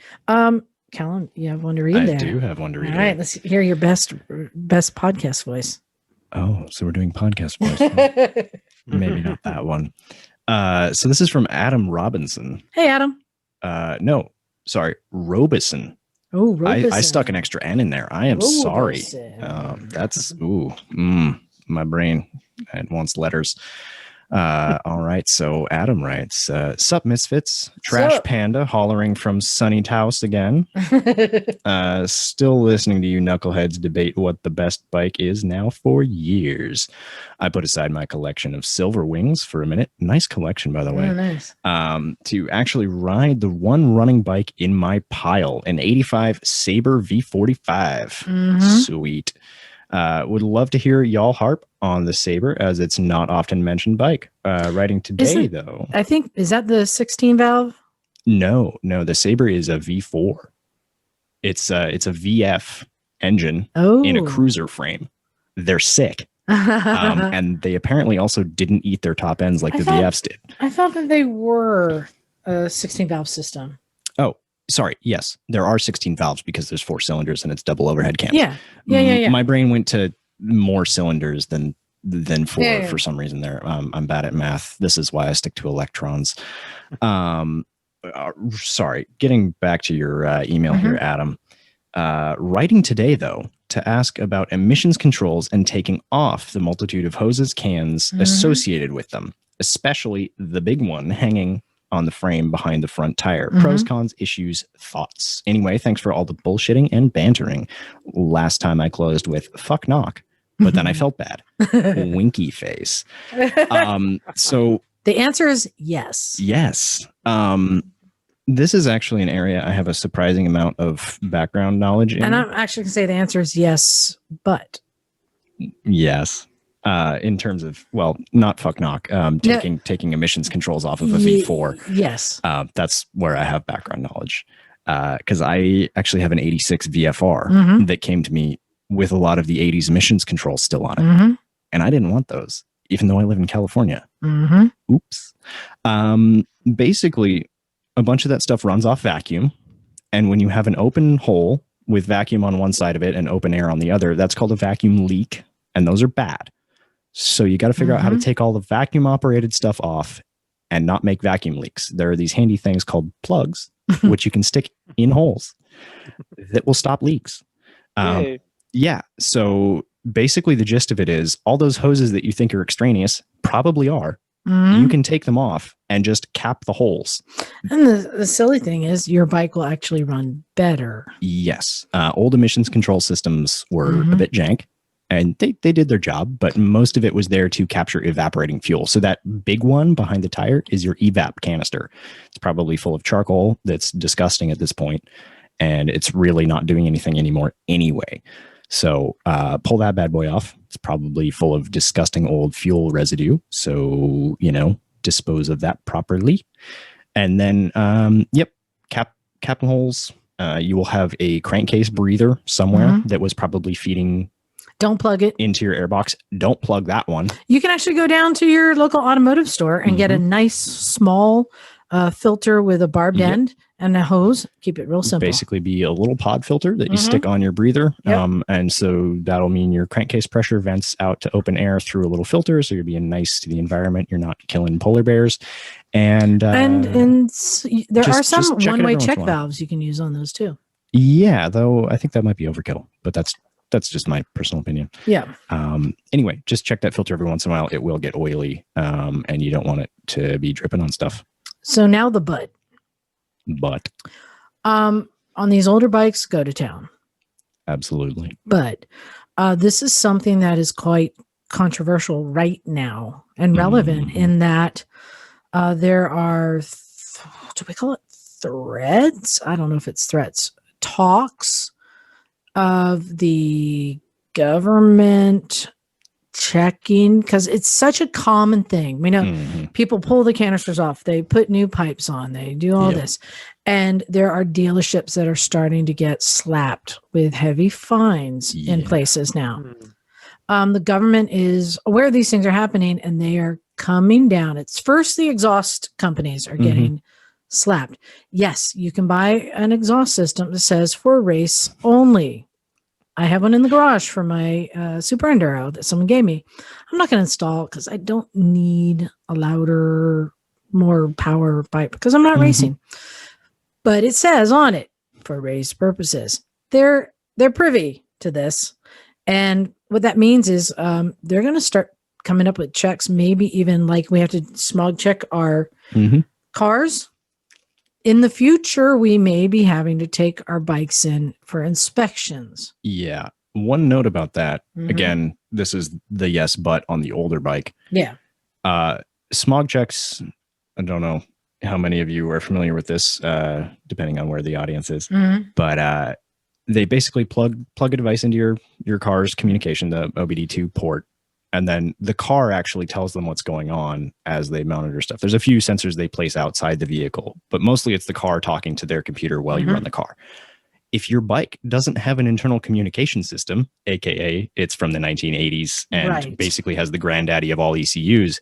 Callum, you have one to read there. I do have one to read. All right, let's hear your best podcast voice. Oh, so we're doing podcast voice. Maybe not that one. So this is from Adam Robinson. Hey, Adam. No, sorry, Robeson. Oh, Robeson. I stuck an extra N in there. I am sorry. That's my brain. It wants letters. All right. So Adam writes, sup Misfits, Trash Panda hollering from Sunny's house again. Still listening to you knuckleheads debate what the best bike is now for years. I put aside my collection of Silver Wings for a minute. Nice collection, by the way. Oh, nice. To actually ride the one running bike in my pile, an 85 Sabre V45. Mm-hmm. Sweet. Would love to hear y'all harp on the Sabre, as it's not often mentioned bike. Writing today, though. I think, is that the 16 valve? No, the Sabre is a V4. It's a VF engine in a cruiser frame. They're sick. And they apparently also didn't eat their top ends like the VFs did. I thought that they were a 16 valve system. Oh, sorry. Yes, there are 16 valves because there's 4 cylinders and it's double overhead cam. Yeah. My brain went to more cylinders than 4 for some reason there. I'm bad at math. This is why I stick to electrons. Sorry. Getting back to your email here, Adam. Writing today, though, to ask about emissions controls and taking off the multitude of hoses, cans associated with them, especially the big one hanging on the frame behind the front tire. Pros, cons, issues, thoughts. Anyway, thanks for all the bullshitting and bantering. Last time I closed with fuck knock, but then I felt bad. Winky face. So the answer is yes. Yes. This is actually an area I have a surprising amount of background knowledge in. And I'm actually going to say the answer is yes, but. Yes. In terms of, well, not fuck knock, taking emissions controls off of a V4. Yes. That's where I have background knowledge. Because I actually have an 86 VFR that came to me with a lot of the 80s emissions controls still on it. And I didn't want those, even though I live in California. Oops. Basically, a bunch of that stuff runs off vacuum. And when you have an open hole with vacuum on one side of it and open air on the other, that's called a vacuum leak. And those are bad. So you got to figure out how to take all the vacuum operated stuff off and not make vacuum leaks. There are these handy things called plugs, which you can stick in holes that will stop leaks. Yeah. So basically the gist of it is all those hoses that you think are extraneous probably are. You can take them off and just cap the holes. And the silly thing is your bike will actually run better. Yes. Old emissions control systems were a bit jank, and they did their job, but most of it was there to capture evaporating fuel. So that big one behind the tire is your evap canister. It's probably full of charcoal that's disgusting at this point, and it's really not doing anything anymore anyway. So pull that bad boy off. It's probably full of disgusting old fuel residue. So, dispose of that properly. And then, cap holes. You will have a crankcase breather somewhere that was probably feeding. Don't plug it into your airbox. Don't plug that one. You can actually go down to your local automotive store and get a nice small filter with a barbed end and a hose. Keep it real simple. Basically be a little pod filter that you stick on your breather. And so that'll mean your crankcase pressure vents out to open air through a little filter. So you're being nice to the environment. You're not killing polar bears. And there are some one-way check valves you can use on those too. Yeah, though I think that might be overkill, but that's just my personal opinion. Yeah. Anyway, just check that filter every once in a while. It will get oily, and you don't want it to be dripping on stuff. So now the but. On these older bikes, go to town. Absolutely. But this is something that is quite controversial right now and relevant in that there are, do we call it threads? I don't know if it's threats. Talks of the government checking, because it's such a common thing. We know people pull the canisters off, they put new pipes on, they do all this, and there are dealerships that are starting to get slapped with heavy fines in places now. The government is aware these things are happening and they are coming down. It's first the exhaust companies are getting slapped. Yes, you can buy an exhaust system that says for race only. I have one in the garage for my Super Enduro that someone gave me. I'm not going to install because I don't need a louder, more power bike because I'm not racing. But it says on it for race purposes. They're privy to this, and what that means is they're going to start coming up with checks. Maybe even like we have to smog check our cars. In the future, we may be having to take our bikes in for inspections. Yeah. One note about that. Again, this is the yes, but on the older bike. Yeah. Smog checks. I don't know how many of you are familiar with this, depending on where the audience is. But they basically plug a device into your car's communication, the OBD2 port. And then the car actually tells them what's going on as they monitor stuff. There's a few sensors they place outside the vehicle, but mostly it's the car talking to their computer while you run the car. If your bike doesn't have an internal communication system, aka it's from the 1980s and basically has the granddaddy of all ECUs,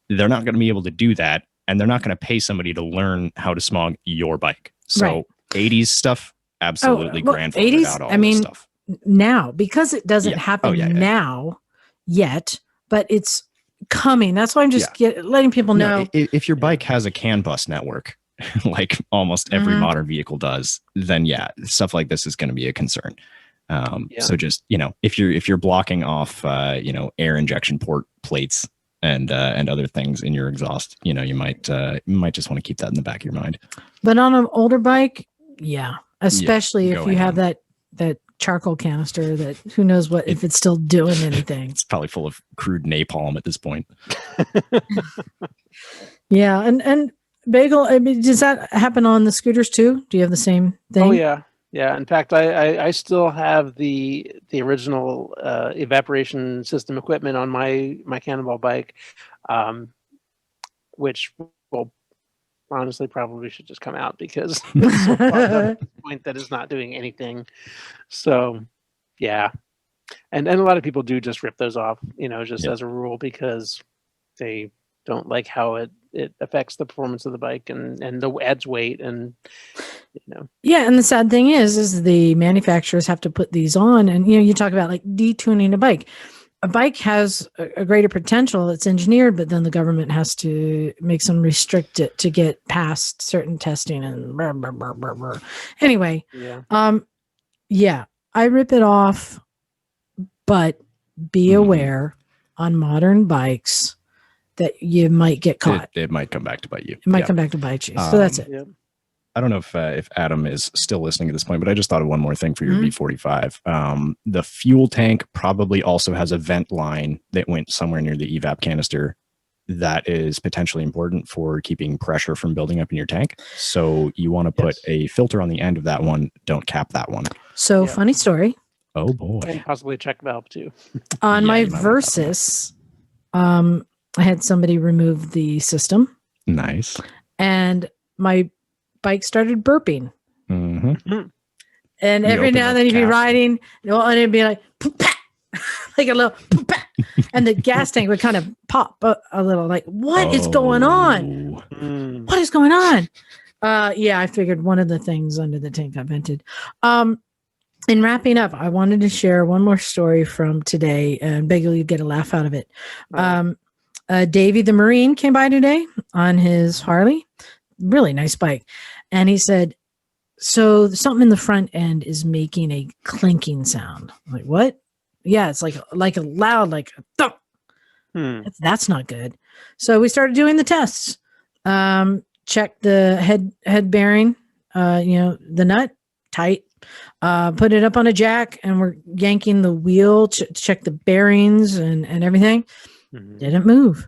they're not going to be able to do that. And they're not going to pay somebody to learn how to smog your bike. So 80s stuff, absolutely grandfathered out all this stuff. Now, because it doesn't happen now yet, but it's coming. That's why I'm just letting people know. If your bike has a CAN bus network, like almost every modern vehicle does, then stuff like this is going to be a concern. So just, if you're blocking off, air injection port plates and other things in your exhaust, you might just want to keep that in the back of your mind. But on an older bike, especially if you have that charcoal canister that who knows if it's still doing anything. It's probably full of crude napalm at this point. And Bagel, I mean, does that happen on the scooters too? Do you have the same thing? Oh yeah. In fact, I still have the original evaporation system equipment on my Cannonball bike, which will honestly probably should just come out because it's so far at this point that it's not doing anything. So and a lot of people do just rip those off, as a rule, because they don't like how it affects the performance of the bike and the adds weight and and the sad thing is the manufacturers have to put these on, and you talk about like detuning a bike. A bike has a greater potential. It's engineered, but then the government has to make some restrict it to get past certain testing and blah, blah, blah, blah, blah. Anyway, I rip it off, but be aware on modern bikes, that you might get caught. It might come back to bite you. It might come back to bite you. So that's it. Yeah. I don't know if Adam is still listening at this point, but I just thought of one more thing for your V45. The fuel tank probably also has a vent line that went somewhere near the evap canister that is potentially important for keeping pressure from building up in your tank. So you want to put a filter on the end of that one. Don't cap that one. So funny story. Oh boy. And possibly a check valve too. On my Versus, I had somebody remove the system. Nice. And my bike started burping. Mm-hmm. And every now and then you'd be riding, and it'd be like, like a little, and the gas tank would kind of pop a little, like, what is going on? What is going on? Yeah, I figured one of the things under the tank got vented. In wrapping up, I wanted to share one more story from today, and Bagel, you get a laugh out of it. Davey the Marine came by today on his Harley, really nice bike, and he said, so something in the front end is making a clinking sound. I'm like, what? Yeah, it's like a loud, like a thump. That's not good. So we started doing the tests. Check the head bearing, the nut tight. Put it up on a jack, and we're yanking the wheel to check the bearings and everything. Didn't move.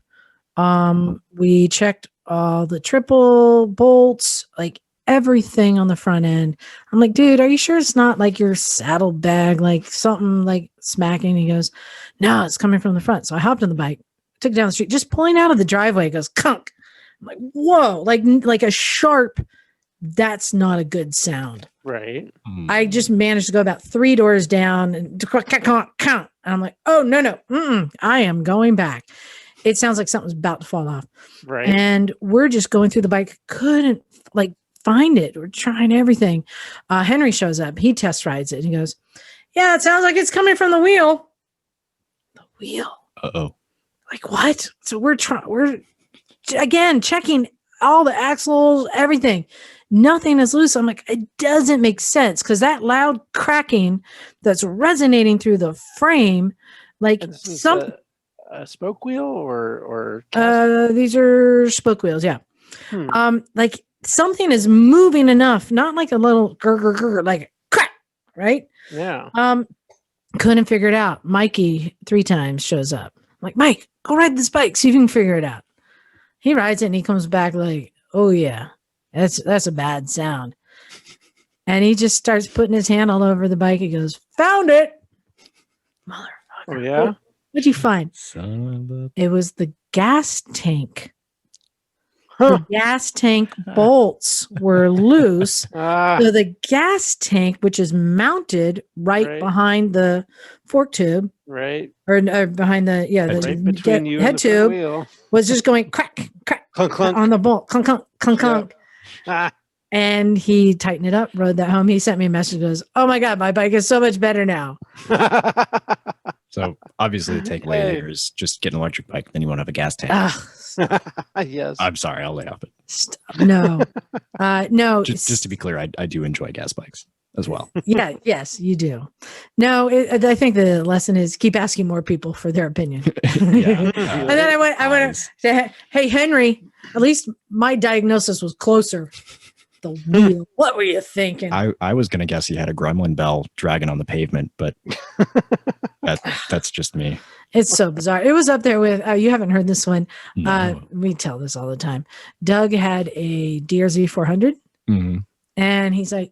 We checked all the triple bolts, like everything on the front end. I'm like, dude, are you sure it's not like your saddlebag, like something like smacking? He goes, no, it's coming from the front. So I hopped on the bike, took it down the street, just pulling out of the driveway. It goes, kunk. I'm like, whoa, like a sharp. That's not a good sound. Right. I just managed to go about 3 doors down and count. And I'm like, oh, no. I am going back. It sounds like something's about to fall off. Right. And we're just going through the bike. Couldn't find it. We're trying everything. Henry shows up. He test rides it. He goes, yeah, it sounds like it's coming from the wheel. The wheel. Uh-oh. Like what? So we're again checking all the axles, everything. Nothing is loose. I'm like, it doesn't make sense because that loud cracking that's resonating through the frame, like some a spoke wheel or these are spoke wheels, yeah. Like something is moving enough, not like a little grr, like crack, right? Yeah. Couldn't figure it out. Mikey 3 times shows up. I'm like, Mike, go ride this bike, see if you can figure it out. He rides it and he comes back like, oh yeah. That's a bad sound. And he just starts putting his hand all over the bike. He goes, found it. Motherfucker. Oh, yeah? What'd you find? It was the gas tank. The gas tank bolts were loose. So the gas tank, which is mounted right behind the fork tube. Right. Or behind the, right between you head and the tube wheel. Was just going crack, crack, clunk, clunk. On the bolt. Clunk, clunk, clunk, clunk. And he tightened it up, rode that home. He sent me a message, goes, oh my God, my bike is so much better now. So obviously the takeaway here is just get an electric bike, then you won't have a gas tank. Yes. I'm sorry, I'll lay off it. No. No. Just to be clear, I do enjoy gas bikes as well. Yeah, yes, you do. No, I think the lesson is keep asking more people for their opinion. And then I went to say, hey, Henry, at least my diagnosis was closer. The wheel. What were you thinking? I was going to guess he had a gremlin bell dragging on the pavement, but that's just me. It's so bizarre. It was up there with, you haven't heard this one. No. We tell this all the time. Doug had a DRZ 400 and he's like,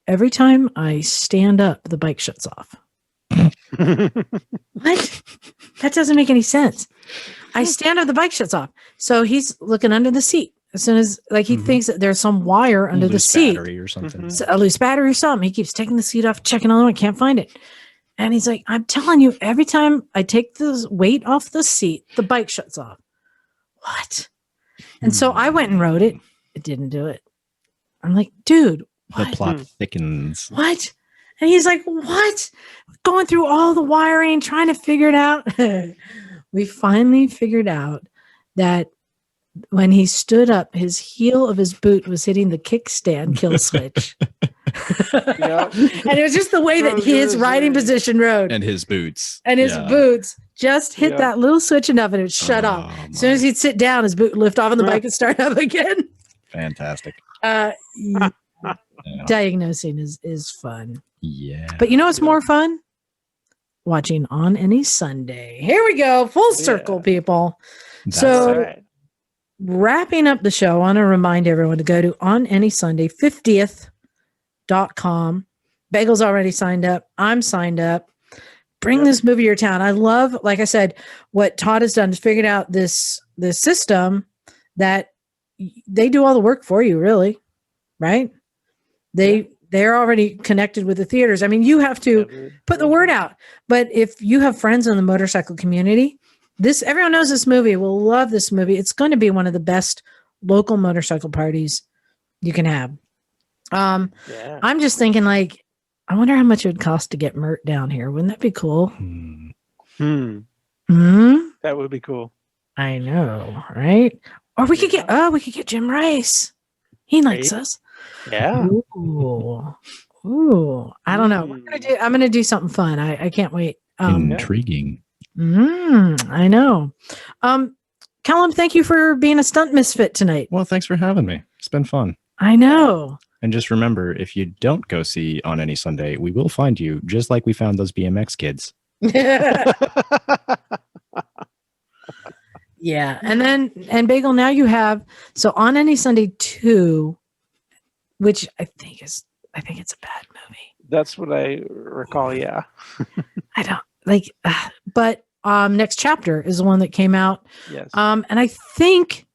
every time I stand up, the bike shuts off. What? That doesn't make any sense. I stand up, the bike shuts off. So he's looking under the seat. As soon as he thinks that there's some wire under the seat, battery or something, a loose battery or something. He keeps taking the seat off, checking on it, can't find it. And he's like, I'm telling you, every time I take the weight off the seat, the bike shuts off. What? And so I went and rode it. It didn't do it. I'm like, dude, what? The plot thickens. What? And he's like, what? Going through all the wiring, trying to figure it out. We finally figured out that when he stood up, his heel of his boot was hitting the kickstand kill switch. And it was just the way that his riding position rode. And his boots. And his boots Just hit that little switch enough and it would shut off. As soon as he'd sit down, his boot would lift off and the bike would start up again. Fantastic. Diagnosing is fun. Yeah. But you know what's more fun? Watching On Any Sunday. Here we go. Full circle, people. So wrapping up the show, I want to remind everyone to go to onanysunday50th.com. Bagel's already signed up. I'm signed up. Bring this movie to your town. I love, like I said, what Todd has done is figured out this system that they do all the work for you, really, right? They're already connected with the theaters. I mean, you have to put the word out. But if you have friends in the motorcycle community, everyone knows this movie, will love this movie. It's going to be one of the best local motorcycle parties you can have. I'm just thinking, like, I wonder how much it would cost to get Mert down here. Wouldn't that be cool? That would be cool. I know, right? Or we could get Jim Rice. He likes us. Yeah. Ooh. I don't know. I'm gonna do something fun. I can't wait. Intriguing. I know. Callum, thank you for being a stunt misfit tonight. Well, thanks for having me. It's been fun. I know. And just remember, if you don't go see On Any Sunday, we will find you, just like we found those BMX kids. Yeah. And Bagel, now you have, so On Any Sunday 2, which I think it's a bad movie. That's what I recall. Yeah. I don't like, but Next Chapter is the one that came out. Yes. And I think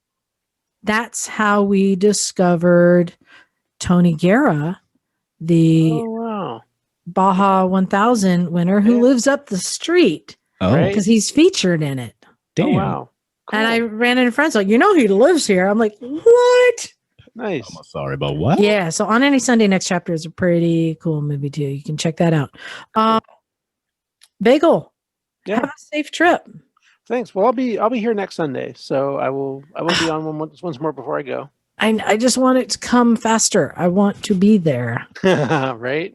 that's how we discovered Tony Guerra, the Baja 1000 winner who lives up the street. Oh, because he's featured in it. Damn. Oh, wow. Cool. And I ran into friends like, he lives here. I'm like, what? Nice. I'm sorry, but what? Yeah. So On Any Sunday, Next Chapter is a pretty cool movie too. You can check that out. Bagel. Yeah. Have a safe trip. Thanks. Well, I'll be here next Sunday, so I will be on once more before I go. I just want it to come faster. I want to be there. Right?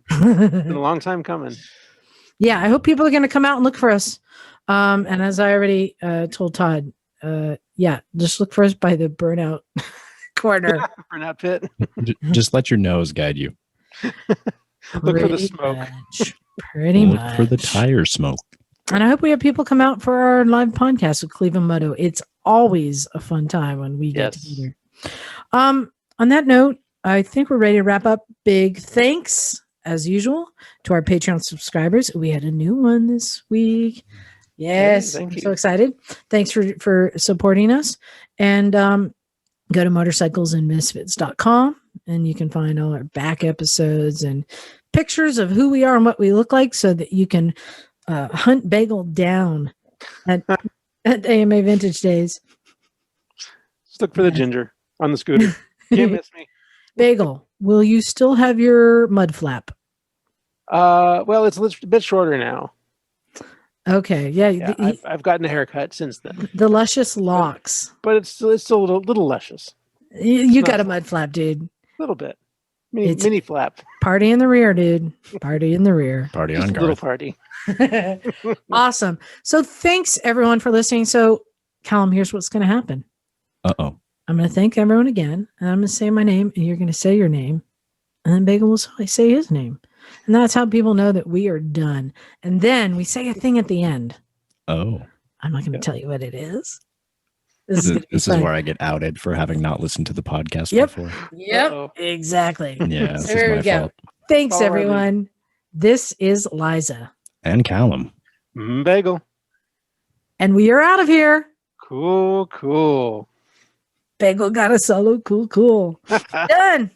Been a long time coming. Yeah, I hope people are going to come out and look for us. And as I already told Todd, just look for us by the burnout corner. Burnout pit. Just let your nose guide you. Look for the smoke. Pretty Look much. for the tire smoke. And I hope we have people come out for our live podcast with Cleveland Moto. It's always a fun time when we get together. On that note, I think we're ready to wrap up. Big thanks, as usual, to our Patreon subscribers. We had a new one this week. Yes, I'm so excited. Thanks for supporting us. And go to motorcyclesandmisfits.com and you can find all our back episodes and pictures of who we are and what we look like so that you can hunt Bagel down at AMA Vintage Days. Just look for the ginger on the scooter. Can't miss me. Bagel, will you still have your mud flap? Well, it's a bit shorter now. Okay, yeah. I've gotten a haircut since then. The luscious locks. But it's still a little luscious. You got a mud flap, dude. A little bit. Mini flap. Party in the rear, dude. Party in the rear. Party on Just a guard. little party. Awesome. So thanks everyone for listening. So Callum, here's what's going to happen. Uh-oh. I'm going to thank everyone again, and I'm going to say my name, and you're going to say your name, and then Bagel will say his name. And that's how people know that we are done. And then we say a thing at the end. Oh. I'm not going to tell you what it is. This is where I get outed for having not listened to the podcast before. Yep. Uh-oh. Exactly. Yeah, So here we go. fault. Thanks, everyone. This is Liza. And Callum. Bagel. And we are out of here. Cool. Bagel got a solo. Cool. Done.